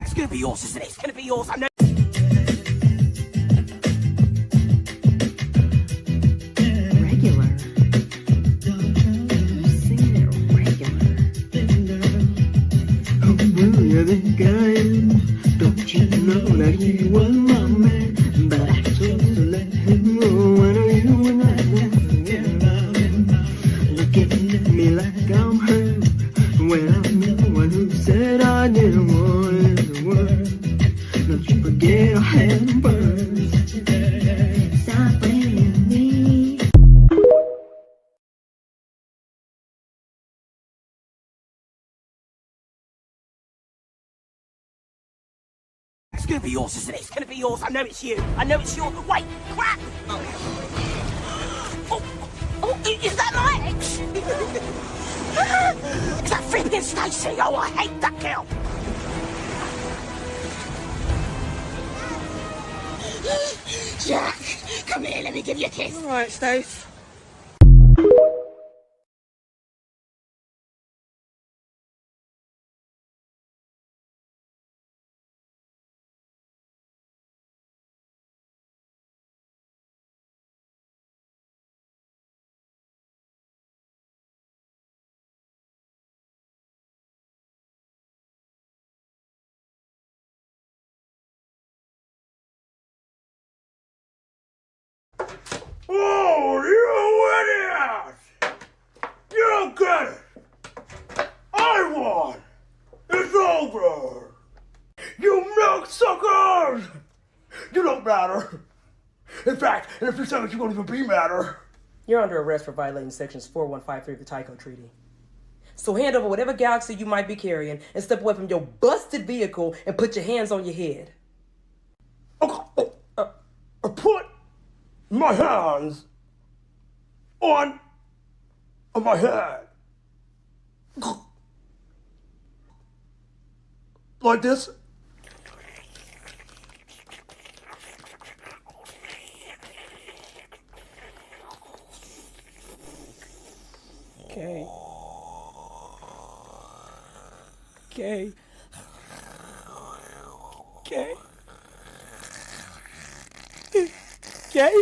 It's gonna be yours, isn't it? It's gonna be yours. I know. Regular. You sing it regular. Oh, you're the guy. Don't you know that he was my man? But I chose to let him go. When are you and I won't forget about him? Looking at me like I'm hurt. When I'm the one who said I didn't want the word. Don't you forget I had birds. Stop playing me. It's gonna be yours, isn't it? It's gonna be yours. I know it's you. I know it's yours. Wait, crap! Oh, is that my ex? Is that flipping Stacey? Oh, I hate that girl. Jack, come here, let me give you a kiss. All right, Stace. Oh, you idiots! You don't get it! I won! It's over! You milk suckers! You don't matter! In fact, in a few seconds you won't even be matter! You're under arrest for violating sections 4153 of the Tyco Treaty. So hand over whatever galaxy you might be carrying and step away from your busted vehicle and put your hands on your head. Put my hands on my head. Like this. Okay. Okay. Okay. Okay.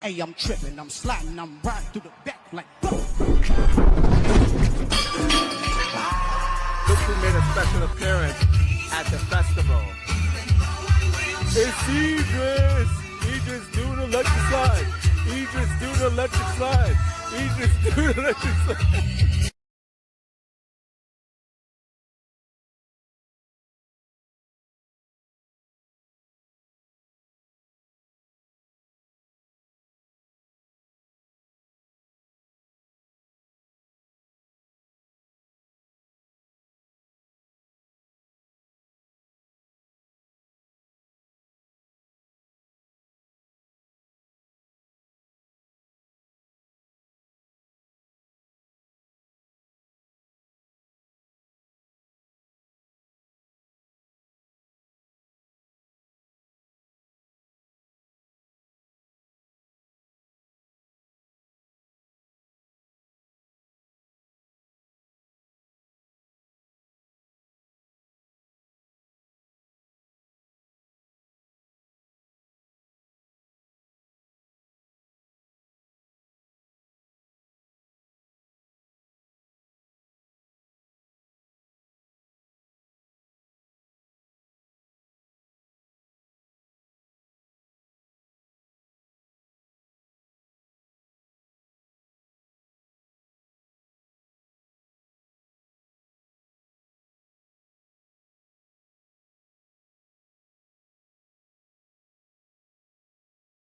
Hey, I'm tripping, I'm sliding, I'm riding through the back like. Look who made a special appearance at the festival. It's Idris. Idris doing the electric slide. Idris doing the electric slide. Idris doing the electric slide.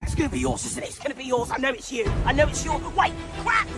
It's gonna be yours, isn't it? It's gonna be yours. I know it's you. I know it's yours. Wait, crap!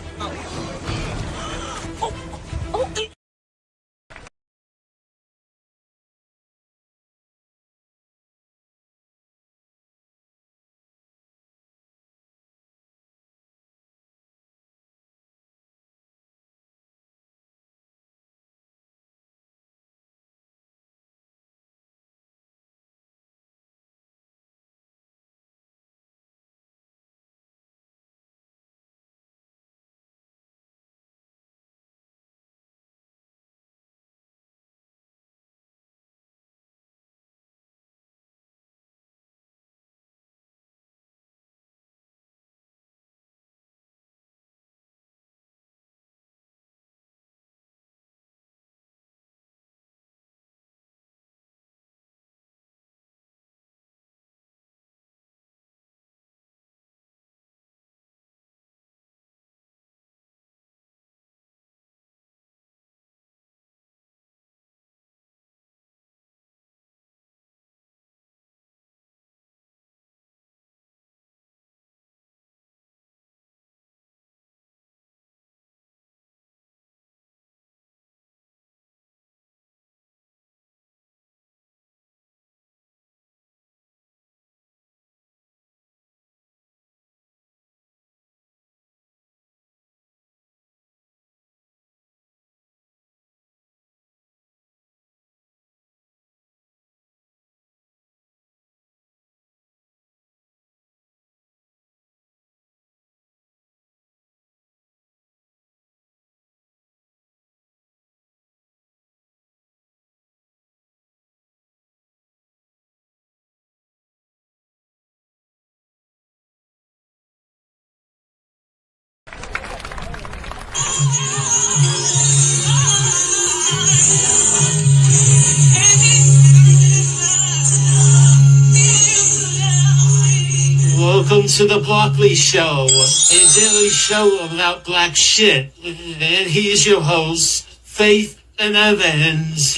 Welcome to the Barkley Show, a daily show about black shit. And here's your host, Faith and Evans.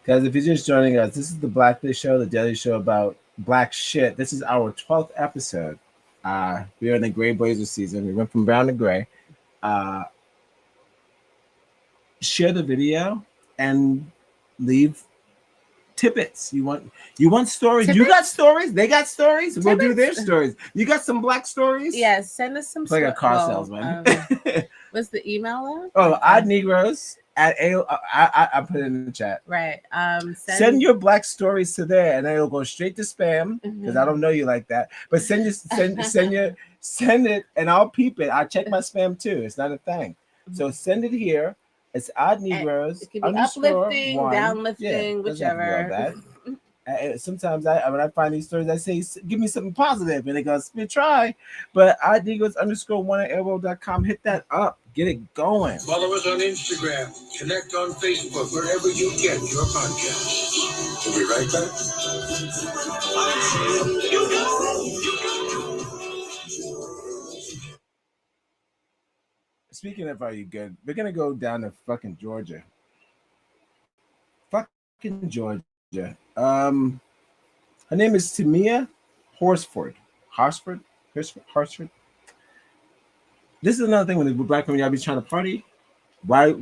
Guys, if you're just joining us, this is the Blackness Show, the daily show about black shit. This is our 12th episode. We are in the Gray Blazer season. We went from brown to gray. Share the video and leave tidbits. You want stories? Tidbits? You got stories? They got stories? We'll do their Tidbits? stories. You got some black stories? Yes, send us some. It's like a car well, salesman. What's the email? Odd Negroes at AO. I put it in the chat. Right. Send your black stories to there, and it'll go straight to spam because I don't know you like that. But send it, and I'll peep it. I check my spam too. It's not a thing. So send it here. It's odd Negroes. It can be uplifting, downlifting, whichever. Sometimes when I find these stories, I say, give me something positive. And it goes, we try. But odd Negroes _1 at arrow.com. Hit that up. Get it going. Follow us on Instagram. Connect on Facebook, wherever you get your podcast. We'll be right back. Speaking of Are You Good, we're going to go down to fucking Georgia. Fucking Georgia. Her name is Tamia Horsford. Horsford. This is another thing when the black women y'all be trying to party. Why?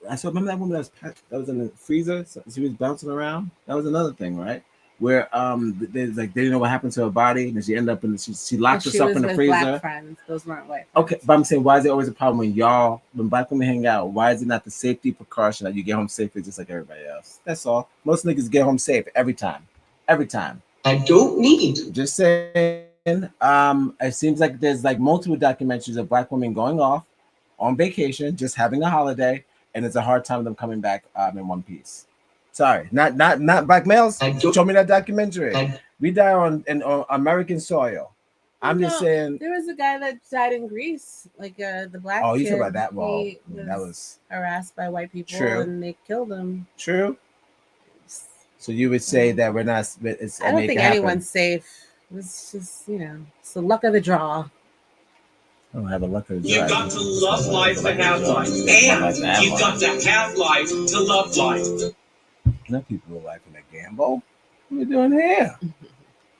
I saw. Remember that woman that was in the freezer. So she was bouncing around. That was another thing, right? Where they didn't know what happened to her body, and she ended up in she locked herself in the freezer. Black friends. Those weren't white friends. Okay, but I'm saying, why is it always a problem when black women hang out? Why is it not the safety precaution that you get home safely just like everybody else? That's all. Most niggas get home safe every time. I don't need. Just saying. It seems like there's like multiple documentaries of black women going off on vacation, just having a holiday, and it's a hard time them coming back in one piece. Sorry, not black males. Show me that documentary. We die on American soil. I'm just saying. There was a guy that died in Greece, like the black. Oh, you kid. talking about that? Well, that was harassed by white people, and they killed him. True. So you would say that we're not. I don't think anyone's safe. It's just, it's the luck of the draw. I don't have a luck of the draw. You got to love life to have life. And you got to have life to love life. No people are liking a gamble. What are you doing here?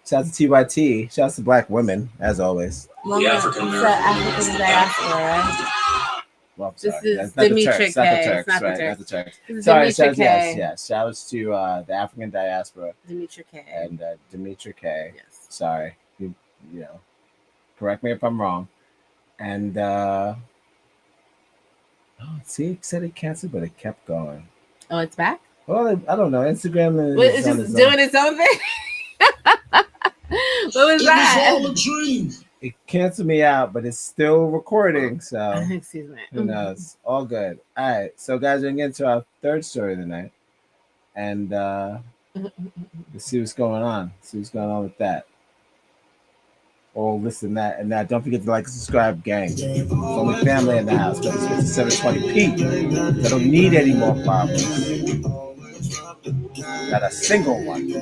Shout out to TYT. Shout out to black women, as always. The African diaspora, right? Well, this is Dimitri K. It's not the Turks. Sorry, yes. Shout outs to the African diaspora. Dimitri K. And Dimitri K. Yes. Sorry. You know, correct me if I'm wrong. And it said it canceled, but it kept going. Oh, it's back? Well, I don't know. Instagram is just doing its own thing. What was that? It was all a dream. It canceled me out, but it's still recording. So excuse me. Who knows? All good. All right. So guys, we're gonna get into our third story of the night. And let's see what's going on. See what's going on with that. Oh, listen that. And now don't forget to like and subscribe, gang. It's only family in the house. But it's 720p. I don't need any more problems. Not a single one.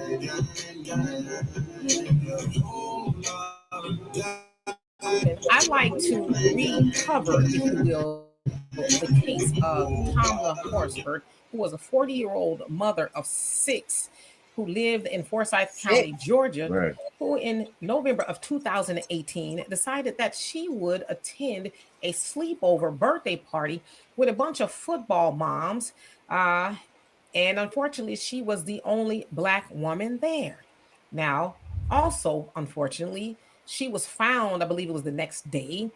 I like to recover, if you will, the case of Kamala Horsford, who was a 40-year-old mother of 6 who lived in Forsyth County, Georgia, right, who in November of 2018 decided that she would attend a sleepover birthday party with a bunch of football moms. And unfortunately, she was the only Black woman there. Now, also, unfortunately, she was found, I believe it was the next day,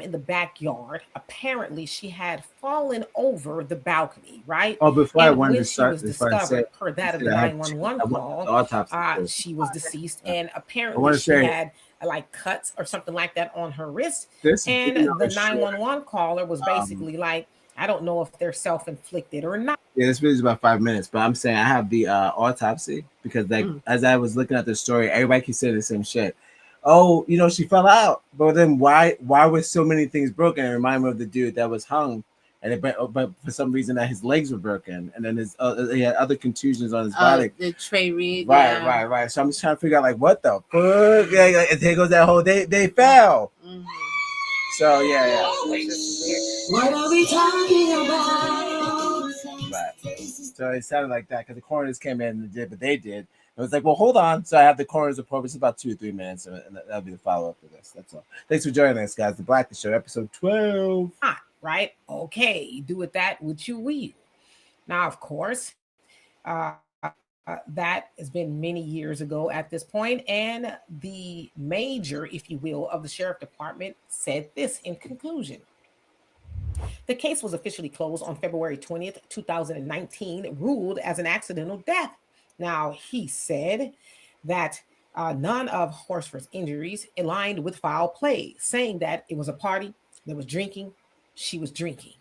in the backyard. Apparently, she had fallen over the balcony, right? Oh, before and I wanted when to she start, was discovered, per that of the 911 call, she was deceased, and apparently she had like cuts or something like that on her wrist. And the 911 caller was basically like, I don't know if they're self-inflicted or not. Yeah, this video is about 5 minutes, but I'm saying I have the autopsy because, like, as I was looking at the story, everybody keeps saying the same shit. Oh, she fell out, but then why was so many things broken? It reminded me of the dude that was hung, and but for some reason that his legs were broken, and then he had other contusions on his body. The Trey Reed, right. So I'm just trying to figure out like what the fuck. Yeah, there goes that whole they fell. Mm-hmm. So yeah. What are we talking about? Right. So it sounded like that because the coroners came in and did what they did. It was like, well, hold on. So I have the coroner's report. It's about 2 or 3 minutes, and that'll be the follow-up to this. That's all. Thanks for joining us, guys. The Blackness Show, episode 12. Right? Okay. Do with that what you will. Now, of course, that has been many years ago at this point, and the major, if you will, of the sheriff department said this in conclusion. The case was officially closed on February 20th, 2019, ruled as an accidental death. Now, he said that none of Horsford's injuries aligned with foul play, saying that it was a party, there was drinking, she was drinking.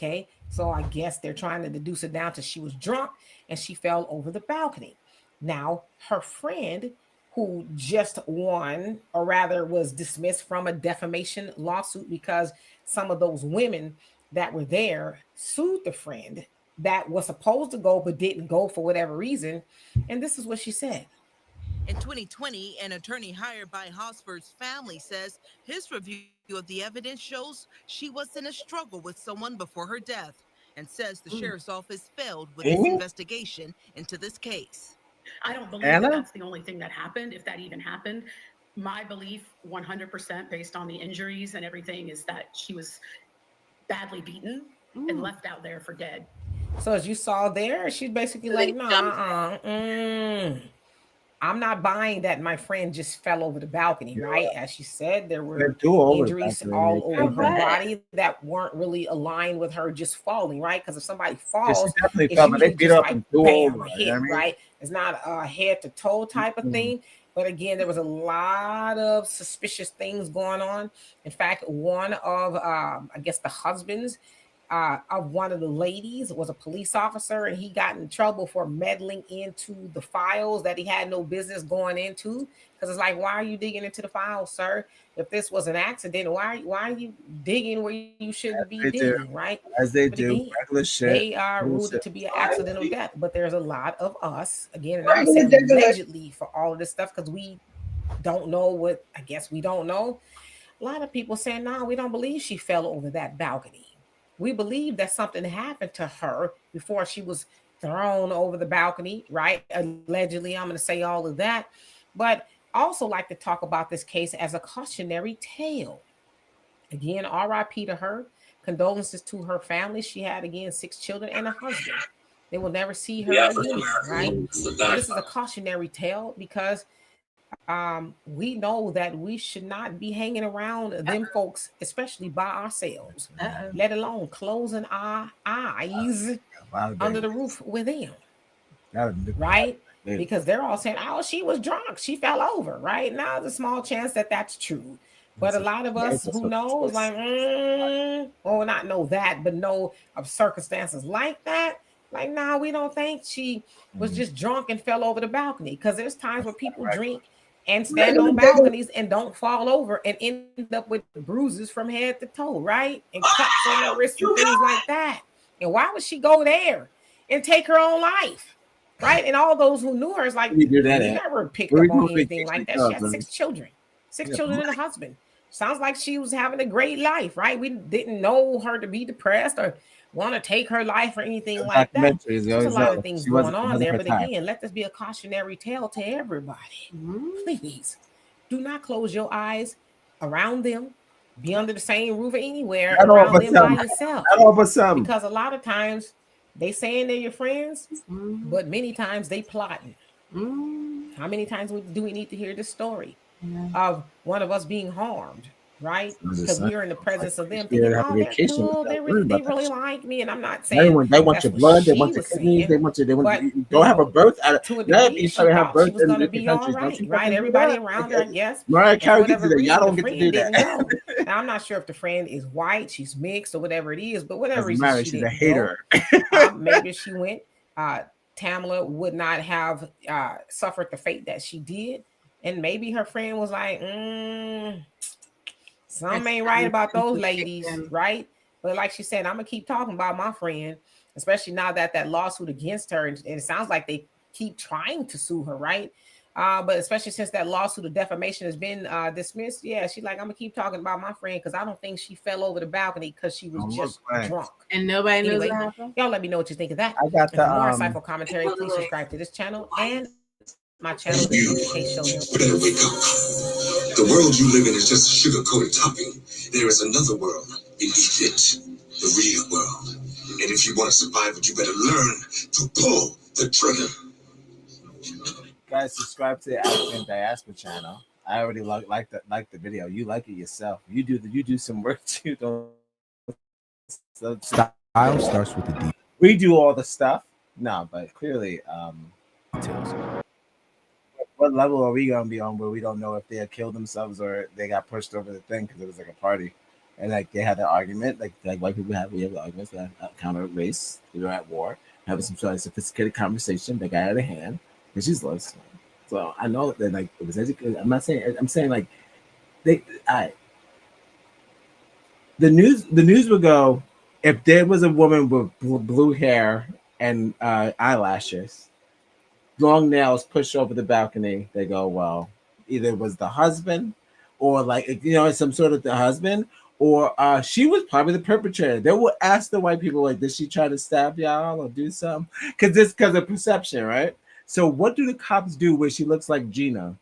Okay, so I guess they're trying to deduce it down to she was drunk and she fell over the balcony. Now, her friend, who just won, or rather was dismissed from a defamation lawsuit because some of those women that were there sued the friend that was supposed to go but didn't go for whatever reason. And this is what she said. In 2020, an attorney hired by Hosford's family says his review of the evidence shows she was in a struggle with someone before her death, and says the sheriff's office failed with its investigation into this case. I don't believe that that's the only thing that happened, if that even happened. My belief, 100% based on the injuries and everything, is that she was badly beaten and left out there for dead. So as you saw there, she's basically like, I'm not buying that my friend just fell over the balcony, right? As she said, there were injuries all over her body that weren't really aligned with her just falling, right? Because if somebody falls, it's usually just like bam, a hit, right? It's not a head to toe type of thing. But again, there was a lot of suspicious things going on. In fact, one of, I guess, the husbands of one of the ladies was a police officer, and he got in trouble for meddling into the files that he had no business going into. Because it's like, why are you digging into the files, sir? If this was an accident, why are you digging where you shouldn't be digging, right? As they do, regular shit. They are ruled to be an accidental death, but there's a lot of us, again, and I'm saying allegedly for all of this stuff because we don't know what, I guess we don't know. A lot of people saying, no, we don't believe she fell over that balcony. We believe that something happened to her before she was thrown over the balcony, right? Allegedly, I'm going to say all of that. But also like to talk about this case as a cautionary tale. Again, RIP to her. Condolences to her family. She had, again, 6 children and a husband. They will never see her again, right? This is a cautionary tale because we know that we should not be hanging around them folks, especially by ourselves, let alone closing our eyes under the roof with them, right? Because they're all saying, oh, she was drunk, she fell over, right? Now there's a small chance that that's true, but a lot of us who knows, like, or not know that, but know of circumstances like that, like, nah, we don't think she was just drunk and fell over the balcony, because there's times where people drink and stand on balconies and don't fall over and end up with bruises from head to toe, right? And cuts on their wrists and things like that. And why would she go there and take her own life, right? And all those who knew her is like, we never picked up on anything like that. She had 6 children, 6 children and a husband. Sounds like she was having a great life, right? We didn't know her to be depressed or want to take her life or anything like that. There's a lot of things going on there, but again, let this be a cautionary tale to everybody. Please do not close your eyes around them. Be under the same roof or anywhere around them by yourself. Because a lot of times they saying they're your friends, but many times they plotting. How many times do we need to hear this story of one of us being harmed? Right? Because we're in the presence of them thinking, oh, they're cool, they really like me. And I'm not saying they want your blood, they want your kidneys, they want you don't have a birth out of that. You should have birth in the countries, right? Everybody around her, I guess. Mariah Carey gets that. Y'all don't get to do that. Now, I'm not sure if the friend is white, she's mixed, or whatever it is, but whatever reason she's a hater. Maybe she went. Tamala would not have suffered the fate that she did. And maybe her friend was like, something ain't right about those ladies, right? But like she said, I'm gonna keep talking about my friend, especially now that lawsuit against her, and it sounds like they keep trying to sue her, right? But especially since that lawsuit of defamation has been dismissed, yeah, she's like, I'm gonna keep talking about my friend because I don't think she fell over the balcony because she was just drunk. And nobody knows what happened. Y'all let me know what you think of that. I got the more insightful commentary. Please subscribe to this channel and my channel, the Case Show. Better wake up. The world you live in is just a sugar-coated topping. There is another world beneath it, the real world. And if you want to survive it, you better learn to pull the trigger. Guys, subscribe to the African Diaspora channel. I already like the video. You like it yourself. You do some work too. Style starts with the D. We do all the stuff. No, but clearly, details. What level are we gonna be on where we don't know if they had killed themselves or they got pushed over the thing because it was like a party? and like they had an argument, like white people have arguments that counter race. They're at war, having some sort of sophisticated conversation that got out of hand, and she's lost. So I know that like it was educated. I'm not saying. I'm saying like the news would go if there was a woman with blue hair and eyelashes, long nails pushed over the balcony. They go, well, either it was the husband or like, some sort of the husband, or she was probably the perpetrator. They will ask the white people, like, did she try to stab y'all or do something? Because of perception, right? So what do the cops do when she looks like Gina?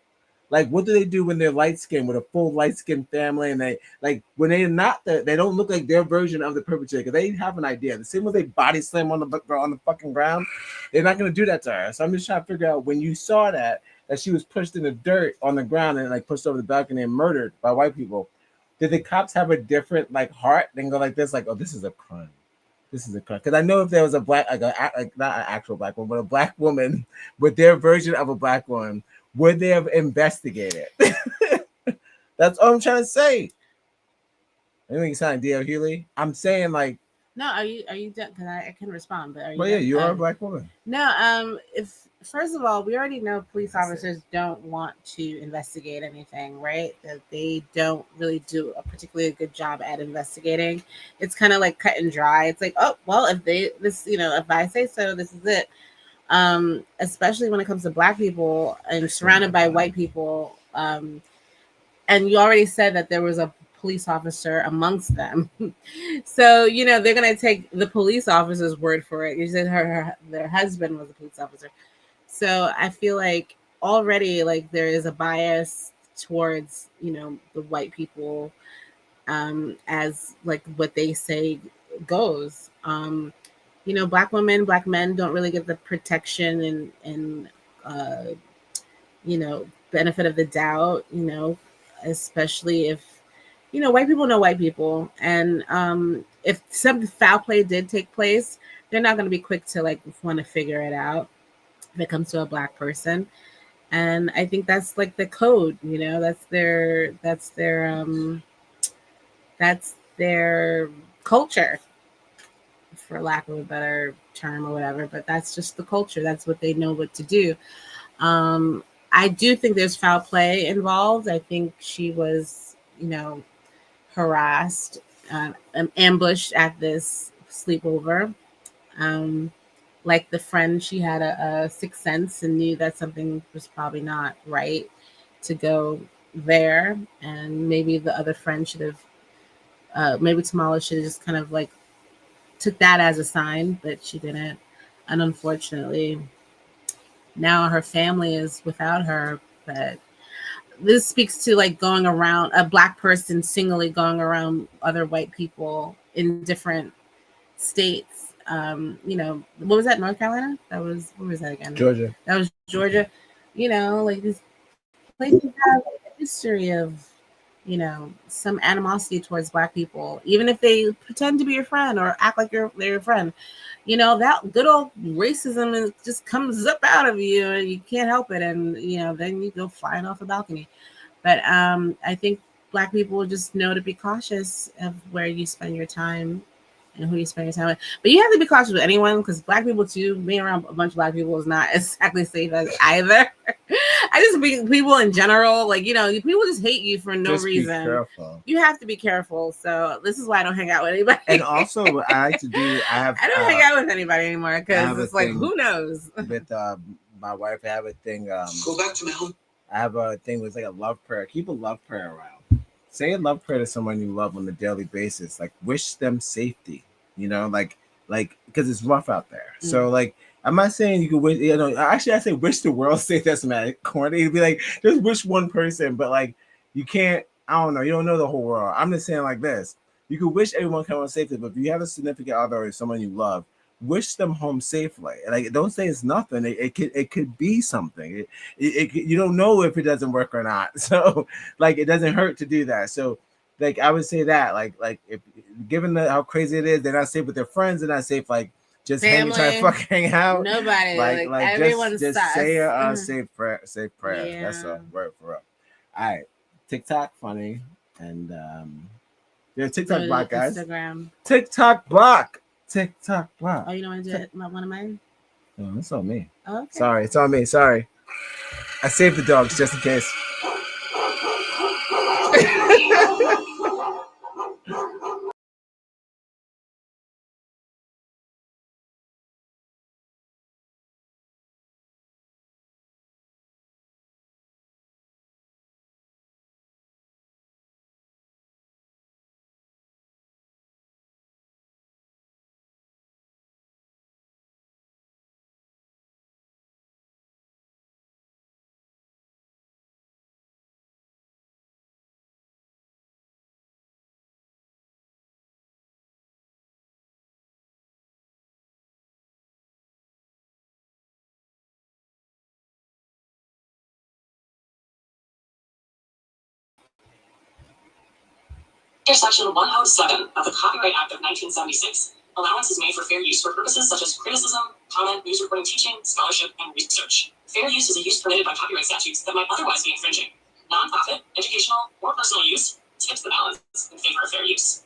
Like, what do they do when they're light skinned with a full light skinned family, and they like when they're not they don't look like their version of the perpetrator? They have an idea. The same way they body slam on the fucking ground, they're not gonna do that to her. So I'm just trying to figure out when you saw that she was pushed in the dirt on the ground and like pushed over the balcony and murdered by white people. Did the cops have a different like heart than go like this? Like, oh, this is a crime. This is a crime. Because I know if there was a black, like not an actual black woman, but a black woman with their version of a black woman, would they have investigated? That's all I'm trying to say. I think it's not D.L. Hewley. I'm saying like. No, are you done? Because I can respond, but are you? Well, yeah, you are a black woman. No, if first of all, we already know police officers don't want to investigate anything, right? That they don't really do a particularly good job at investigating. It's kind of like cut and dry. It's like, oh well, if I say so, this is it. Especially when it comes to black people and surrounded by white people. And you already said that there was a police officer amongst them. So, they're going to take the police officer's word for it. You said their husband was a police officer. So I feel like already like there is a bias towards, the white people as like what they say goes. Black women, black men don't really get the protection and benefit of the doubt, especially if, white people know white people. And if some foul play did take place, they're not going to be quick to like want to figure it out if it comes to a black person. And I think that's like the code, that's their culture, for lack of a better term or whatever, but that's just the culture. That's what they know what to do. I do think there's foul play involved. I think she was, harassed, ambushed at this sleepover. Like the friend, she had a sixth sense and knew that something was probably not right to go there. And maybe the other friend should have, maybe Tamala should have just kind of like took that as a sign, but she didn't. And unfortunately, now her family is without her. But this speaks to like going around a black person singly going around other white people in different states. What was that? North Carolina? Where was that again? Georgia. That was Georgia. Like these places have a history of, some animosity towards black people, even if they pretend to be your friend or act like they're your friend. That good old racism just comes up out of you and you can't help it. And, then you go flying off a balcony. But I think black people just know to be cautious of where you spend your time and who you spend your time with. But you have to be cautious with anyone, because black people too, being around a bunch of black people is not exactly safe as either. I just think people in general, like, people just hate you for no reason. Be careful. You have to be careful. So this is why I don't hang out with anybody. And also what I like to do, I don't hang out with anybody anymore, because it's like, who knows? With my wife, I have a thing. Go back to my home. I have a thing with like a love prayer. Keep a love prayer around. Say a love prayer to someone you love on a daily basis. Like, wish them safety. Like because it's rough out there. Mm. So like, I'm not saying you can wish. Actually, I say wish the world safe. That's mad corny. It'd be like just wish one person, but like you can't. I don't know. You don't know the whole world. I'm just saying like this. You can wish everyone come home safely, but if you have a significant other or someone you love, wish them home safely. Like, don't say it's nothing. It could be something. You don't know if it doesn't work or not. So like, it doesn't hurt to do that. So like, I would say that like if given how crazy it is, they're not safe with their friends. They're not safe like just trying to fucking hang out. Nobody like everyone's just say a safe prayer. Yeah. That's a word for it. All right, TikTok funny and Yeah, TikTok block, guys. Instagram. TikTok block. TikTok block. Oh, you don't want to do it? One of mine? No, it's on me. Okay. Sorry, it's on me. Sorry. I saved the dogs just in case. Section 107 of the Copyright Act of 1976. Allowance is made for fair use for purposes such as criticism, comment, news reporting, teaching, scholarship, and research. Fair use is a use permitted by copyright statutes that might otherwise be infringing. Non-profit, educational, or personal use tips the balance in favor of fair use.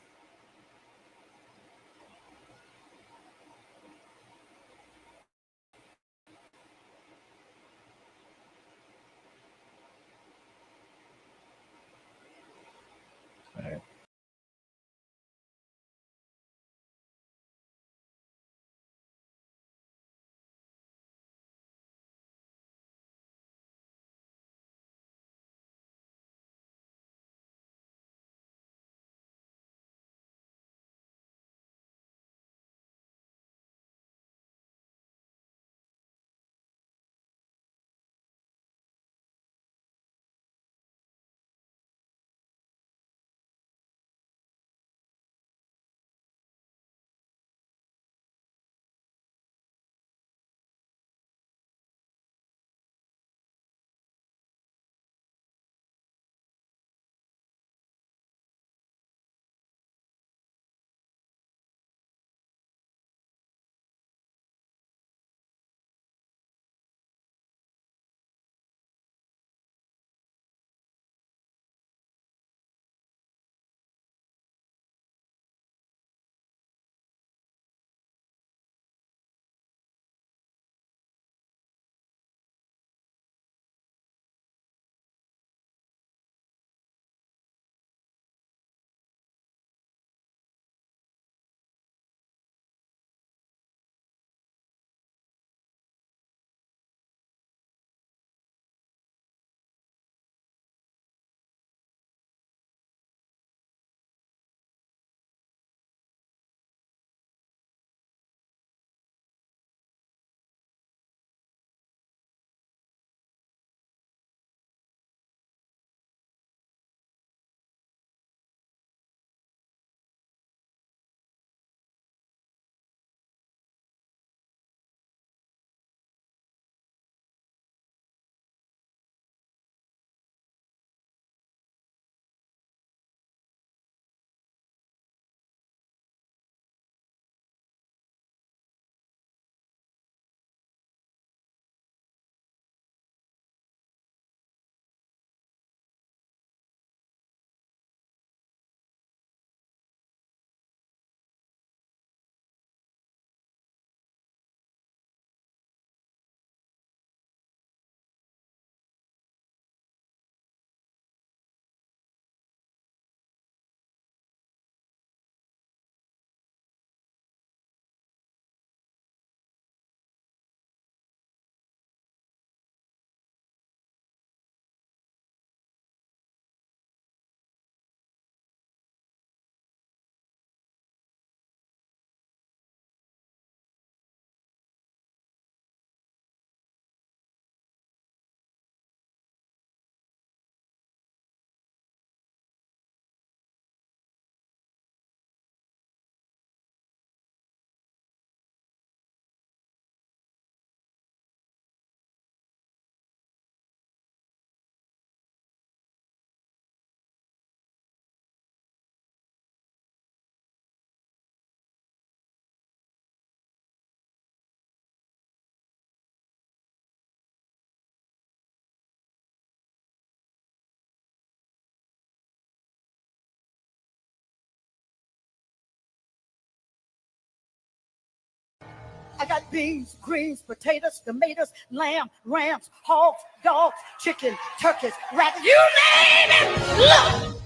I got beans, greens, potatoes, tomatoes, lamb, rams, hogs, dogs, chicken, turkeys, rabbits, you name it. Look!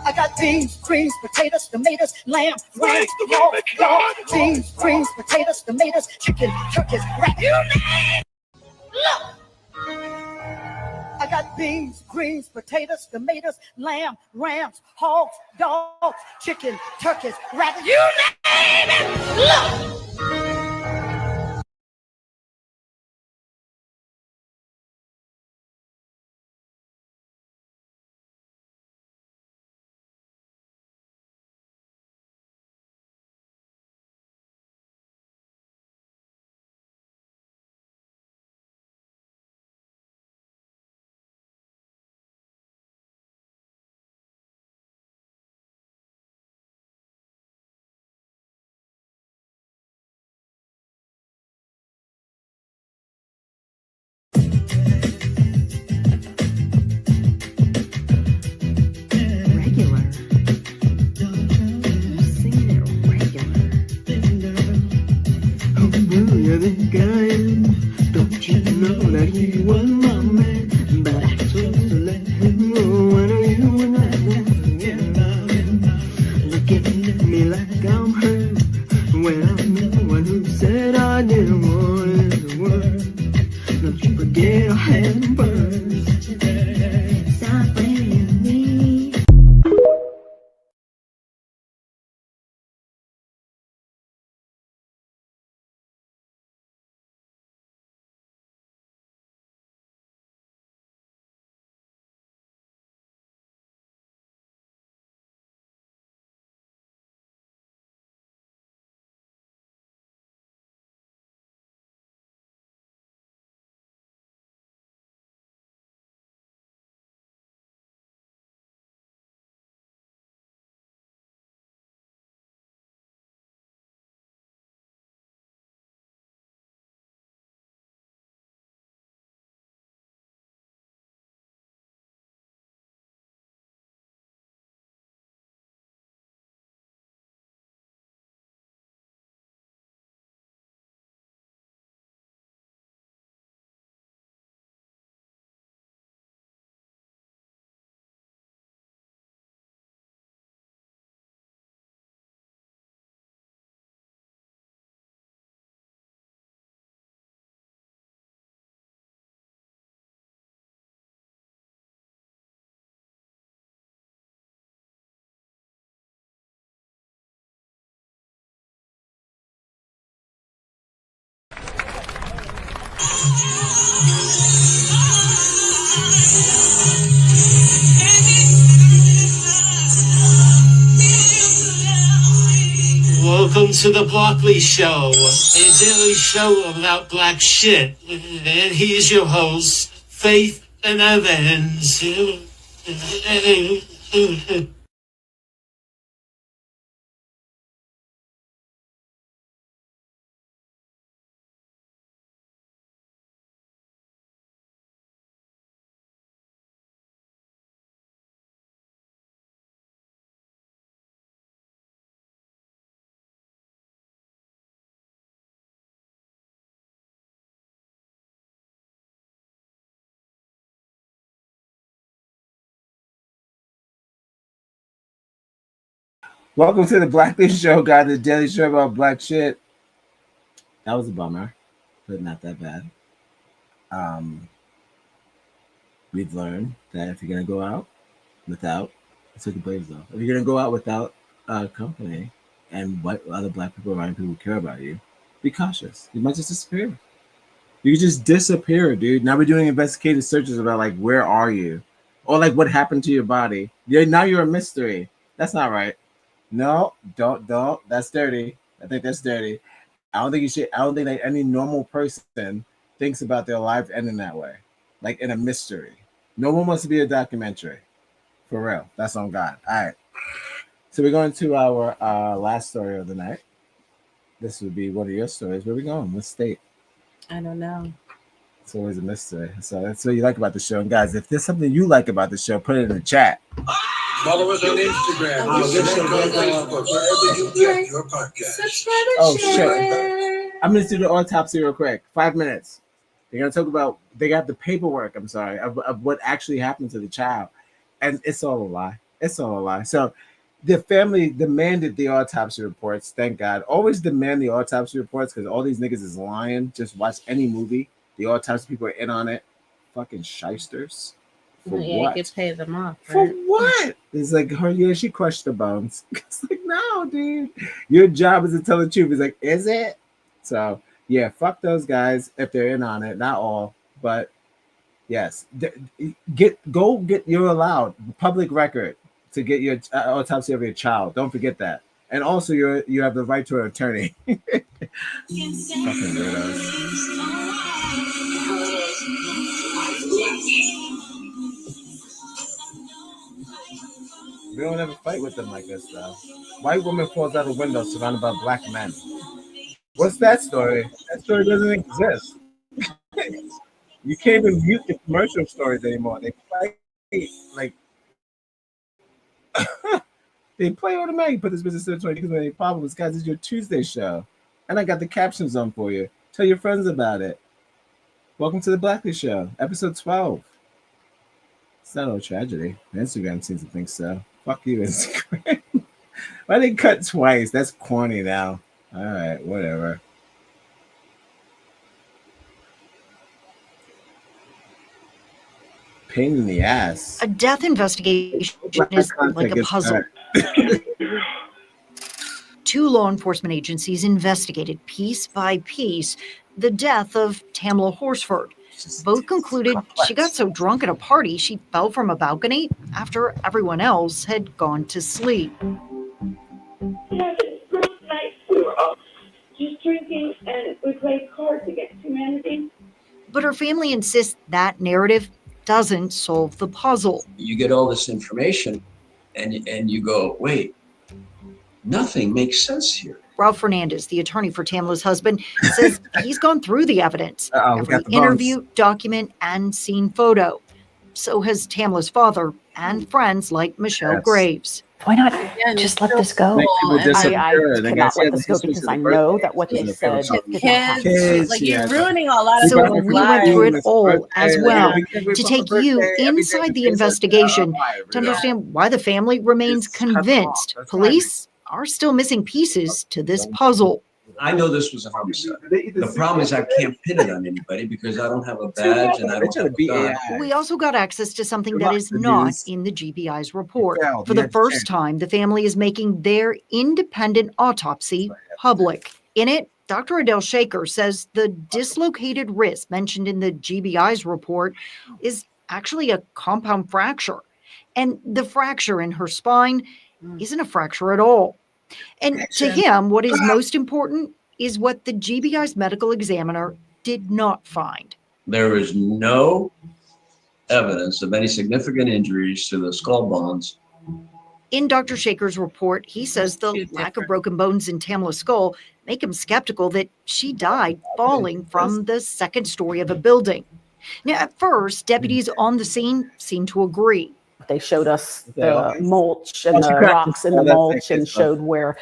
I got beans, greens, potatoes, tomatoes, lamb, rams, hogs, dogs, beans, greens, potatoes, tomatoes, chicken, turkeys, rabbits, you name it. Look! I got beans, greens, potatoes, tomatoes, lamb, rams, hogs, dogs, chicken, turkeys, rabbits, you name it. Look! Regular. I'm singing it regular. Oh, boy, I think I am. Don't you know that he was my man? But I chose to let him go. I know you were not forget about him. Looking at me like I'm hurt when I'm the one who said I didn't want the word. Don't you forget I had him first. Stop blaming me. Welcome to the Blockley Show, a daily show about black shit. And he's your host, Faith and Evans. Welcome to the Blackness Show, guys, the daily show about black shit. That was a bummer, but not that bad. We've learned that if you're gonna go out without, let's take the blaze though. If you're gonna go out without company and what other black people around people care about you, be cautious. You might just disappear. You just disappear, dude. Now we're doing investigative searches about like where are you, or like what happened to your body. Now you're a mystery. That's not right. No, don't. That's dirty. I think that's dirty. I don't think you should. I don't think that any normal person thinks about their life ending that way, like in a mystery. No one wants to be a documentary, for real. That's on God. All right. So we're going to our last story of the night. This would be one of your stories. Where are we going? What state? I don't know. It's always a mystery. So that's what you like about the show. And guys, if there's something you like about the show, put it in the chat. Follow us on Instagram. Connect on Facebook, wherever you get your podcast. Oh shit! I'm gonna do the autopsy real quick. 5 minutes. They're gonna talk about. They got the paperwork. I'm sorry of what actually happened to the child, and it's all a lie. It's all a lie. So, the family demanded the autopsy reports. Thank God. Always demand the autopsy reports because all these niggas is lying. Just watch any movie. The autopsy people are in on it. Fucking shysters. For what? You could pay them off. Right? For what? It's like her. Yeah, she crushed the bones. It's like, no, dude. Your job is to tell the truth. It's like, is it? So yeah, fuck those guys if they're in on it. Not all, but yes. You're allowed public record to get your autopsy of your child. Don't forget that. And also, you have the right to an attorney. Fucking weirdos. We don't ever fight with them like this, though. White woman falls out of window surrounded by black men. What's that story? That story doesn't exist. You can't even mute the commercial stories anymore. They play like they play automatically. Put this business to the 20 because any problems, guys. It's your Tuesday show, and I got the captions on for you. Tell your friends about it. Welcome to the Blackness Show, episode 12. It's not no tragedy. Instagram seems to think so. Fuck you, Instagram. Why they cut twice? That's corny now. All right, whatever. Pain in the ass. A death investigation is like a puzzle. 2 law enforcement agencies investigated piece by piece the death of Tamla Horsford. Both concluded she got so drunk at a party she fell from a balcony after everyone else had gone to sleep. We were all just drinking and we played cards against humanity. But her family insists that narrative doesn't solve the puzzle. You get all this information and you go, wait, nothing makes sense here. Ralph Fernandez, the attorney for Tamla's husband, says he's gone through the evidence, every interview, document, and scene photo. So has Tamla's father and friends like Michelle Graves. Why not just let this go? I cannot let this go because I know that what they said did not happen. Like you're ruining a lot of So people's we went through it lives. all as well to take you inside the investigation to understand why the family remains convinced police are still missing pieces to this puzzle. I know this was a homicide. The problem is I can't pin it on anybody because I don't have a badge and I don't have a gun. We also got access to something that is not in the GBI's report. For the first time, the family is making their independent autopsy public. In it, Dr. Adele Shaker says the dislocated wrist mentioned in the GBI's report is actually a compound fracture. And the fracture in her spine isn't a fracture at all. And to him, what is most important is what the GBI's medical examiner did not find. There is no evidence of any significant injuries to the skull bones. In Dr. Shaker's report, he says the lack of broken bones in Tamla's skull make him skeptical that she died falling from the second story of a building. Now, at first, deputies on the scene seemed to agree. They showed us the mulch and the rocks in the mulch and showed where,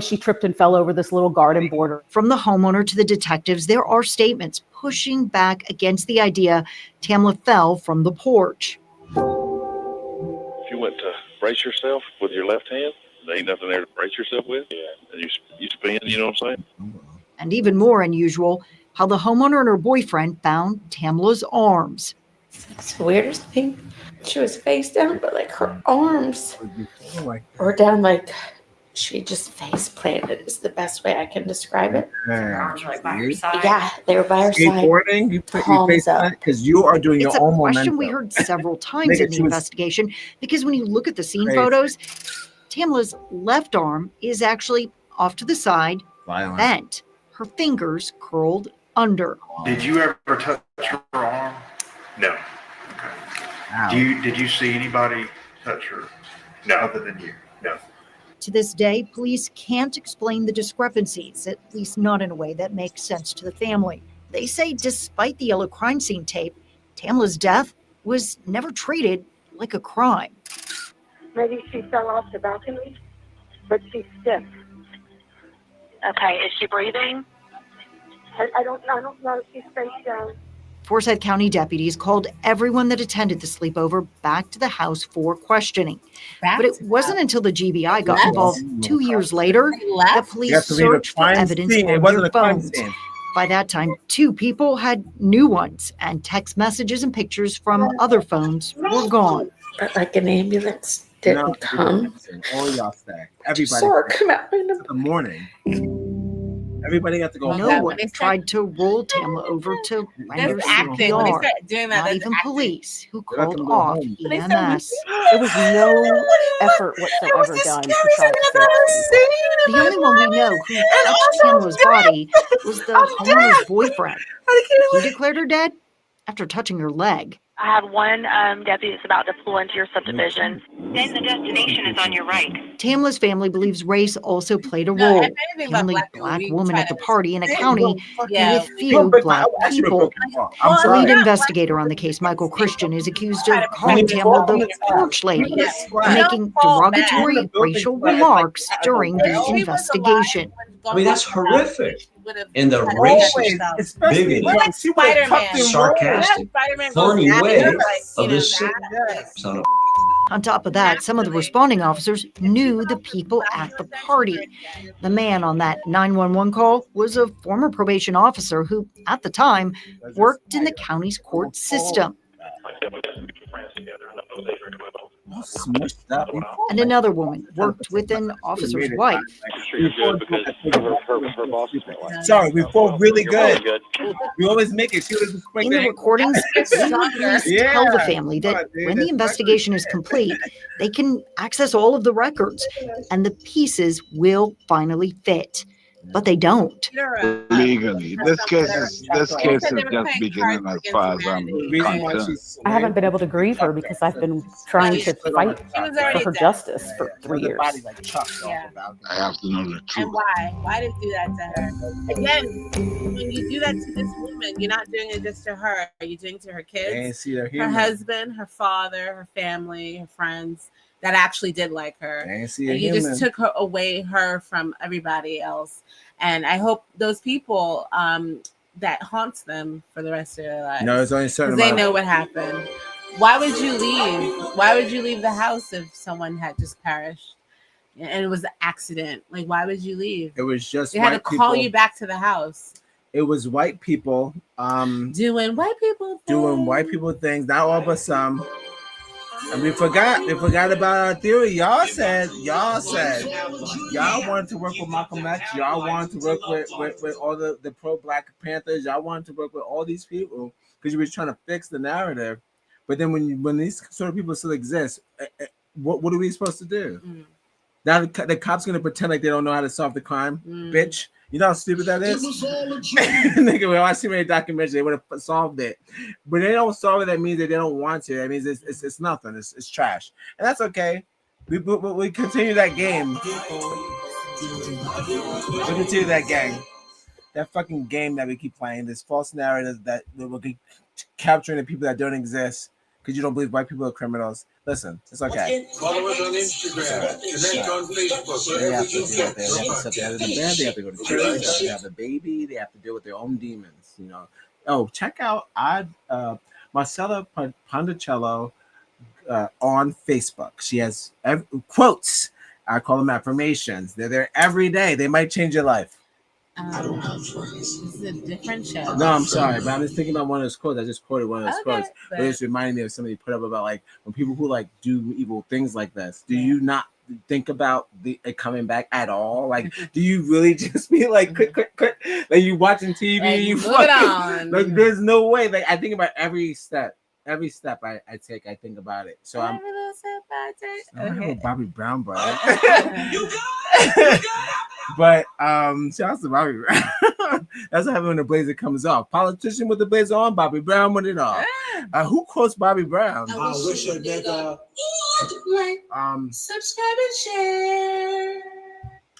she tripped and fell over this little garden border. From the homeowner to the detectives, there are statements pushing back against the idea Tamla fell from the porch. If you went to brace yourself with your left hand, there ain't nothing there to brace yourself with. Yeah. And you spin, you know what I'm saying? And even more unusual, how the homeowner and her boyfriend found Tamla's arms. It's the weirdest thing. She was face down, but like her arms were down, like she just face planted is the best way I can describe it. Her arms were like by her side. Yeah, they were by her side. Skateboarding? You put your face on because you are doing It's your a own question momentum. we heard several times in the investigation because when you look at the scene photos, Tamla's left arm is actually off to the side, bent, her fingers curled under. Did you ever touch her arm? No. Did you see anybody touch her? No, other than you. No. To this day, police can't explain the discrepancies, at least not in a way that makes sense to the family. They say despite the yellow crime scene tape, Tamla's death was never treated like a crime. Maybe she fell off the balcony, but she's stiff. Okay, is she breathing? I don't know if she's face down. Forsyth County deputies called everyone that attended the sleepover back to the house for questioning. But it wasn't until the GBI got involved 2 years later that police searched for evidence on their phones. By that time, 2 people had new ones, and text messages and pictures from other phones were gone. But like an ambulance didn't come. All y'all stacked. Everybody. Saw her come out in the morning. Everybody got to go. No one tried to roll Tamla over to render CPR. Not even police, who called off EMS. There was no effort whatsoever done to try to fix it. The only one we know who touched Tamla's body was the homeowner's boyfriend. He declared her dead after touching her leg. I have one deputy that's about to pull into your subdivision. Then the destination is on your right. Tamla's family believes race also played a role. The only black woman at the party in a county with few black people. The lead investigator on the case, Michael Christian, is accused of calling Tamla the porch lady and making derogatory racial remarks during the investigation. I mean, that's horrific. In the racist, bigoted, sarcastic, thorny way of this son of. On top of that, some of the responding officers knew the people at the party. The man on that 911 call was a former probation officer who, at the time, worked in the county's court system. And another woman worked with an officer's wife. Sorry, we fought really good. We always make it. In the recordings, police tell the family that when the investigation is complete, they can access all of the records and the pieces will finally fit. But they don't. Legally, this case is just beginning as far as I'm concerned. I haven't been able to grieve her because I've been trying to fight for her justice for 3 years. I have to know the truth. And why? Why did you do that to her? Again, when you do that to this woman, you're not doing it just to her. You're doing it to her kids, her husband, her father, her family, her friends that actually did like her. And you just took her away from everybody else. And I hope those people that haunts them for the rest of their lives. No, it's only certain. They know what happened. Why would you leave? Why would you leave the house if someone had just perished and it was an accident? Like, why would you leave? It was just they had to call you back to the house. It was white people doing white people things. Not all, but some. And we forgot about our theory. Y'all said y'all wanted to work with Malcolm X. Y'all wanted to work with all the pro-Black Panthers. Y'all wanted to work with all these people because you were trying to fix the narrative. But then when these sort of people still exist, what are we supposed to do? Now the cops gonna pretend like they don't know how to solve the crime, bitch. You know how stupid that is? Nigga, when I see many documentaries, they would have solved it. But they don't solve it, that means that they don't want to. That means it's nothing. It's trash. And that's okay. We continue that game. We continue that game. That fucking game that we keep playing, this false narrative that we're capturing the people that don't exist because you don't believe white people are criminals. Listen, it's okay. Follow us on Instagram. Connect on Facebook. They have to deal with it. They have to set the band. They have to go to church. They have a baby. They have to deal with their own demons. You know. Oh, check out Marcella Ponticello on Facebook. She has quotes. I call them affirmations. They're there every day. They might change your life. I don't have friends. This is a different show. No, I'm sorry, but I'm just thinking about one of those quotes. I just quoted one of those quotes. But it just reminded me of somebody put up about like when people who like do evil things like this. Do you not think about it coming back at all? Like, do you really just be like, click, like you watching TV? And you move it on. Like, there's no way. Like, I think about every step I take. I think about it. So I'm. I have a Bobby Brown, bro. But shout out to Bobby Brown. That's what happens when the blazer comes off. Politician with the blazer on, Bobby Brown with it off. Who quotes Bobby Brown? I wish a nigga subscribe and share.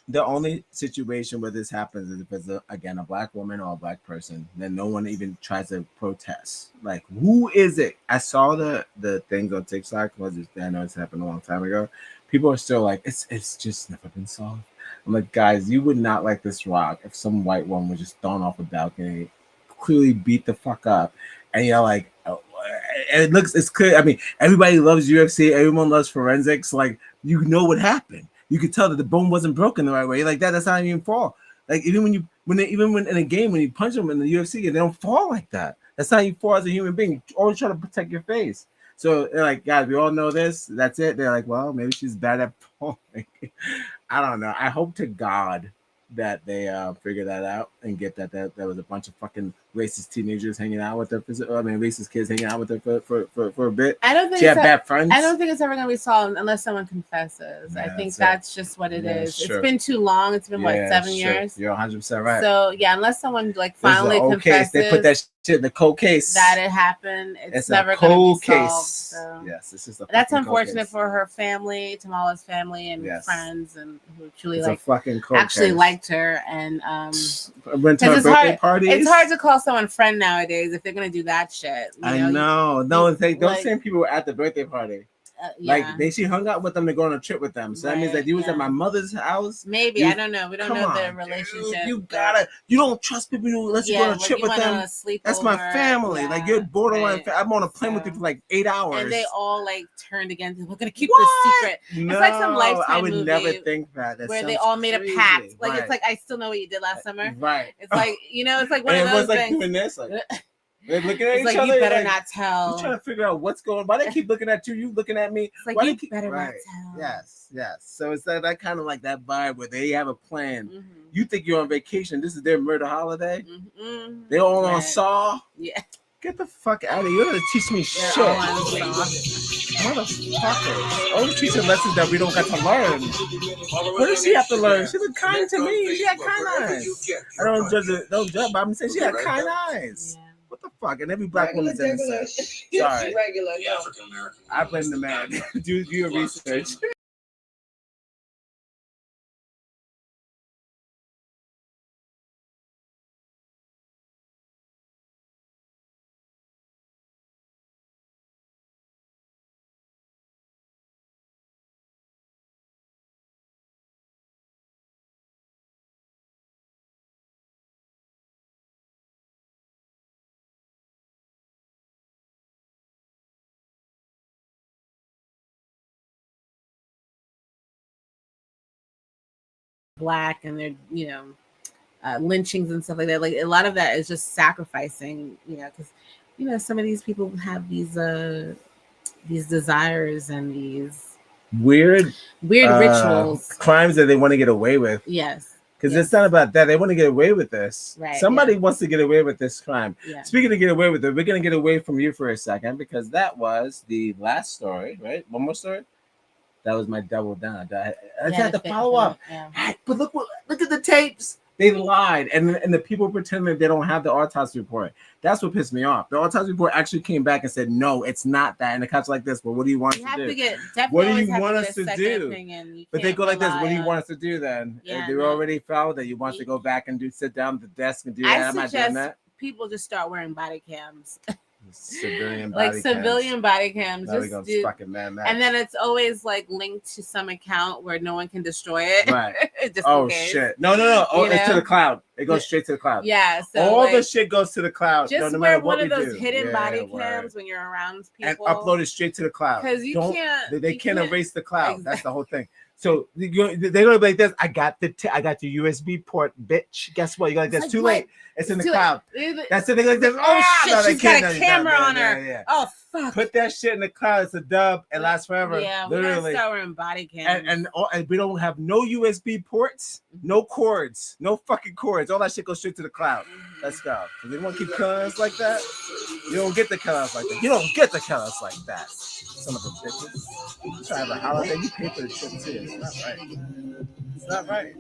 The only situation where this happens is if it's again a black woman or a black person, then no one even tries to protest. Like, who is it? I saw the things on TikTok. I know it's happened a long time ago. People are still like, it's just never been solved. I'm like, guys, you would not like this rock if some white woman was just thrown off a balcony, clearly beat the fuck up, and you're like, oh, it's clear. I mean, everybody loves UFC. Everyone loves forensics. Like, you know what happened. You could tell that the bone wasn't broken the right way. Like that's not even fall. Like even when in a game when you punch them in the UFC, they don't fall like that. That's how you fall as a human being. You always try to protect your face. So they're like, guys, we all know this. That's it. They're like, well, maybe she's bad at falling. I don't know. I hope to God that they figure that out and get that there was a bunch of fucking racist teenagers hanging out with her. I mean, racist kids hanging out with her for a bit. I don't think she had bad friends. I don't think it's ever going to be solved unless someone confesses. Yeah, I think that's just what it is. Sure. It's been too long. It's been 7 years. You're 100% right. So yeah, unless someone like finally confesses, they put that shit in the cold case that it happened. It's never going to be solved. So. Yes, this is that's unfortunate for her family, Tamala's family, and friends, and who truly actually liked her and went to her birthday parties. It's hard to call someone friend nowadays if they're gonna do that shit. I know. No, those same people were at the birthday party. Like she hung out with them to go on a trip with them. So that means that you was at my mother's house. Maybe I don't know. We don't know their relationship. You don't trust people unless you go on a trip with them. That's my family. Yeah, like you're borderline. I'm on a plane with you for like 8 hours, and they all like turned against. We're gonna keep this secret. No, it's like some Lifetime I would movie never think that. Where they all made a pact. Like it's like I still know what you did last summer. Right. It's like it's like one of those things. Doing this. Like, they're looking at each other. You better not tell. I'm trying to figure out what's going on. Why they keep looking at you? You looking at me? It's like why you better not tell. Yes. So it's that kind of like that vibe where they have a plan. Mm-hmm. You think you're on vacation. This is their murder holiday. Mm-hmm. They're all on Saw. Yeah. Get the fuck out of here. You're gonna teach me shit. Motherfuckers. Always teaching lessons that we don't get to learn. What does she have to learn? She was kind to me. She had kind eyes. I don't judge it. Don't judge, but I'm saying she had kind eyes. Yeah. What the fuck? And every black woman's innocent. Sorry. I blame the man. Do your research. Black and they're lynchings and stuff like that. Like a lot of that is just sacrificing, because some of these people have these desires and these weird rituals, crimes that they want to get away with. Yes. Because it's not about that. They want to get away with this. Right. Somebody wants to get away with this crime. Yeah. Speaking of get away with it, we're going to get away from you for a second because that was the last story, right? One more story. That was my double down. I had to follow up. Yeah. But look at the tapes. They lied, and the people pretending they don't have the autopsy report. That's what pissed me off. The autopsy report actually came back and said, "No, it's not that." And the cops like this. Well, what do you want us to do? What do you want us to do? But they go like this. What do you want us to do then? They already found that you want us to go back and sit down at the desk and do that. I'm not doing that. People just start wearing body cams. Civilian body cams. Just fucking mad. And then it's always like linked to some account where no one can destroy it. Right. Shit. No. Oh, it's to the cloud. It goes straight to the cloud. Yeah. So all the shit goes to the cloud. Just no wear one of those hidden body cams when you're around people. And upload it straight to the cloud. Because they can't erase the cloud. Exactly. That's the whole thing. So they're gonna be like this. I got the USB port, bitch. Guess what? You're like, that's too late. It's in the cloud. That's it. They're like this. Oh shit! She's got a camera on her. Yeah. Oh fuck! Put that shit in the cloud. It's a dub. It lasts forever. Yeah, we gotta start wearing body cams. And we don't have no USB ports, no cords, no fucking cords. All that shit goes straight to the cloud. Let's go. So they want to keep killing us like that. You don't get the killing us like that. You don't get the killing us like that. Son of a bitches. You try to have a holiday. You pay for the trip too. It's not right. It's not right.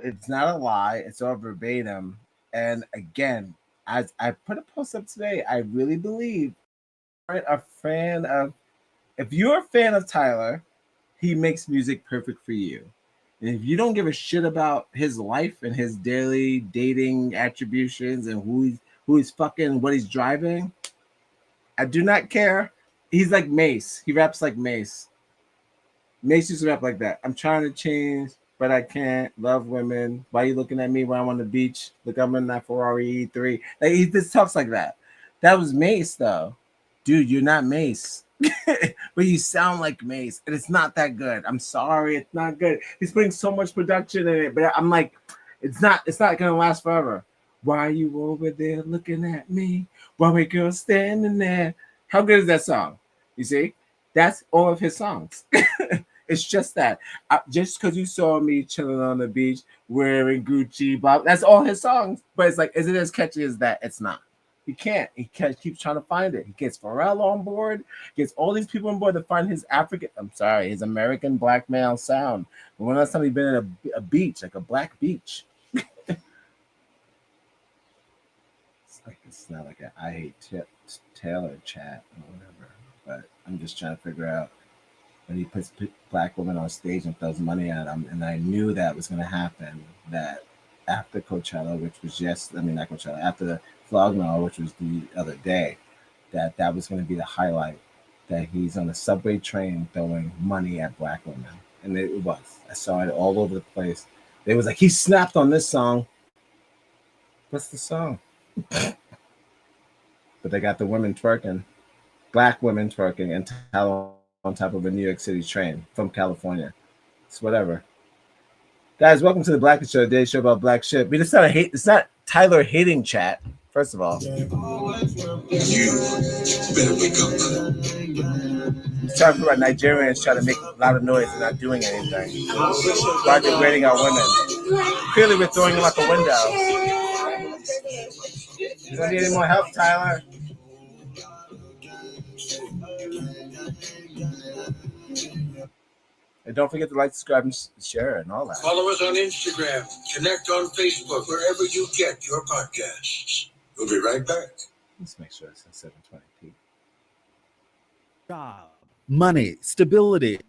It's not a lie. It's all verbatim. And again, as I put a post up today, I really believe a fan of, if you're a fan of Tyler, he makes music perfect for you. And if you don't give a shit about his life and his daily dating attributions and who he's fucking, what he's driving, I do not care. He's like Mace. He raps like Mace. Mace used to rap like that. I'm trying to change, but I can't. Love women. Why are you looking at me when I'm on the beach? Look, I'm in that Ferrari E3. Like, he just talks like that. That was Mace, though. Dude, you're not Mace. But you sound like Mace, and it's not that good. I'm sorry, it's not good. He's putting so much production in it, but I'm like, it's not gonna last forever. Why are you over there looking at me? Why my girl standing there? How good is that song? You see, that's all of his songs. It's just that. Just because you saw me chilling on the beach wearing Gucci, blah, that's all his songs. But it's like, is it as catchy as that? It's not. He can't. He keeps trying to find it. He gets Pharrell on board, gets all these people on board to find his his American black male sound. But when last time he's been at a beach, like a black beach? It's not like I hate Taylor chat or whatever. But I'm just trying to figure out when he puts black women on stage and throws money at them. And I knew that was going to happen. That after Coachella, which was not Coachella, after the Flognar, which was the other day, that was going to be the highlight, that he's on a subway train throwing money at black women. And it was. I saw it all over the place. They was like, he snapped on this song. What's the song? But they got the women twerking, black women twerking, and on top of a New York City train from California. It's whatever. Guys, welcome to the Blackness Show, today's show about black shit. But it's not Tyler hating chat, first of all. You better wake up. He's talking about Nigerians trying to make a lot of noise and not doing anything. By degrading our women. Clearly we're throwing them out the window. You don't need any more help, Tyler? And don't forget to like, subscribe, and share, and all that. Follow us on Instagram. Connect on Facebook, wherever you get your podcasts. We'll be right back. Let's make sure it's at 720p. Job, money, stability.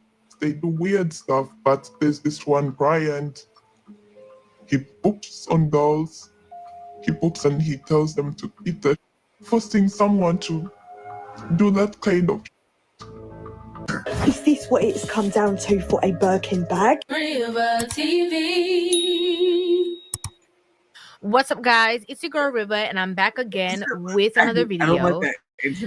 They do weird stuff, but there's this one Bryant. He books on girls. He books and he tells them to eat the forcing someone to do that kind of. Is this what it's come down to for a Birkin bag? River TV. What's up, guys? It's your girl River, and I'm back again with another video.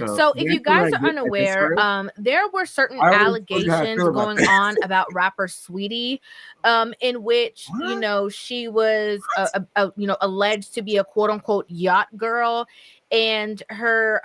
So if you guys are unaware, there were certain allegations going on about rapper Sweetie, in which she was alleged to be a quote unquote yacht girl, and her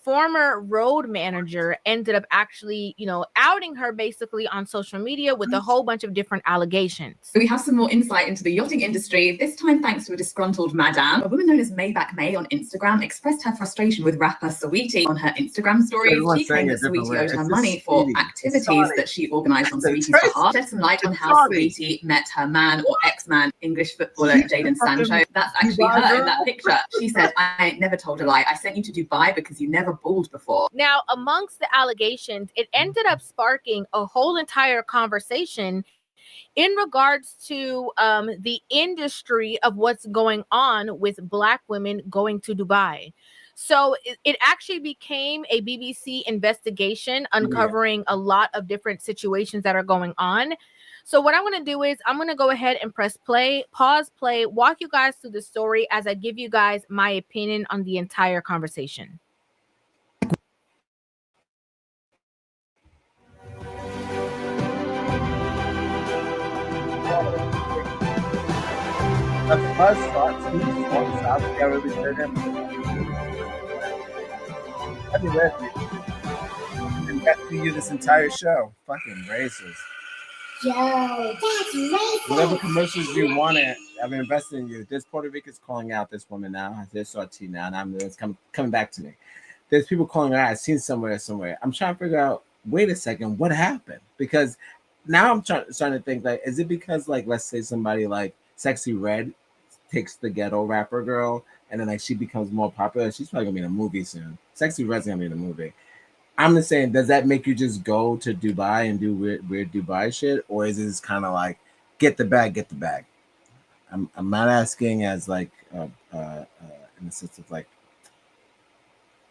former road manager ended up actually outing her basically on social media with a whole bunch of different allegations. So we have some more insight into the yachting industry, this time thanks to a disgruntled madam. A woman known as Maybach May on Instagram expressed her frustration with rapper Sweetie Sweetie on her Instagram stories. She claimed that Sweetie owed her money for activities that she organised on Sweetie's behalf. Shed some light on how Sweetie met her man or ex-man, English footballer Jadon Sancho. That's actually her in that picture. She said, I never told a lie. I sent you to Dubai because you never balled before. Now, amongst the allegations, it ended up sparking a whole entire conversation in regards to the industry of what's going on with Black women going to Dubai. So it actually became a BBC investigation uncovering a lot of different situations that are going on. So what I'm going to do is I'm going to go ahead and press play, pause, play, walk you guys through the story as I give you guys my opinion on the entire conversation. I'm investing you this entire show. Fucking racist. Yo, that's racist. Whatever commercials you want it, I've been investing in you. This Puerto Rican's calling out this woman now. This Auntie now, and it's coming back to me. There's people calling her out. I've seen somewhere. I'm trying to figure out, wait a second, what happened? Because now I'm starting to think, like, is it because, like, let's say somebody like Sexy Red takes the ghetto rapper girl and then like she becomes more popular? She's probably gonna be in a movie soon. Sexy Red's gonna be in a movie. I'm just saying, does that make you just go to Dubai and do weird Dubai shit, or is this kind of like get the bag? I'm not asking as like in the sense of like,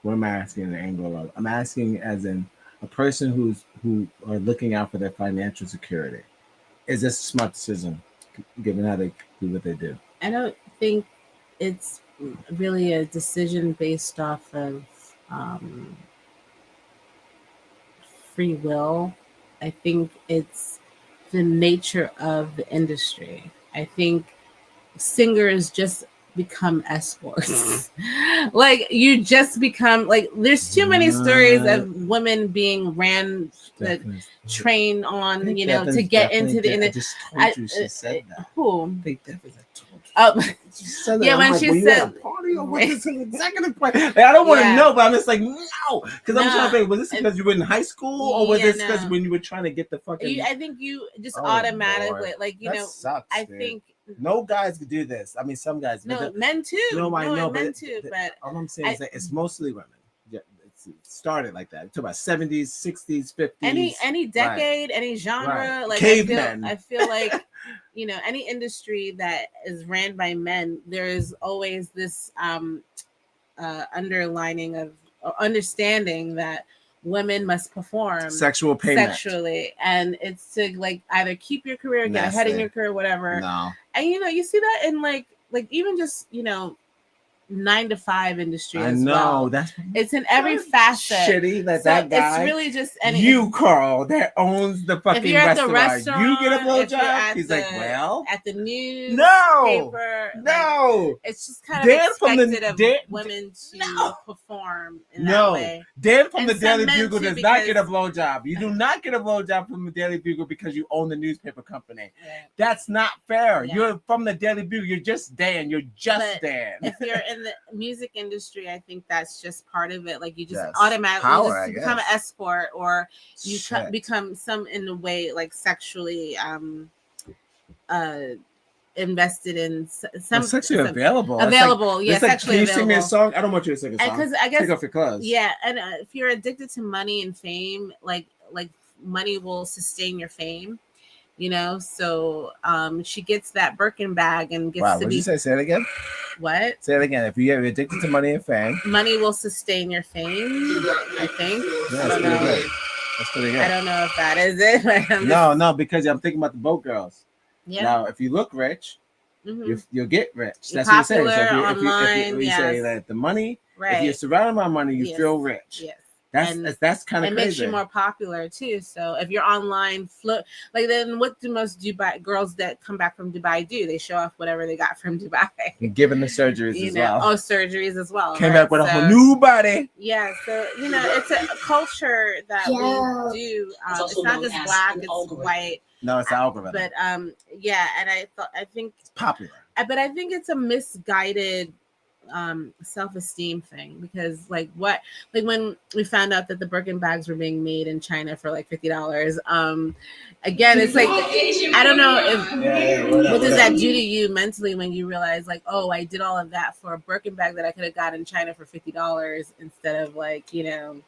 what am I asking in the angle of? I'm asking as in a person who are looking out for their financial security. Is this a smart decision, given how they do what they do? I don't think it's really a decision based off of free will. I think it's the nature of the industry. I think singers just become escorts. Like you just become like, there's too many stories of women being ran the train on, you know, to get into the industry. I just told you she said that. Who? Big Devins. Yeah, when she said party, or was this an executive party? Like, I don't want to know, but I'm just like, no, because I'm trying to think, was this because you were in high school, or was this because when you were trying to get the fucking? I think you just automatically, like, you know, sucks, I dude. think no guys could do this. I mean, some guys. No, men too. No, I know, men but too. But all I'm saying is that it's mostly women. Yeah, it started like that. Talk about 70s, 60s, 50s. Any decade, any genre. Like cavemen. I feel like, you know, any industry that is ran by men, there is always this underlining of understanding that women must perform sexual payment sexually, and it's to like either keep your career, get ahead in your career, whatever. No. And you know, you see that in like even just, you know, 9-to-5 industry I as know well. it's in every facet. Shitty that guy. It's really just Carl, that owns the fucking if you're at the restaurant. You get a blowjob. He's like, well, at the news, paper, like, it's just kind of expected of women to perform in that way. Dan from the Daily Bugle does not get a blowjob. You do not get a blowjob from the Daily Bugle because you own the newspaper company. Yeah. That's not fair. Yeah. You're from the Daily Bugle. You're just Dan. You're just Dan. If you're in the music industry, I think that's just part of it. Like you just automatically become an escort, or you become some in a way like sexually invested in some sexually available. Like, yeah, sexually like, can you available. sing me a song? I don't want you to sing a song. Because I guess take off your clothes. Yeah, and if you're addicted to money and fame, like money will sustain your fame. You know, so she gets that Birkin bag and gets to what be. Did you say? Say it again. What? Say it again. If you're addicted to money and fame, money will sustain your fame. I think. Yeah, that's pretty good. That's pretty good. I don't know if that is it. No, because I'm thinking about the boat girls. Yeah. Now, if you look rich, you'll get rich. That's popular, what you're saying. So online, you say that the money, right. If you're surrounded by money, you feel rich. Yes. That's kind of crazy. It makes you more popular too. So if you're online, like then what do most Dubai girls that come back from Dubai do? They show off whatever they got from Dubai. You're giving the surgeries well. Oh, surgeries as well. Came back with a whole new body. Yeah. So you know, it's a culture that we do. It's not just black; it's white. No, it's algorithm. But yeah, and I think it's popular. But I think it's a misguided self-esteem thing, because like when we found out that the Birkin bags were being made in China for like $50, again, it's like I don't know if what does that do to you mentally when you realize like, oh, I did all of that for a Birkin bag that I could have got in China for $50 instead of like, you know.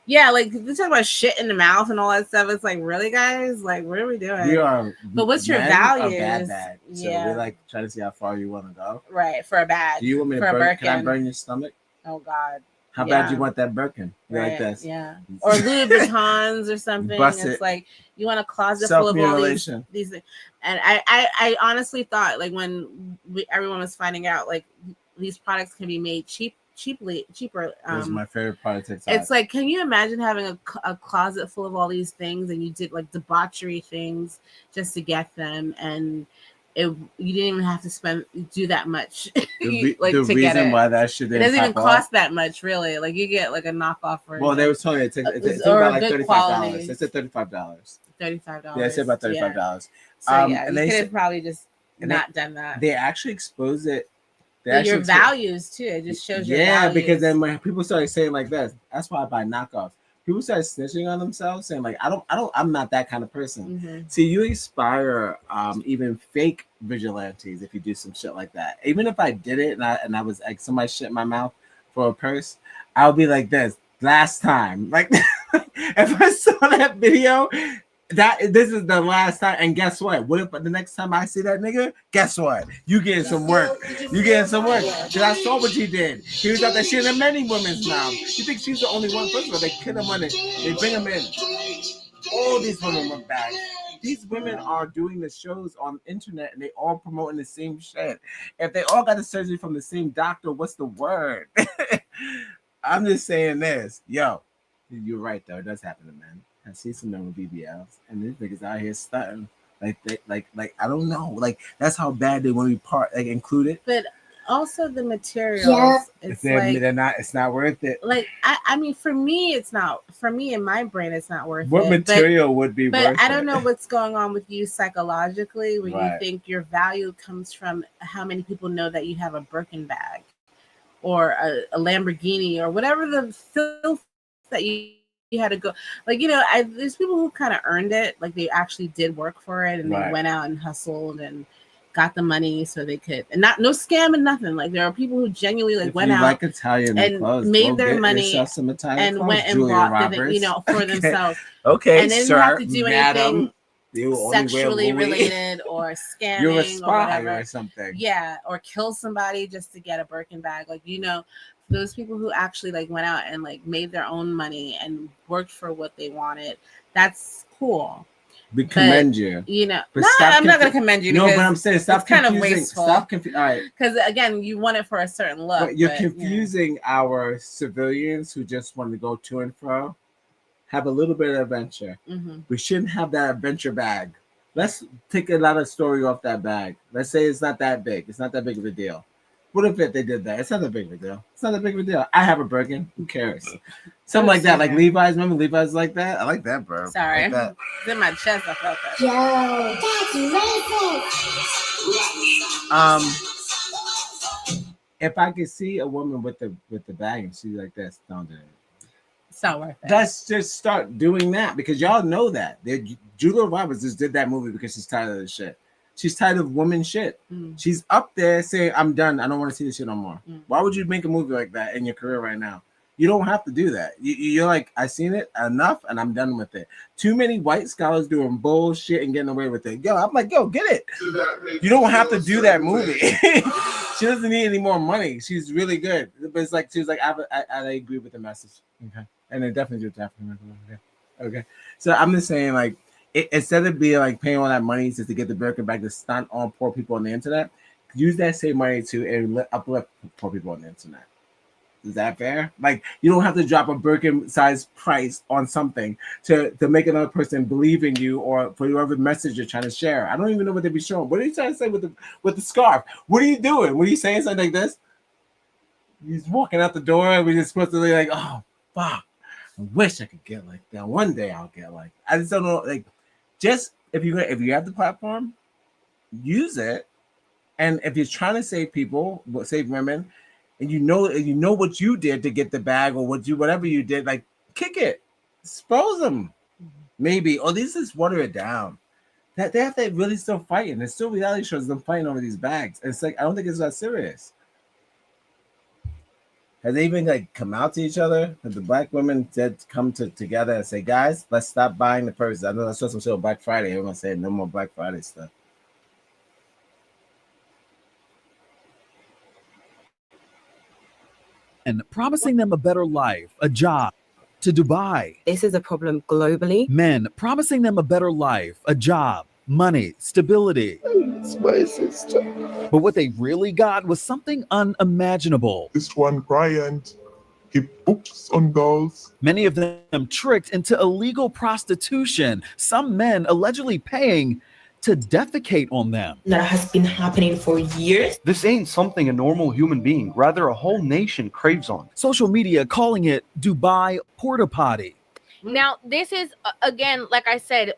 Yeah, like they talk about shit in the mouth and all that stuff. It's like, really, guys? Like, what are we doing? We are. But what's your values? Bad. So Yeah, we like try to see how far you want to go. Right, for a badge. Do you want me to burn? Can I burn your stomach? Oh God. How bad do you want that Birkin? Right. Like this? Yeah. Or Louis Vuittons or something. It's like you want a closet full of all these things. And I honestly thought like when everyone was finding out like these products can be made cheaper. This is my favorite part of TikTok. It's like, can you imagine having a closet full of all these things and you did like debauchery things just to get them, and you didn't even have to do that much. The reason why that shit didn't it doesn't even cost that much, really. Like you get like a knockoff version. Well, they were telling me it takes about like $35. They said $35. $35. Yeah, they said about $35. Yeah. So yeah, and you could have probably just not done that. They actually expose it. Your values too. It just shows your values. Yeah, because then when people started saying like this, that's why I buy knockoffs. People started snitching on themselves, saying like, I'm not that kind of person. Mm-hmm. See, you inspire even fake vigilantes if you do some shit like that. Even if I did it and I was like somebody shit in my mouth for a purse, I'll be like this. Last time, like if I saw that video. This is the last time, and guess what? What if the next time I see that nigga? Guess what? You getting some work. You getting some work. Because I saw what he did. He was out there shit in many women's mouth. You think she's the only one? First of all, they kid him on it. They bring him in. All these women went back. These women are doing the shows on the internet, and they all promoting the same shit. If they all got the surgery from the same doctor, what's the word? I'm just saying this. Yo, you're right though. It does happen to men. I see some of them with BBLs, and these niggas out here stunting. Like I don't know. Like that's how bad they want to be included. But also the materials. It's It's not worth it. Like I mean, for me, it's not. For me, in my brain, it's not worth it. What material would be worth it? But I don't know what's going on with you psychologically when Right. you think your value comes from how many people know that you have a Birkin bag, or a Lamborghini, or whatever the filth that you had to go, like, you know, there's people who kind of earned it, like they actually did work for it, and Right. they went out and hustled and got the money so they could, and no scam and nothing. Like there are people who genuinely like went out like Italian and clothes, made their money and went and bought the, you know, for themselves. Okay, and they didn't sir, have to do anything madam, sexually related or scamming. You're a spy or whatever. or something. Yeah, or kill somebody just to get a Birkin bag. Like, you know, those people who actually like went out and like made their own money and worked for what they wanted. That's cool. We commend you. You know, But no, stop I'm not going to commend you. No, because but I'm saying stop it's kind of confusing. wasteful. Stop confusing. All right. Because again, you want it for a certain look. But you're confusing our civilians who just want to go to and fro. Have a little bit of adventure. Mhm. We shouldn't have that adventure bag. Let's take a lot of story off that bag. Let's say it's not that big. It's not that big of a deal. What if they did that? It's not that big of a deal. It's not that big of a deal. I have a Birkin. Who cares? Something like that. Like Levi's. Remember Levi's like that? I like that, bro. Sorry. Like that. It's in my chest. I felt that. Yo, that's racist. If I could see a woman with the bag and she's like this, don't do it. It's not worth it. Let's just start doing that because y'all know that. Julia Roberts just did that movie because she's tired of this shit. She's tired of woman shit. She's up there saying, I'm done. I don't want to see this shit no more. Why would you make a movie like that in your career right now? You don't have to do that. You're like, I seen it enough and I'm done with it. Too many white scholars doing bullshit and getting away with it. Yo, I'm like, yo, get it. You don't have to do that movie. She doesn't need any more money. She's really good. But it's like, she was like, I agree with the message. Okay. And it definitely did happen. Okay. So I'm just saying, like, instead of being like paying all that money just to get the Birkin bag to stunt on poor people on the internet, use that same money to uplift poor people on the internet. Is that fair? Like, you don't have to drop a Birkin size price on something to make another person believe in you or for whatever message you're trying to share. I don't even know what they be showing. What are you trying to say with the scarf? What are you doing? What are you saying something like this? He's walking out the door and we're just supposed to be like, oh fuck. I wish I could get like that. One day I'll get like. I just don't know. Like, just if you have the platform, use it. And if you're trying to save people, save women, and you know what you did to get the bag or whatever you did, like kick it, expose them, maybe, or at least just water it down. That they have to really still fighting. There's still reality shows them fighting over these bags. And it's like I don't think it's that serious. Have they even like come out to each other? Have the black women come together and say, guys, let's stop buying the purses? I know I saw some shit on Black Friday. Everyone said no more Black Friday stuff. And promising them a better life, a job, to Dubai. This is a problem globally. Men promising them a better life, a job, money, stability. It's my sister. But what they really got was something unimaginable. This one client, he books on girls. Many of them tricked into illegal prostitution, some men allegedly paying to defecate on them. That has been happening for years. This ain't something a normal human being, rather a whole nation craves on. Social media calling it Dubai porta potty. Now, this is, again, like I said,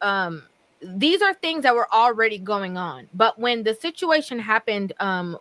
these are things that were already going on. But when the situation happened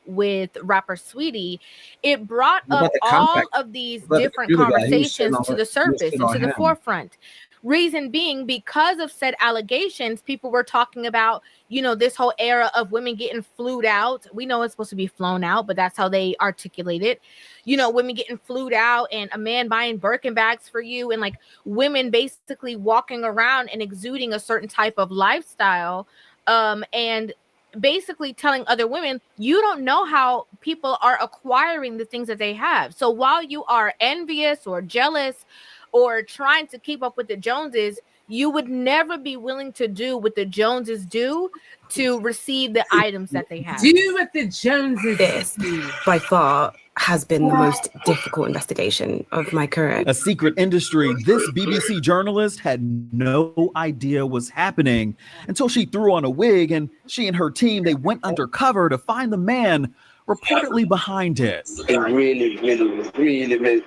with rapper Sweetie, it brought up all of these different conversations to the surface and to the forefront. Reason being, because of said allegations, people were talking about, this whole era of women getting flued out. We know it's supposed to be flown out, but that's how they articulate it. Women getting flued out and a man buying Birkin bags for you, and like women basically walking around and exuding a certain type of lifestyle, and basically telling other women, you don't know how people are acquiring the things that they have. So while you are envious or jealous or trying to keep up with the Joneses, you would never be willing to do what the Joneses do to receive the items that they have. Do what the Joneses This, by far, has been the most difficult investigation of my career. A secret industry this BBC journalist had no idea was happening until she threw on a wig, and she and her team, they went undercover to find the man reportedly behind it. It really made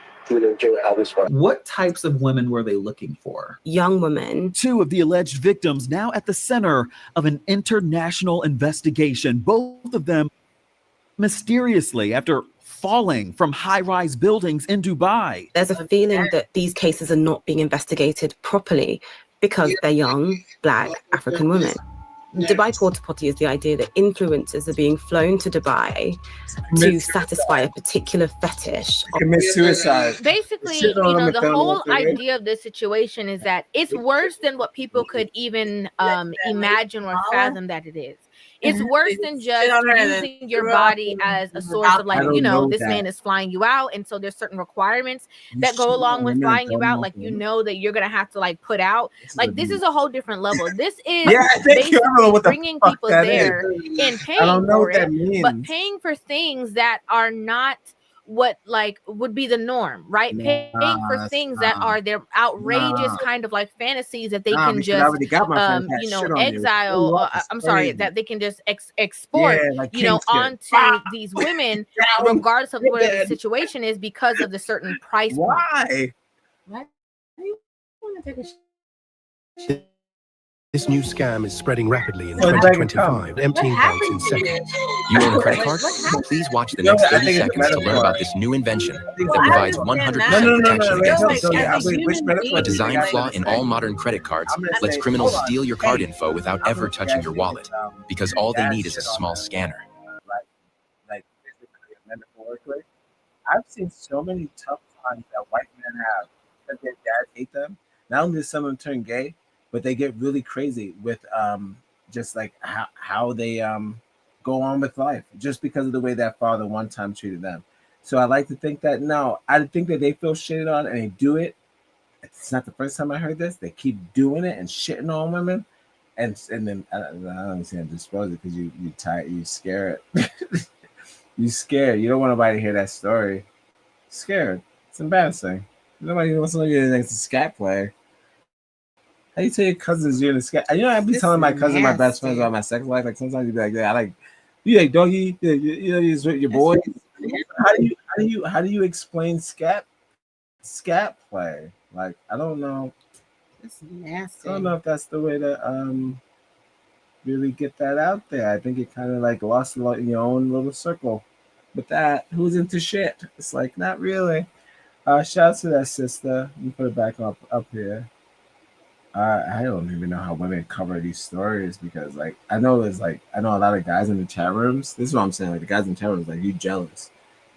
What types of women were they looking for? Young women. Two of the alleged victims now at the center of an international investigation. Both of them mysteriously after falling from high-rise buildings in Dubai. There's a feeling that these cases are not being investigated properly because they're young, Black, African women. Dubai porta potty is the idea that influencers are being flown to Dubai to satisfy a particular fetish. Commit suicide. Basically, the whole idea of this situation is that it's worse than what people could even imagine or fathom that it is. It's worse than just using your body as a source of this man is flying you out. And so there's certain requirements that go along with flying you out. Like, that you're going to have to put out. Like, this is a whole different level. This is basically bringing people there and paying for it, but paying for things that are not what would be the norm, right? Paying for things that are their outrageous kind of fantasies that they can just exile. I'm sorry, that they can just export onto these women, regardless of whatever the situation is, because of the certain price. Why? Why do you want to take a This new scam is spreading rapidly in 2025, emptying banks in seconds. You own a credit card? Please watch the next 30 seconds to learn about this new invention that provides 100% protection against a design flaw in all modern credit cards lets criminals steal your card info without ever touching your wallet, because all they need is a small scanner. Like physically and metaphorically, I've seen so many tough times that white men have that their dads hate them. Not only does some of them turn gay, but they get really crazy with just like how they go on with life just because of the way that father one time treated them. So I like to think that I think that they feel shitted on and they do it. It's not the first time I heard this. They keep doing it and shitting on women, and then I don't understand dispose it because you tired, you scared, you scared. You don't want nobody to hear that story. Scared. It's embarrassing. Nobody wants to know you're the next scat player. How you tell your cousins you're in the scat? I'd be telling my cousin, my best friends about my sex life. Like sometimes you'd be like, "Yeah, you like doggy, your boys." How do you explain scat play? Like, I don't know. It's nasty. I don't know if that's the way to really get that out there. I think it kind of lost a lot in your own little circle. But that, who's into shit? It's like, not really. Shout out to that sister. Let me put it back up here. I don't even know how women cover these stories because, like, I know a lot of guys in the chat rooms. This is what I'm saying. Like, the guys in the chat rooms, like, you jealous.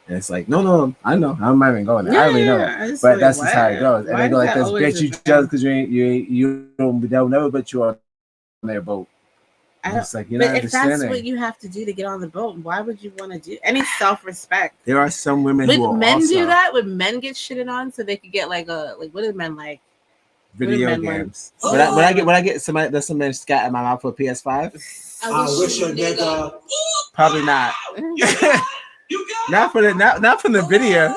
And it's like, no, I know. I'm not even going there. I already know that. But that's just how it goes. And they go like this, bitch, you jealous because you don't never put you on their boat. It's like, you're not understanding. If that's what you have to do to get on the boat, why would you want to do any self-respect? There are some women who would men do that? Would men get shitted on so they could get like what do men like? Video games. When I get somebody, there's some men scat in my mouth for PS5. I wish a nigga. Probably not. Not from the video.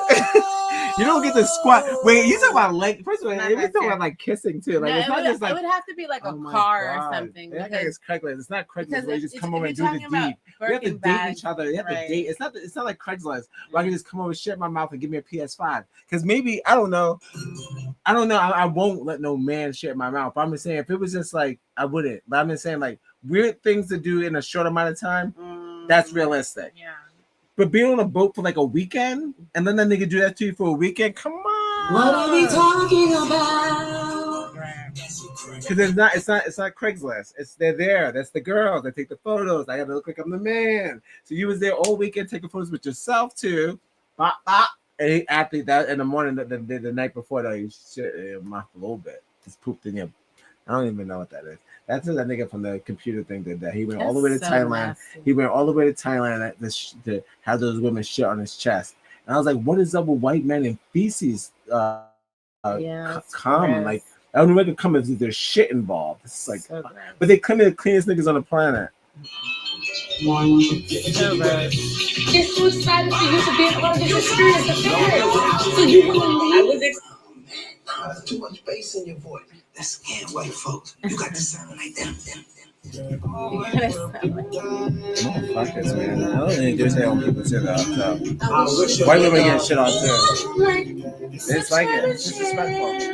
You don't get to squat. Wait, you talking about like? First of all, you talking about like kissing too. Like, it's not just like, it would have to be like a car or something. It's Craigslist. It's not Craigslist where you just come over and do the deed. You have to date each other. You have to date. It's not like Craigslist where I can just come over, shit in my mouth, and give me a PS5. Because maybe I don't know. I won't let no man shit in my mouth. But I'm just saying, if it was just like, I wouldn't. But I'm just saying, like, weird things to do in a short amount of time. That's realistic. Yeah. But being on a boat for like a weekend and then that nigga do that to you for a weekend, come on. What are we talking about? Because it's not Craigslist. They're there. That's the girls. They take the photos. I gotta look like I'm the man. So you was there all weekend taking photos with yourself too. And after that in the morning, the night before that, you shit in your mouth a little bit. Just pooped in your. I don't even know what that is. That's what that nigga from the computer thing did that. He went all the way to Thailand. Nasty. He went all the way to Thailand to have those women shit on his chest. And I was like, what is up with white men and feces? Come like I don't know where to come if there's shit involved. It's like, but they claim they're the cleanest niggas on the planet. It's too excited for you to be a part of this experience. So you will leave. Too much bass in your voice. That's scared white folks. You got to sound like them. Motherfuckers, man. I don't think there's hell people say that. White women get shit on too. It's like it. It's disrespectful.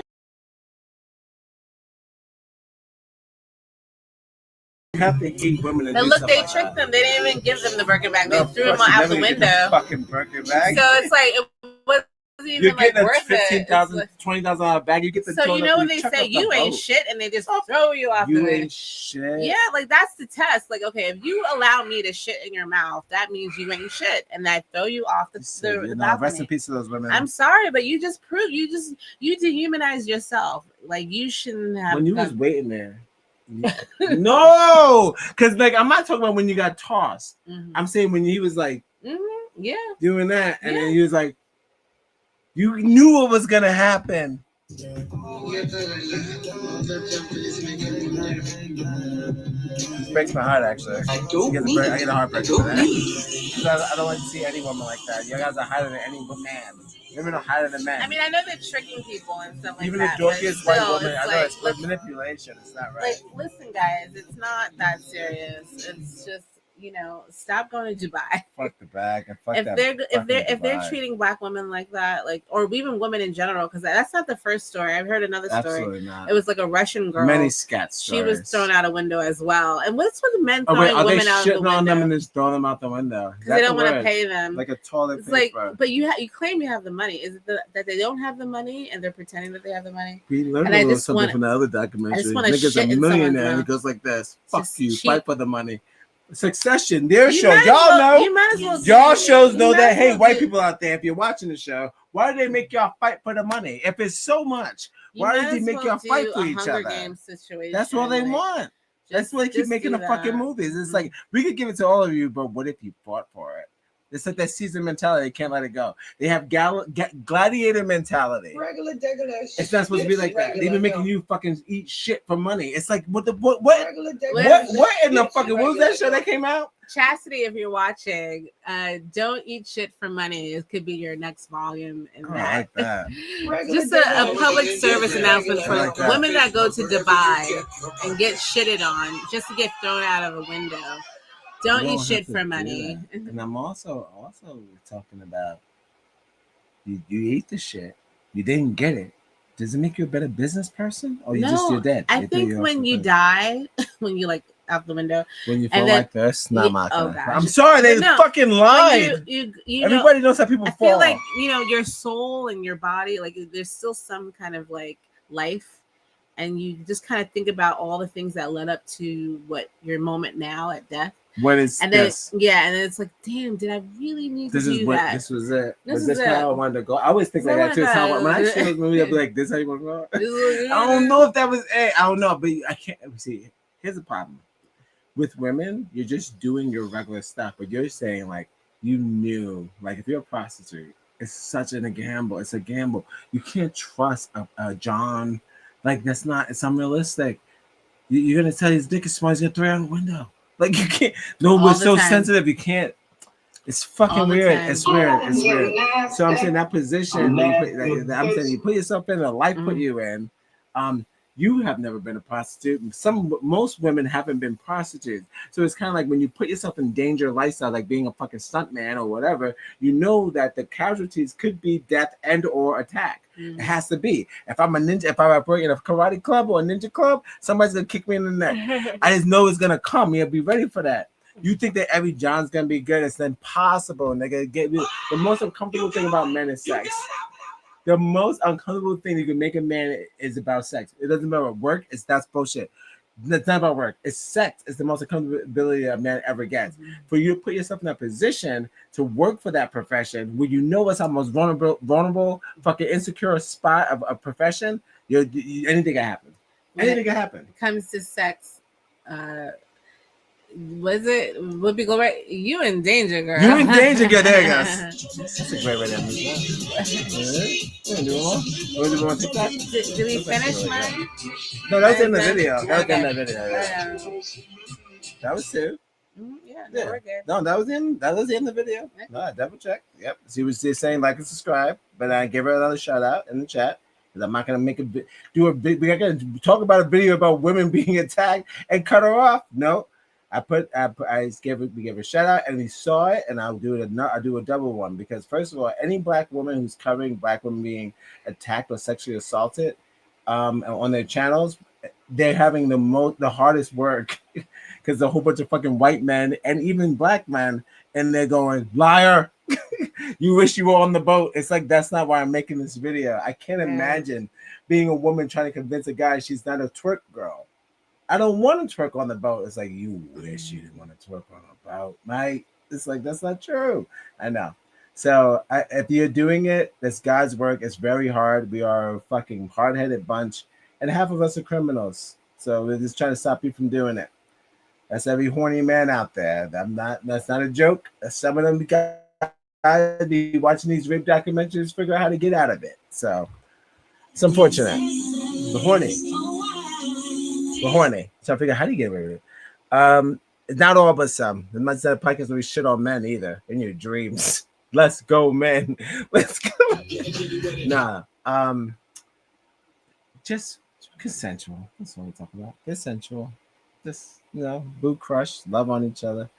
You have to hate women. And look, they tricked them. They didn't even give them the Birkin bag. They threw them out the window. Fucking Birkin bag. So it's like it was. You're getting like a $15,000, $20,000 bag. You get the so you know when they say you ain't shit and they just throw you off the You ain't shit. Yeah, like that's the test. Like, okay, if you allow me to shit in your mouth, that means you ain't shit, and I throw you off the balcony. Rest in peace to those women. I'm sorry, but you just proved you dehumanize yourself. Like you shouldn't have. When you was waiting there. No, because like I'm not talking about when you got tossed. Mm-hmm. I'm saying when he was like, doing that, and then he was like. You knew what was gonna happen. It breaks my heart, actually. I get a heartbreak for that. I don't like to see any woman like that. You guys are higher than any man. Women are higher than men. I mean, I know they're tricking people and stuff like even that. Even the dorkiest white woman, I know it's manipulation. It's not right. Like, listen, guys, it's not that serious. It's just. Stop going to Dubai. Fuck the bag and fuck if they're treating black women like that, like or even women in general, because that's not the first story. I've heard another story. Absolutely not. It was like a Russian girl. Many scat stories. She was thrown out a window as well. And what's with the men throwing women out the window? On them and just throwing them out the window because they don't want to pay them like a toilet paper. Like, but you claim you have the money. Is it that they don't have the money and they're pretending that they have the money? We learned a little something from the other documentary. Niggas a millionaire and it goes like this. Fuck you. Fight for the money. Succession, their show. Y'all know. Y'all shows know that. Hey, white people out there, if you're watching the show, why do they make y'all fight for the money? If it's so much, why does they make y'all fight for each other? That's all they want. That's why they keep making the fucking movies. It's like we could give it to all of you, but what if you fought for it? It's like that Caesar mentality. They can't let it go. They have gladiator mentality. Regular. It's not supposed to be like that. They've been making you fucking eat shit for money. It's like what in the fucking what was that show that came out? Chastity, if you're watching, don't eat shit for money. It could be your next volume in that. Like that. Just a public service announcement for women that go to Dubai and get shitted on just to get thrown out of a window. Don't eat shit for money. And I'm also talking about you ate the shit. You didn't get it. Does it make you a better business person? Or you're dead? I think when you die, when you like out the window. When you And feel then- like this, not my Oh, kind. gosh. I'm sorry, they But no, fucking when lied. you Everybody know, knows how people I fall. feel like your soul and your body, like there's still some kind of like life, and you just kind of think about all the things that led up to what your moment now at death. What is and then this? and then it's like, damn, did I really need to do that? This was it. This This is is how I it. wanted to go. I always think like that too. So when I see those movies, I'll be like, "This how you want to go?" I don't know if that was it. I don't know, but I can't see. Here's the problem with women: you're just doing your regular stuff, but you're saying like you knew, like if you're a prostitute, it's such a gamble. It's a gamble. You can't trust a John. Like that's not. It's unrealistic. You're gonna tell his dick is small. He's gonna throw it out the window. Like you can't. No, we're so sensitive. You can't. It's fucking weird. It's weird. It's weird. So I'm saying that position. I'm saying you put yourself in. A life put you in. You have never been a prostitute. Most women haven't been prostitutes. So it's kind of like when you put yourself in danger lifestyle, like being a fucking stuntman or whatever. You know that the casualties could be death and or attack. It has to be. If I'm a ninja, if I work in a karate club or a ninja club, somebody's gonna kick me in the neck. I just know it's gonna come. You'll be ready for that. You think that every John's gonna be good? It's impossible. And they're gonna get the most uncomfortable thing about men is sex. The most uncomfortable thing you can make a man is about sex. It doesn't matter what work. That's bullshit. It's not about work. It's sex. It's the most uncomfortability a man ever gets. For you to put yourself in that position to work for that profession, where you know it's our most vulnerable, fucking insecure spot of a profession, anything can happen. Anything can happen. When it comes to sex, was it Whoopi Goldberg? You in danger, girl. You in danger, girl. There you go. That's a great way to Did we finish mine? No, that was in the video. That was in the video. That was two. Yeah, we're good. No, that was in the video. No, I double checked. Yep. She was just saying like and subscribe, but I gave her another shout out in the chat. I'm not gonna make we're gonna talk about a video about women being attacked and cut her off. No. We gave her a shout out and we saw it, and I'll do a double one because first of all, any black woman who's covering black women being attacked or sexually assaulted on their channels, they're having the hardest work because a whole bunch of fucking white men and even black men, and they're going, liar. You wish you were on the boat. It's like that's not why I'm making this video. I can't imagine being a woman trying to convince a guy she's not a twerk girl. I don't want to twerk on the boat. It's like, you wish you didn't want to twerk on a boat, mate. It's like, that's not true. I know. So if you're doing it, that's God's work. It's very hard. We are a fucking hard-headed bunch, and half of us are criminals. So we're just trying to stop you from doing it. That's every horny man out there. That's not a joke. Some of them guys be watching these rape documentaries, figure out how to get out of it. So it's unfortunate. We're horny. We're horny. So I figure, how do you get rid of it? Not all, but some. The much that podcast where we shit on men either in your dreams. Let's go, men. Let's go. Nah. Just consensual. That's what we talk about. Consensual. Just boot crush, love on each other.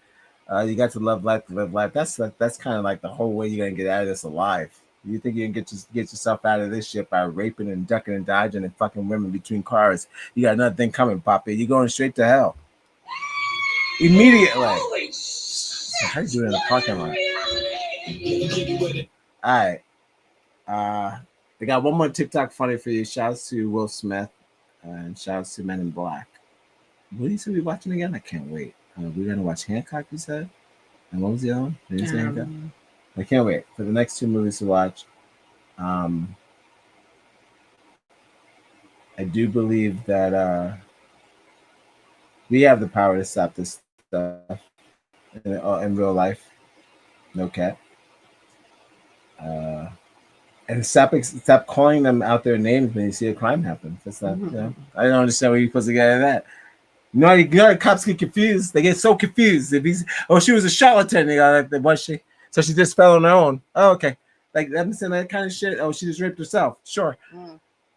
You got to love life to live life. That's kind of like the whole way you're gonna get out of this alive. You think you can get yourself out of this shit by raping and ducking and dodging and fucking women between cars? You got another thing coming, Poppy. You're going straight to hell. Immediately. How you do it in the parking lot? All right. They got one more TikTok funny for you. Shouts to Will Smith and shouts to Men in Black. What do you say we watching again? I can't wait. We're gonna watch Hancock, you said? And what was the other one? Did you say Hancock? I can't wait for the next two movies to watch. I do believe that we have the power to stop this stuff in real life. No cap. And stop calling them out their names when you see a crime happen. That's not. I don't understand where you're supposed to get out of that. You know, cops get confused. They get so confused. If she was a charlatan. They got like, was she? So she just fell on her own. Oh, okay. Like I'm saying that kind of shit. Oh, she just raped herself. Sure.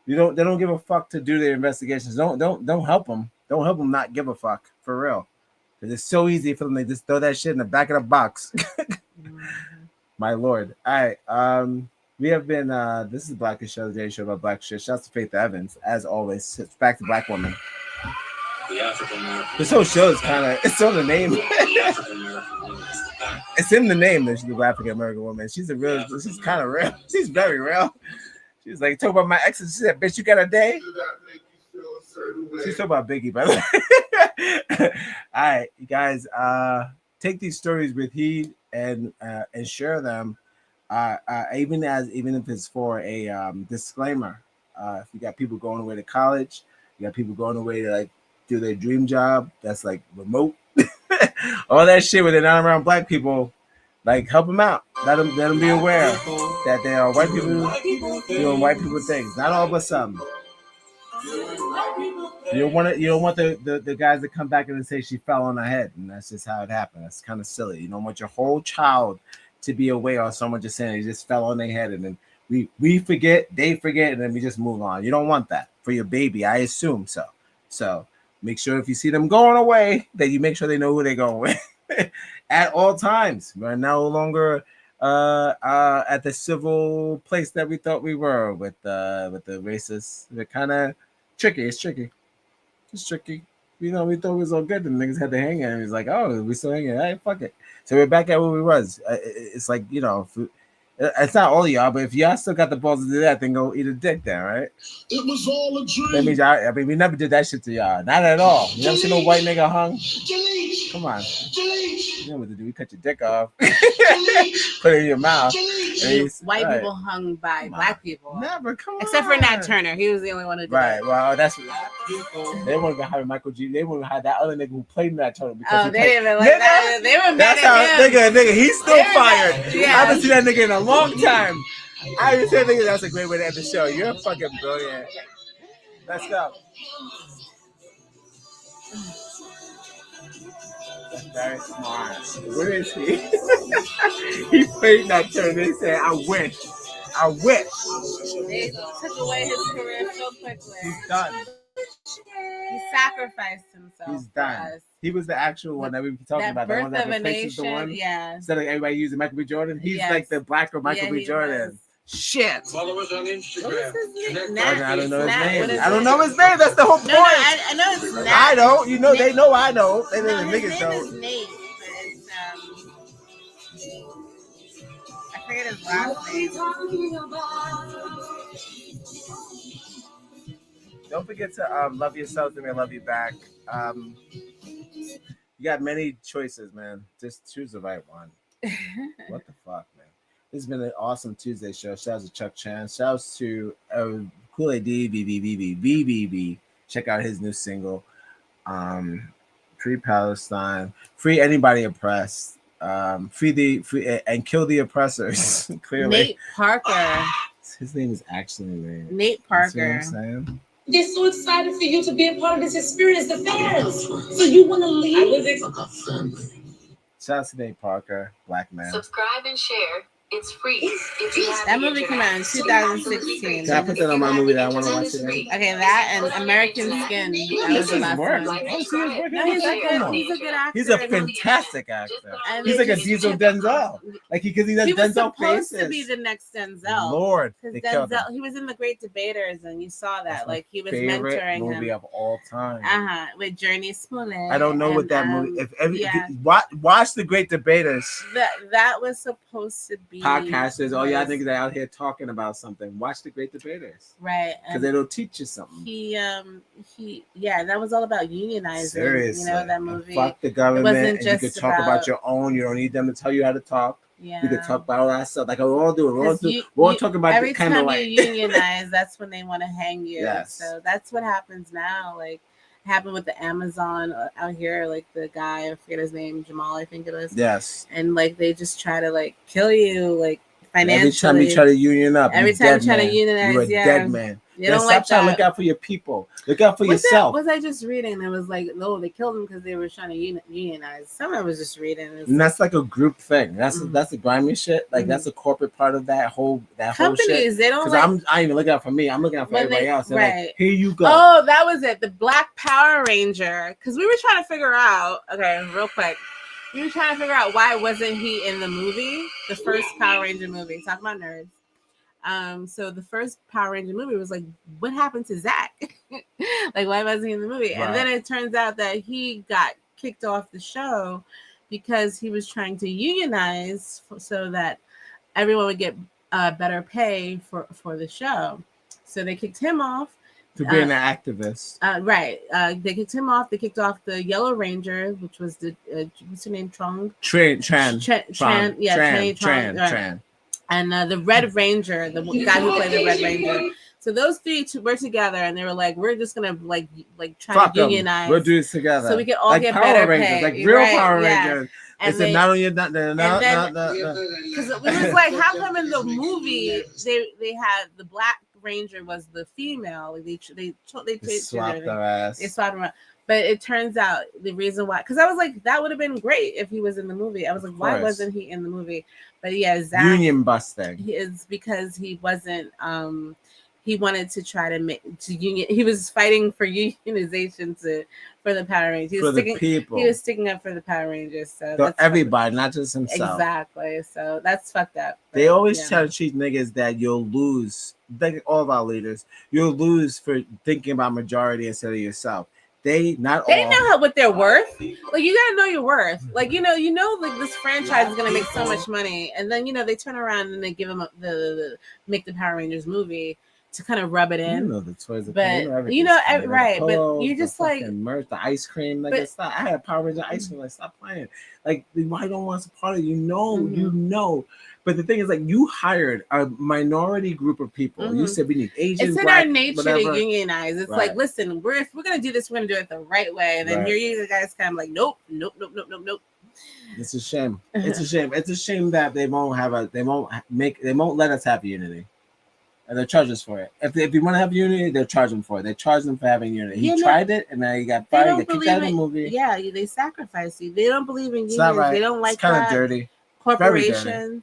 They don't give a fuck to do their investigations. Don't help them. Don't help them not give a fuck for real. Because it's so easy for them to just throw that shit in the back of the box. My lord. All right. We have been this is Blackness Show, the daily show about black shit. Shouts to Faith Evans, as always. It's back to Black woman. This whole show is kind of, it's on the name. It's in the name that she's the African American woman. She's she's kind of real. She's very real. She's like, talk about my exes. She said, bitch, you got a day? She's talking about Biggie, by the way. All right, you guys, take these stories with heed and share them. Even if it's for a disclaimer. If you got people going away to college, you got people going away to like do their dream job that's like remote, all that shit where they're not around black people, like help them out. Let them be aware that there are white people doing white people things. Not all but some. You don't want the guys that come back and say she fell on her head, and that's just how it happened. That's kind of silly. You don't want your whole child to be aware of someone just saying they just fell on their head, and then we forget, they forget, and then we just move on. You don't want that for your baby, I assume so. So make sure if you see them going away, that you make sure they know who they're going with at all times. We're no longer at the civil place that we thought we were with the racists. They're kind of tricky. It's tricky. You know, we thought it was all good. The niggas had to hang it, and he's like, "Oh, we still hanging? All right, fuck it." So we're back at where we was. It's like, you know, it's not all of y'all, but if y'all still got the balls to do that, then go eat a dick then, right? It was all a dream. That means I mean, we never did that shit to y'all. Not at all. You never seen no white nigga hung? Come on. You know what to do. We cut your dick off. Put it in your mouth. White people hung by black people. Never, come on. Except for Nat Turner. He was the only one who did Right. Well, that's what they wouldn't even have Michael G. They wouldn't have that other nigga who played Nat Turner. Because they didn't even like that. They were mad at him. Nigga, he's still fired. Yeah. I haven't seen that nigga in a long time. I just said, nigga, that's a great way to end the show. You're fucking brilliant. Let's go. That's very smart. Where is he? He played that turn. They said, I wish. They took away his career so quickly. He's done. He sacrificed himself. He's done. He was the actual one that we were talking about. Birth the one that of a replaces Nation, the one. yeah. Instead of everybody using Michael B. Jordan, he's like the blacker Michael B. Jordan. Shit. Follow us on Instagram. I don't know his name. I don't know his name. That's the whole point. No, I know his name. I don't. You know, they know I know. They know the niggas don't. His name is I forget his last name. Don't forget to love yourself and they love you back. You got many choices, man. Just choose the right one. What the fuck, man? This has been an awesome Tuesday show. Shout out to Chuck Chan. Shout out to Kool Aid BBB. Check out his new single. Free Palestine. Free anybody oppressed. Free and kill the oppressors. Clearly. Nate Parker. His name is actually Nate Parker. You know what I'm saying? They're so excited for you to be a part of this experience, the fans. So you want to leave? Shout out to Nate Parker, black man. Subscribe and share. It's free. That movie came out in 2016. Can I put that on my movie that I want to watch today? Okay, that and American Skin. This is work. No, he's a good actor. He's a fantastic actor. He's like a Diesel Denzel. Like because he does Denzel faces. Supposed to be the next Denzel. Lord, because Denzel, he was in The Great Debaters, and you saw that. Like he was mentoring him. Movie of all time. With Journey Smollett. I don't know what that movie. Watch The Great Debaters. That was supposed to be. Podcasters, all y'all niggas out here talking about something. Watch The Great Debaters, right? Because it'll teach you something. That was all about unionizing. Seriously, you know that movie. Fuck the government. It wasn't just you could talk about your own. You don't need them to tell you how to talk. Yeah. You could talk about all that stuff. Like we're all doing. We're all talking about every kind time of like you unionize. That's when they want to hang you. Yes. So that's what happens now. Like. Happened with the Amazon out here, like the guy, I forget his name, Jamal, I think it was. Yes. And like they just try to like kill you, like financially. Every time you try to union up, every time you try to unionize, you're a dead man. They don't like stop trying that. to look out for your people. Look out for yourself. Was I just reading? It was like, no, they killed him because they were trying to unionize. Some I was just reading. And that's like a group thing. That's the grimy shit. Like that's a corporate part of that whole companies, whole shit. They don't. Because I ain't even looking out for me. I'm looking out for everybody else. Right. Like, here you go. Oh, that was it. The Black Power Ranger. Because we were trying to figure out. Okay, real quick. We were trying to figure out why wasn't he in the movie, the first Power Ranger movie. Talking about nerds. So the first Power Ranger movie was like, what happened to Zach? Like, why wasn't he in the movie? Right. And then it turns out that he got kicked off the show because he was trying to unionize so that everyone would get better pay for the show. So they kicked him off. To being an activist. Right. They kicked him off. They kicked off the Yellow Ranger, which was the, what's her name? Tran. And the Red Ranger, the guy who played the Red Ranger. So those three were together, and they were like, "We're just gonna like try to unionize. We'll do this together, so we can all like get Power better Rangers, pay, like real right, Power yeah. Rangers." And they said, "Not only not." Because it was like, how come in the movie they had the Black Ranger was the female? Like they swapped their ass. They swapped them out. But it turns out the reason why, because I was like, that would have been great if he was in the movie. I was like, why wasn't he in the movie? But yeah, Zach, union busting. Is because he wasn't. He wanted to try to make to union. He was fighting for unionization for the Power Rangers. He was the people. He was sticking up for the Power Rangers. So that's everybody, not just himself. Exactly. So that's fucked up. They always try to treat niggas that you'll lose. Like all of our leaders, you'll lose for thinking about majority instead of yourself. They know what they're worth. Like, you gotta know your worth. Like, you know, like this franchise is gonna make so much money, and then they turn around and they give them the make the Power Rangers movie to kind of rub it in. You know the toys, but right. But you just like merch, the ice cream. Like, stop. I had Power Ranger ice cream. Like, stop playing. Like, why don't want to support it? You know. But the thing is, like, you hired a minority group of people. Mm-hmm. You said we need Asians. It's in Black, our nature whatever. to unionize. It's like, listen, if we're gonna do this, we're gonna do it the right way. And then here you guys kind of like, nope. It's a shame. It's a shame. It's a shame that they won't let us have unity. And they'll charge us for it. If you want to have unity, they'll charge them for it. They charge them for having unity. He tried it, and then he got fired. He got kicked out of the movie. Yeah, they sacrifice you. They don't believe in unions. Right. They don't like it's kind of dirty. Corporations. Very dirty.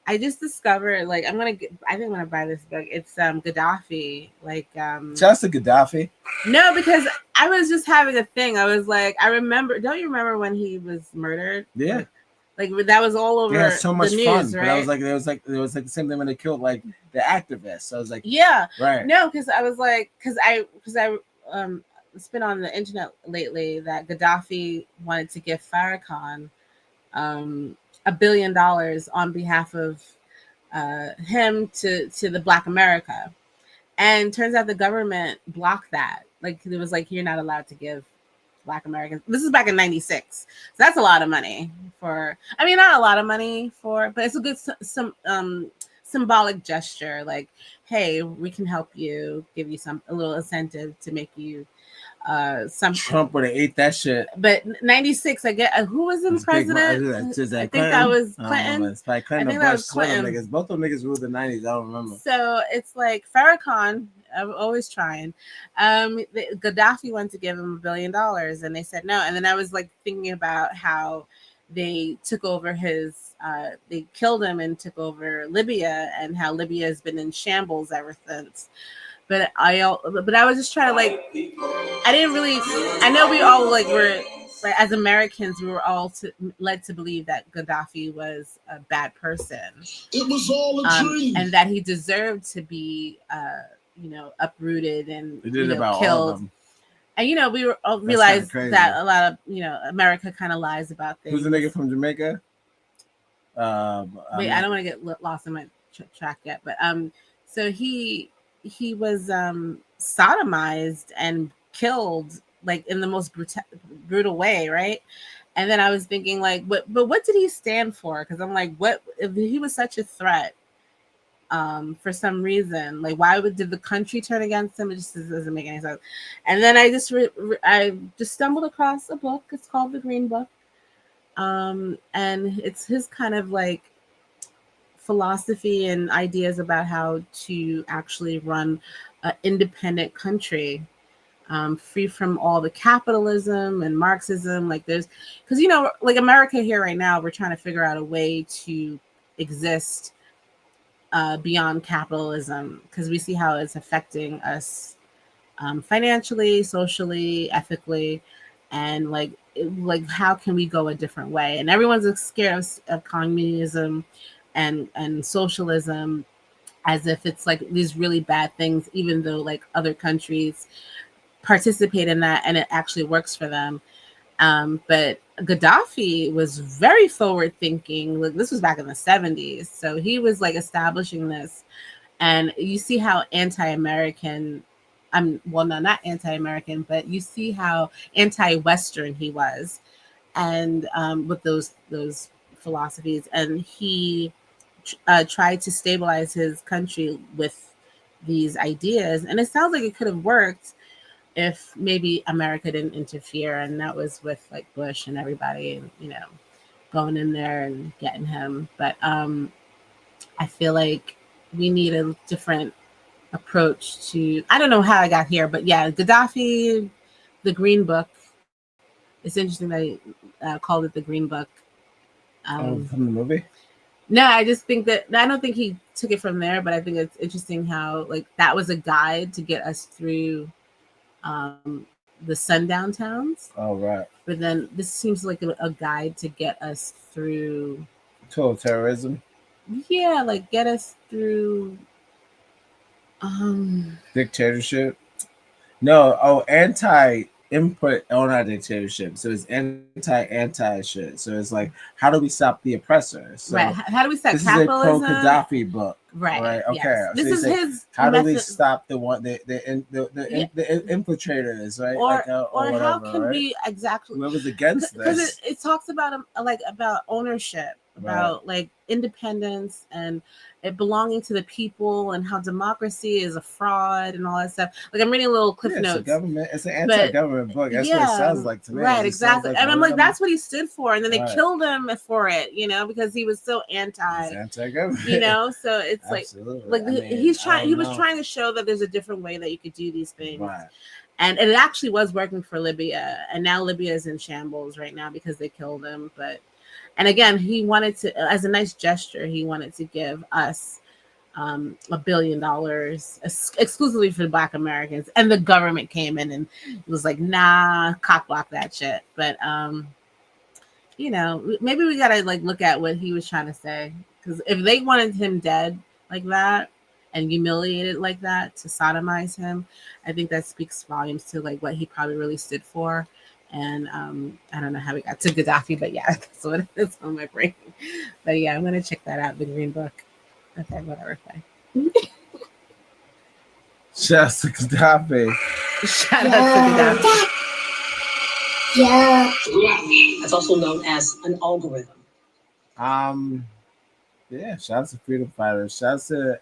I just discovered, like, I think I'm gonna buy this book. It's Gaddafi. Like, just a Gaddafi. No, because I was just having a thing. I was like, don't you remember when he was murdered? Yeah. Like that was all over. Yeah, so much the news, fun. Right? But I was like, it was like the same thing when they killed like the activists. So I was like, yeah, right. No, because I was like, because I it's been on the internet lately that Gaddafi wanted to give Farrakhan $1 billion on behalf of him to the Black America, and turns out the government blocked that. Like, it was like, you're not allowed to give Black Americans. This is back in '96, so that's a lot of money for. I mean, not a lot of money for, but it's a good symbolic gesture. Like, hey, we can help you, give you a little incentive to make you some. Trump would have ate that shit. But '96, I get who was the president? I think that was Clinton. It's like Clinton. I think that was Clinton. Both of them niggas ruled the '90s. I don't remember. So it's like Farrakhan. I'm always trying. Gaddafi wanted to give him $1 billion, and they said no. And then I was like thinking about how they took over they killed him and took over Libya, and how Libya has been in shambles ever since. But I was just trying to like, I know we all like were, like, as Americans, we were all led to believe that Gaddafi was a bad person. It was all a dream, and that he deserved to be uprooted and killed. And we realized that a lot of America kind of lies about things. Who's the nigga from Jamaica? I don't want to get lost in my track yet, but so he was sodomized and killed, like, in the most brutal way, right? And then I was thinking, like, but what did he stand for? Because I'm like, what if he was such a threat? For some reason, like, did the country turn against him? It just doesn't make any sense. And then I just stumbled across a book. It's called The Green Book, and it's his kind of like philosophy and ideas about how to actually run an independent country, free from all the capitalism and Marxism. Like, because like America here right now, we're trying to figure out a way to exist beyond capitalism, because we see how it's affecting us financially, socially, ethically, and like how can we go a different way? And everyone's scared of communism and socialism, as if it's like these really bad things, even though like other countries participate in that and it actually works for them. But Gaddafi was very forward thinking. Like, this was back in the 70s. So he was like establishing this. And you see how anti-American, well, no, not anti-American, but you see how anti-Western he was. And with those philosophies. And he tried to stabilize his country with these ideas. And it sounds like it could have worked if maybe America didn't interfere, and that was with like Bush and everybody, and you know, going in there and getting him. But I feel like we need a different approach to. I don't know how I got here, but yeah, Gaddafi, the Green Book. It's interesting that he called it the Green Book. From the movie. No, I just think that I don't think he took it from there, but I think it's interesting how like that was a guide to get us through the sundown towns. Oh, right. But then this seems like a guide to get us through total terrorism. Yeah, like get us through dictatorship. No, anti-input on our dictatorship. So it's anti shit. So it's like, how do we stop the oppressor? So right. How do we stop this capitalism? This is a pro-Gaddafi book. Right. Okay. Yes. So this is his. How do we stop the infiltrators? Right. Or how can we exactly? Whoever's against this. Because it talks about about ownership, about like independence and it belonging to the people, and how democracy is a fraud and all that stuff. Like I'm reading little cliff notes. It's an anti-government book. That's what it sounds like to me. Right, exactly. And I'm like, that's what he stood for. And then they killed him for it, because he was so anti-government. So it's he was trying to show that there's a different way that you could do these things. Right. And it actually was working for Libya. And now Libya is in shambles right now because they killed him. And again, he wanted to, as a nice gesture, he wanted to give us $1 billion exclusively for the Black Americans. And the government came in and was like, nah, cock block that shit. But, maybe we got to look at what he was trying to say. Because if they wanted him dead like that and humiliated like that to sodomize him, I think that speaks volumes to what he probably really stood for. And I don't know how we got to Gaddafi, but yeah, that's what it's on my brain. But yeah, I'm gonna check that out, the Green Book. Okay, whatever. Shout out to Gaddafi. Shout out to Gaddafi. Yeah. That's also known as an algorithm. Yeah, shout out to freedom fighters. Shout out to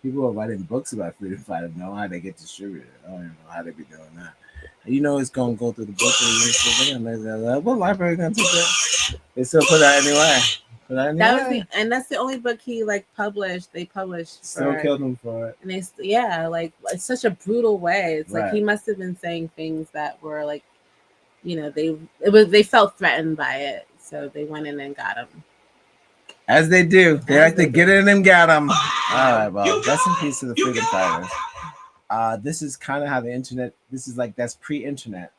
people who are writing books about freedom fighters, know how they get distributed. I don't even know how they be doing that. It's gonna go through the book. What library gonna take that? They still put that anyway. That's the only book he published. They published. Still killed him for it. And it's such a brutal way. It's like he must have been saying things that were they felt threatened by it, so they went in and got him. As they do. They like to get in and got him. All right, well, rest in peace to the freedom fighters. This is kind of how the internet. This is that's pre-internet.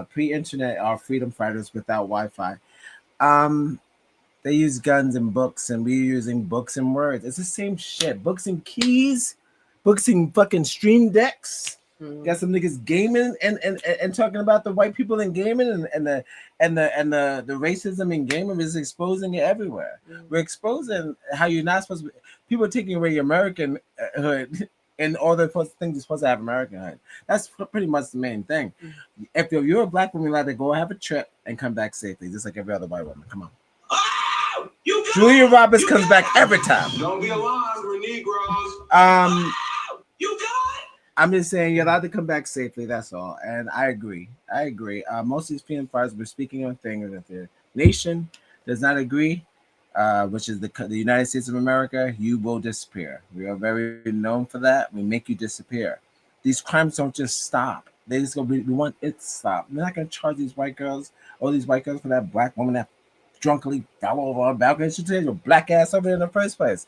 Pre-internet are freedom fighters without Wi-Fi. They use guns and books, and we're using books and words. It's the same shit. Books and keys, books and fucking stream decks. Got some niggas gaming and talking about the white people in gaming and the racism in gaming is exposing it everywhere. We're exposing how you're not supposed to. People are taking away your Americanhood. And all the things you're supposed to have Americanhood. That's pretty much the main thing. If you're a Black woman, you're allowed to go have a trip and come back safely, just like every other white woman. Come on. Julia Roberts comes back every time. Don't be alarmed, we're Negroes. I'm just saying you're allowed to come back safely. That's all. And I agree. Most of these freedom fighters were speaking on things that the nation does not agree. Which is the United States of America, you will disappear. We are very known for that. We make you disappear. These crimes don't just stop. They just go, we want it to stop. We're not going to charge these white girls, all these white girls for that Black woman that drunkenly fell over our balcony. She took your black ass over there in the first place.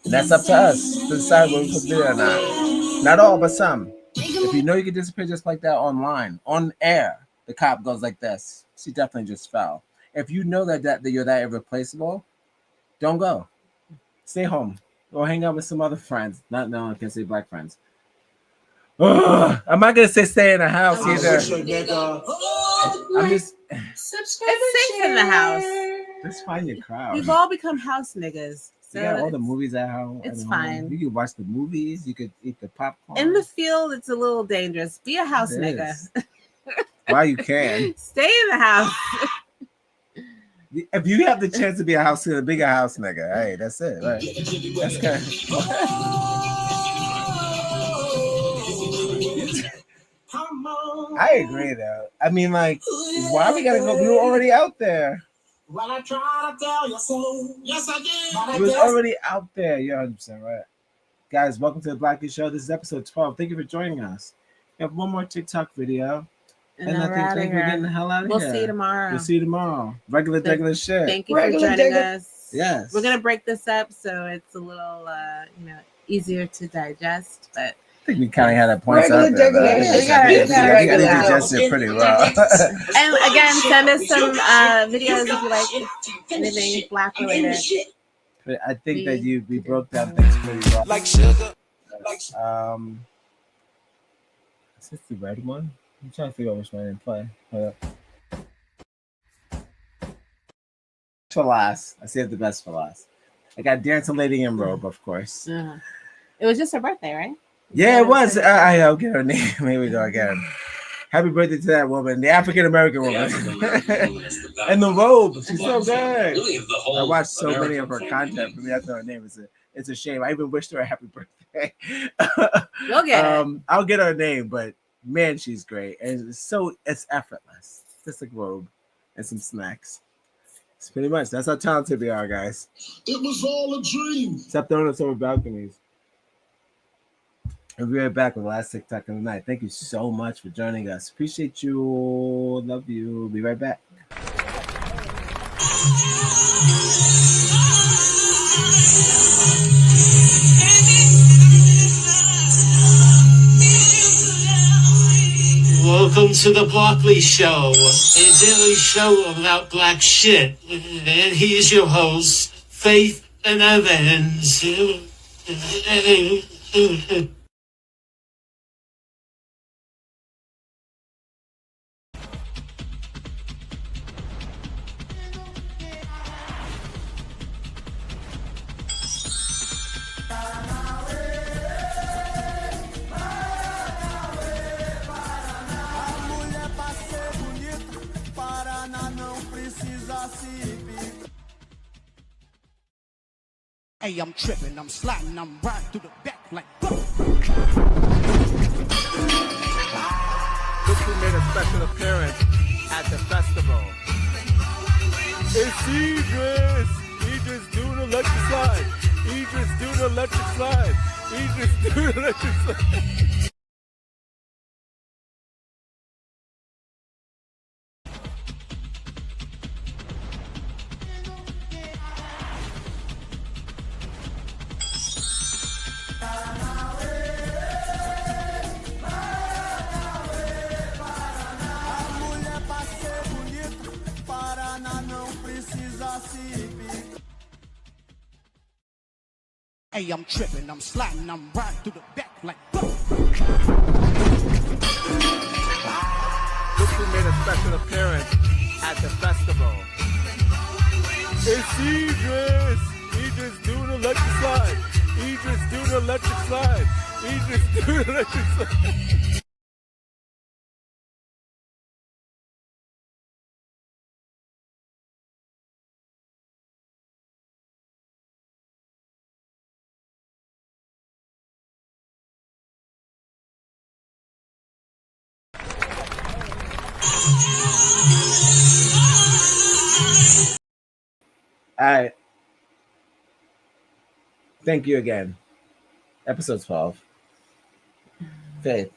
And that's up to us to decide whether we put it or not. Not all, but some. If you know you can disappear just like that online, on air, the cop goes like this. She definitely just fell. If you know that you're that irreplaceable, don't go. Stay home. Go hang out with some other friends. No, I can't say black friends. I'm not gonna say stay in the house either. I'm just. It's safe in the house. Let's find your crowd. We've all become house niggas. So you got all the movies at home. It's fine. You can watch the movies. You could eat the popcorn. In the field, it's a little dangerous. Be a house nigga. While you can. Stay in the house. If you have the chance to be a bigger house nigga, hey, that's it. Right? That's kind of. I agree, though. I mean, like, why we gotta go? We were already out there. Well, I try to tell you so. Yes, I did. It was already out there. You're 100% right. Guys, welcome to the Blackness Show. This is episode 12. Thank you for joining us. We have one more TikTok video. And I think we're getting the hell out of here. We'll see you tomorrow. We'll see you tomorrow. Regular shit. Thank you for joining us. Yes. We're going to break this up so it's a little, easier to digest, but I think we kind of had a point out there. I think we digested pretty well. And again, send us some videos if you like anything black related. But I think that we broke down things pretty well. Like sugar. Is this the red one? I'm trying to figure out which one I didn't play. Hold up. For last. I saved the best for last. I got Dancing Lady in Robe, of course. It was just her birthday, right? Yeah, it was. I'll get her name. Here we go again. Happy birthday to that woman, the African American woman. And the robe. She's so good. I watched so many of her content. For me, that's not her name. It's a shame. I even wished her a happy birthday. You'll get it. I'll get her name, but man, she's great. And it's effortless. Just like robe and some snacks. It's pretty much. That's how talented we are, guys. It was all a dream. Stop throwing us over balconies. We'll be right back with the last TikTok of the night. Thank you so much for joining us. Appreciate you. Love you. Be right back. Welcome to the Barkley Show, a daily show about black shit. And here's your host, Faith and Evans. Hey, I'm tripping, I'm sliding, I'm riding through the back like. Look who made a special appearance at the festival. It's Idris. Idris doing the electric slide. Idris doing the electric slide. Idris doing the electric slide. Hey, I'm tripping, I'm sliding, I'm riding through the back like. Look who made a special appearance at the festival. It's Idris. Idris doing the electric slide. Idris doing the electric slide. Idris doing the electric slide. All right. Thank you again. Episode 12. Faith,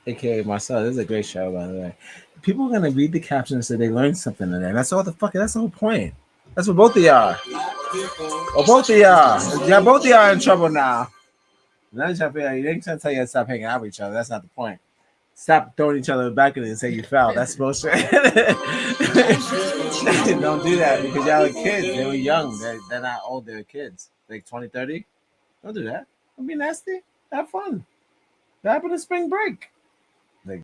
aka Marcella. This is a great show, by the way. People are gonna read the captions so they learned something today. That's the whole point. That's what both of y'all are. Or both of y'all. Yeah, both of y'all are in trouble now. Now you ain't trying to tell you to stop hanging out with each other. That's not the point. Stop throwing each other back in it and say you foul. That's bullshit. Don't do that because y'all are kids. They were young. They're not old. They're kids. Like 20, 30. Don't do that. Don't be nasty. Have fun. What happened to spring break? Like,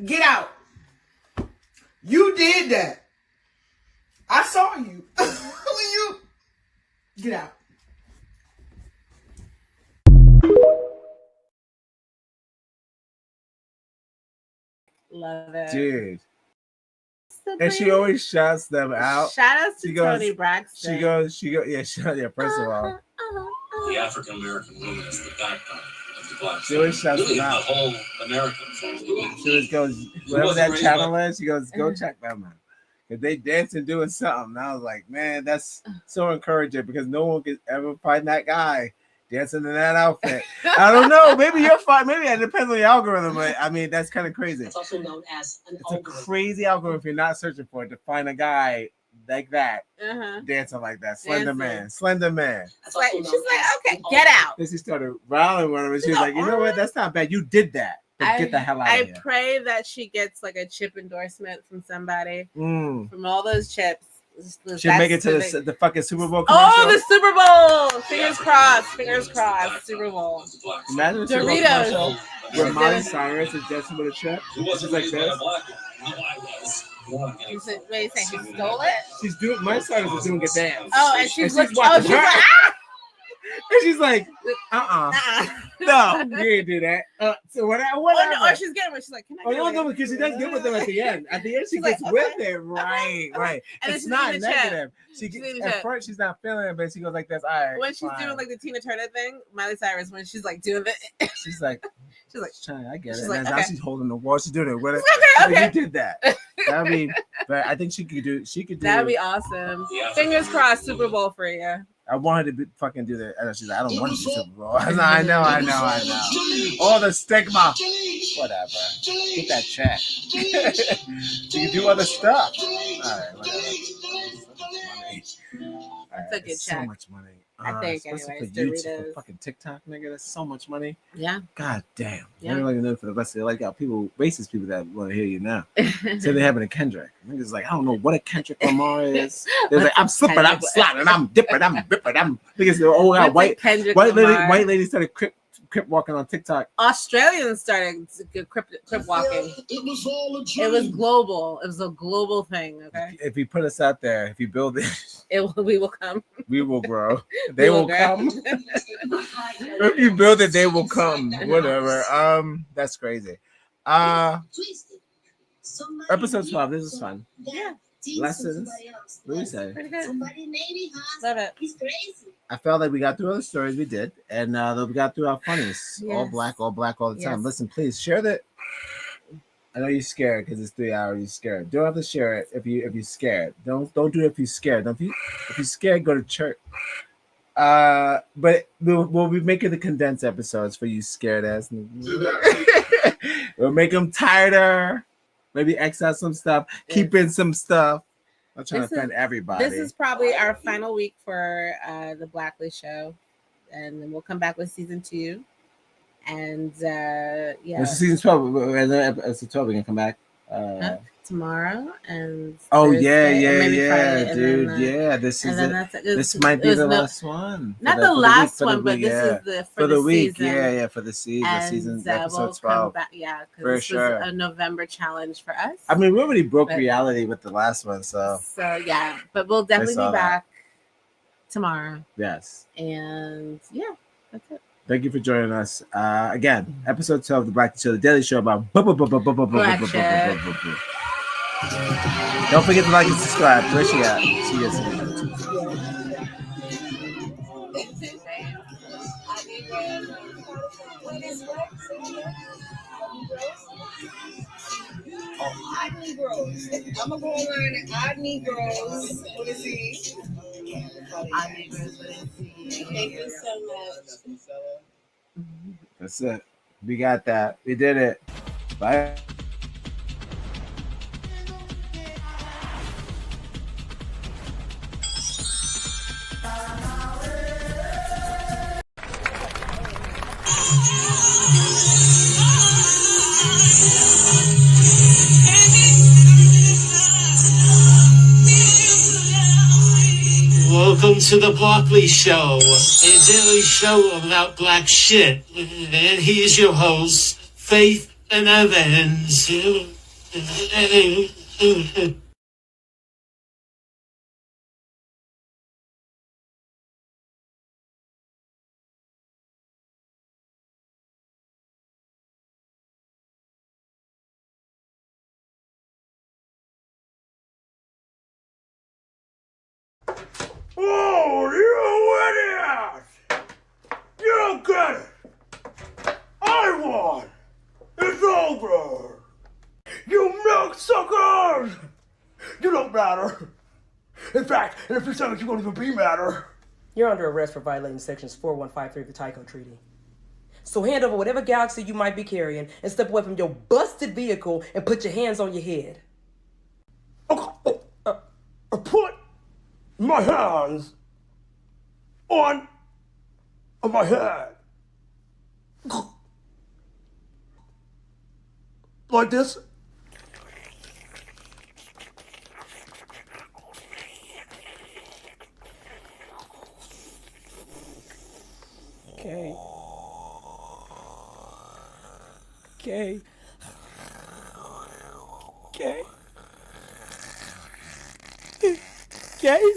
Get out. You did that. I saw you. You get out. Love it. dude. And she always shouts them out. Shout out to She goes- Toni Braxton. She goes, yeah, first of all. The African American woman is the backbone of the black She always shouts really them the out. whole American family. She always goes, whatever that channel is, she goes, go check them out. If they dancing doing something, and I was like, man, that's so encouraging because no one could ever find that guy dancing in that outfit. I don't know. Maybe you're fine. Maybe it depends on the algorithm, but I mean, that's kind of crazy. It's also known as an It's a crazy algorithm if you're not searching for it to find a guy like that dancing like that. Slender man. It's like, she's like, okay, get out. Then she started rowling with him and she was like, you know what? That's not bad. You did that. But get the hell out of here. I pray that she gets like a chip endorsement from somebody From all those chips. She'll make it to the fucking Super Bowl commercial. Oh, the Super Bowl! Fingers crossed. Fingers crossed. Super Bowl. Imagine the Super Bowl Doritos. commercial where Miley Cyrus is dancing with a chip. She's like this. You said, wait, you saying she stole it? She's doing. Miley Cyrus is doing a dance. Oh, and she's like, watching her. ah! And she's like, no, you didn't do that. So whatever. Oh, no, or she's getting with. She's like, can I? Oh no, because she does get with them at the end. At the end, she She's gets like, with it. Right. And then It's she's not eating the chip. negative. She She's gets eating the at chip. first she's not feeling it, but she goes like this. All right. When she's fine. doing like the Tina Turner thing, Miley Cyrus, when she's like doing it, she's like, I get it. She's And like, now okay. she's holding the wall. She's doing it with it. Okay. You did that. I mean, but I think she could do. that'd be awesome. Fingers crossed, Super Bowl for you. I want her to fucking do that. And she's like, I don't want to do Super Bowl. I know. All the stigma. Whatever. Get that check. You can do other stuff. All right, whatever. That's a good check. So much money. I think, especially anyways, for YouTube, Doritos. for fucking TikTok, nigga. That's so much money. Yeah. God damn. Yeah. I don't even know for the rest of their life. Got people, racist people that want to hear you now. Say they having a Kendrick. Niggas like, I don't know what a Kendrick Lamar is. They're like, I'm slipping, I'm sliding, I'm dipping, I'm ripping, I'm. Niggas, oh, yeah, white lady started crip walking on TikTok. Australians started crip walking. It was global. It was a global thing. Okay. If you put us out there, if you build it, we will come. We will grow. They will come. If you build it, they will come. Whatever. That's crazy. Episode 12. This is fun. Yeah. Lessons. What do you say? Pretty good. Love it. I felt like we got through all the stories we did, and we got through our funnies. Yes. All black all the time. Yes. Listen, please share that. I know you're scared because it's 3 hours. You're scared. Don't have to share it if you're scared. Don't do it if you're scared. If you're scared, go to church. But we'll be making the condensed episodes for you scared ass niggas. We'll make them tighter. Maybe X out some stuff. Keep in some stuff. I'm trying to offend everybody. This is probably our final week for the Blacklist show, and then we'll come back with season 2. And yeah, This is season 12. Episode 12, we're gonna come back tomorrow and Thursday, or maybe Friday, dude, and then, this and is then it. that's it. This might be the last one. Not the last one, but this is the for the week. season. Yeah, for the season. And, Season we'll episode come 12. back, yeah, because for this sure. was a November challenge for us. I mean, we already broke But- reality with the last one, so Yeah, but we'll definitely saw be that. back tomorrow. yes. And yeah, that's it. Thank you for joining us. Again, episode 12 of the Blackness Show, the daily show about Black shit. Don't forget to like and subscribe. Where she at? She is. Oh, odd Negroes. I'm gonna go online and odd Negroes. What is he? Odd Negroes. What is he? Thank you so much. That's it. We got that. We did it. Bye. Welcome to the Broccoli Show, a daily show about black shit. And here's your host, Faith and Evans. Oh, you idiots! You don't get it! I won! It's over! You milk suckers! You don't matter. In fact, in a few seconds you won't even be matter. You're under arrest for violating sections 4153 of the Tycho Treaty. So hand over whatever galaxy you might be carrying and step away from your busted vehicle and put your hands on your head. Put my hands on my head. Like this. Okay. Okay. Okay. Okay.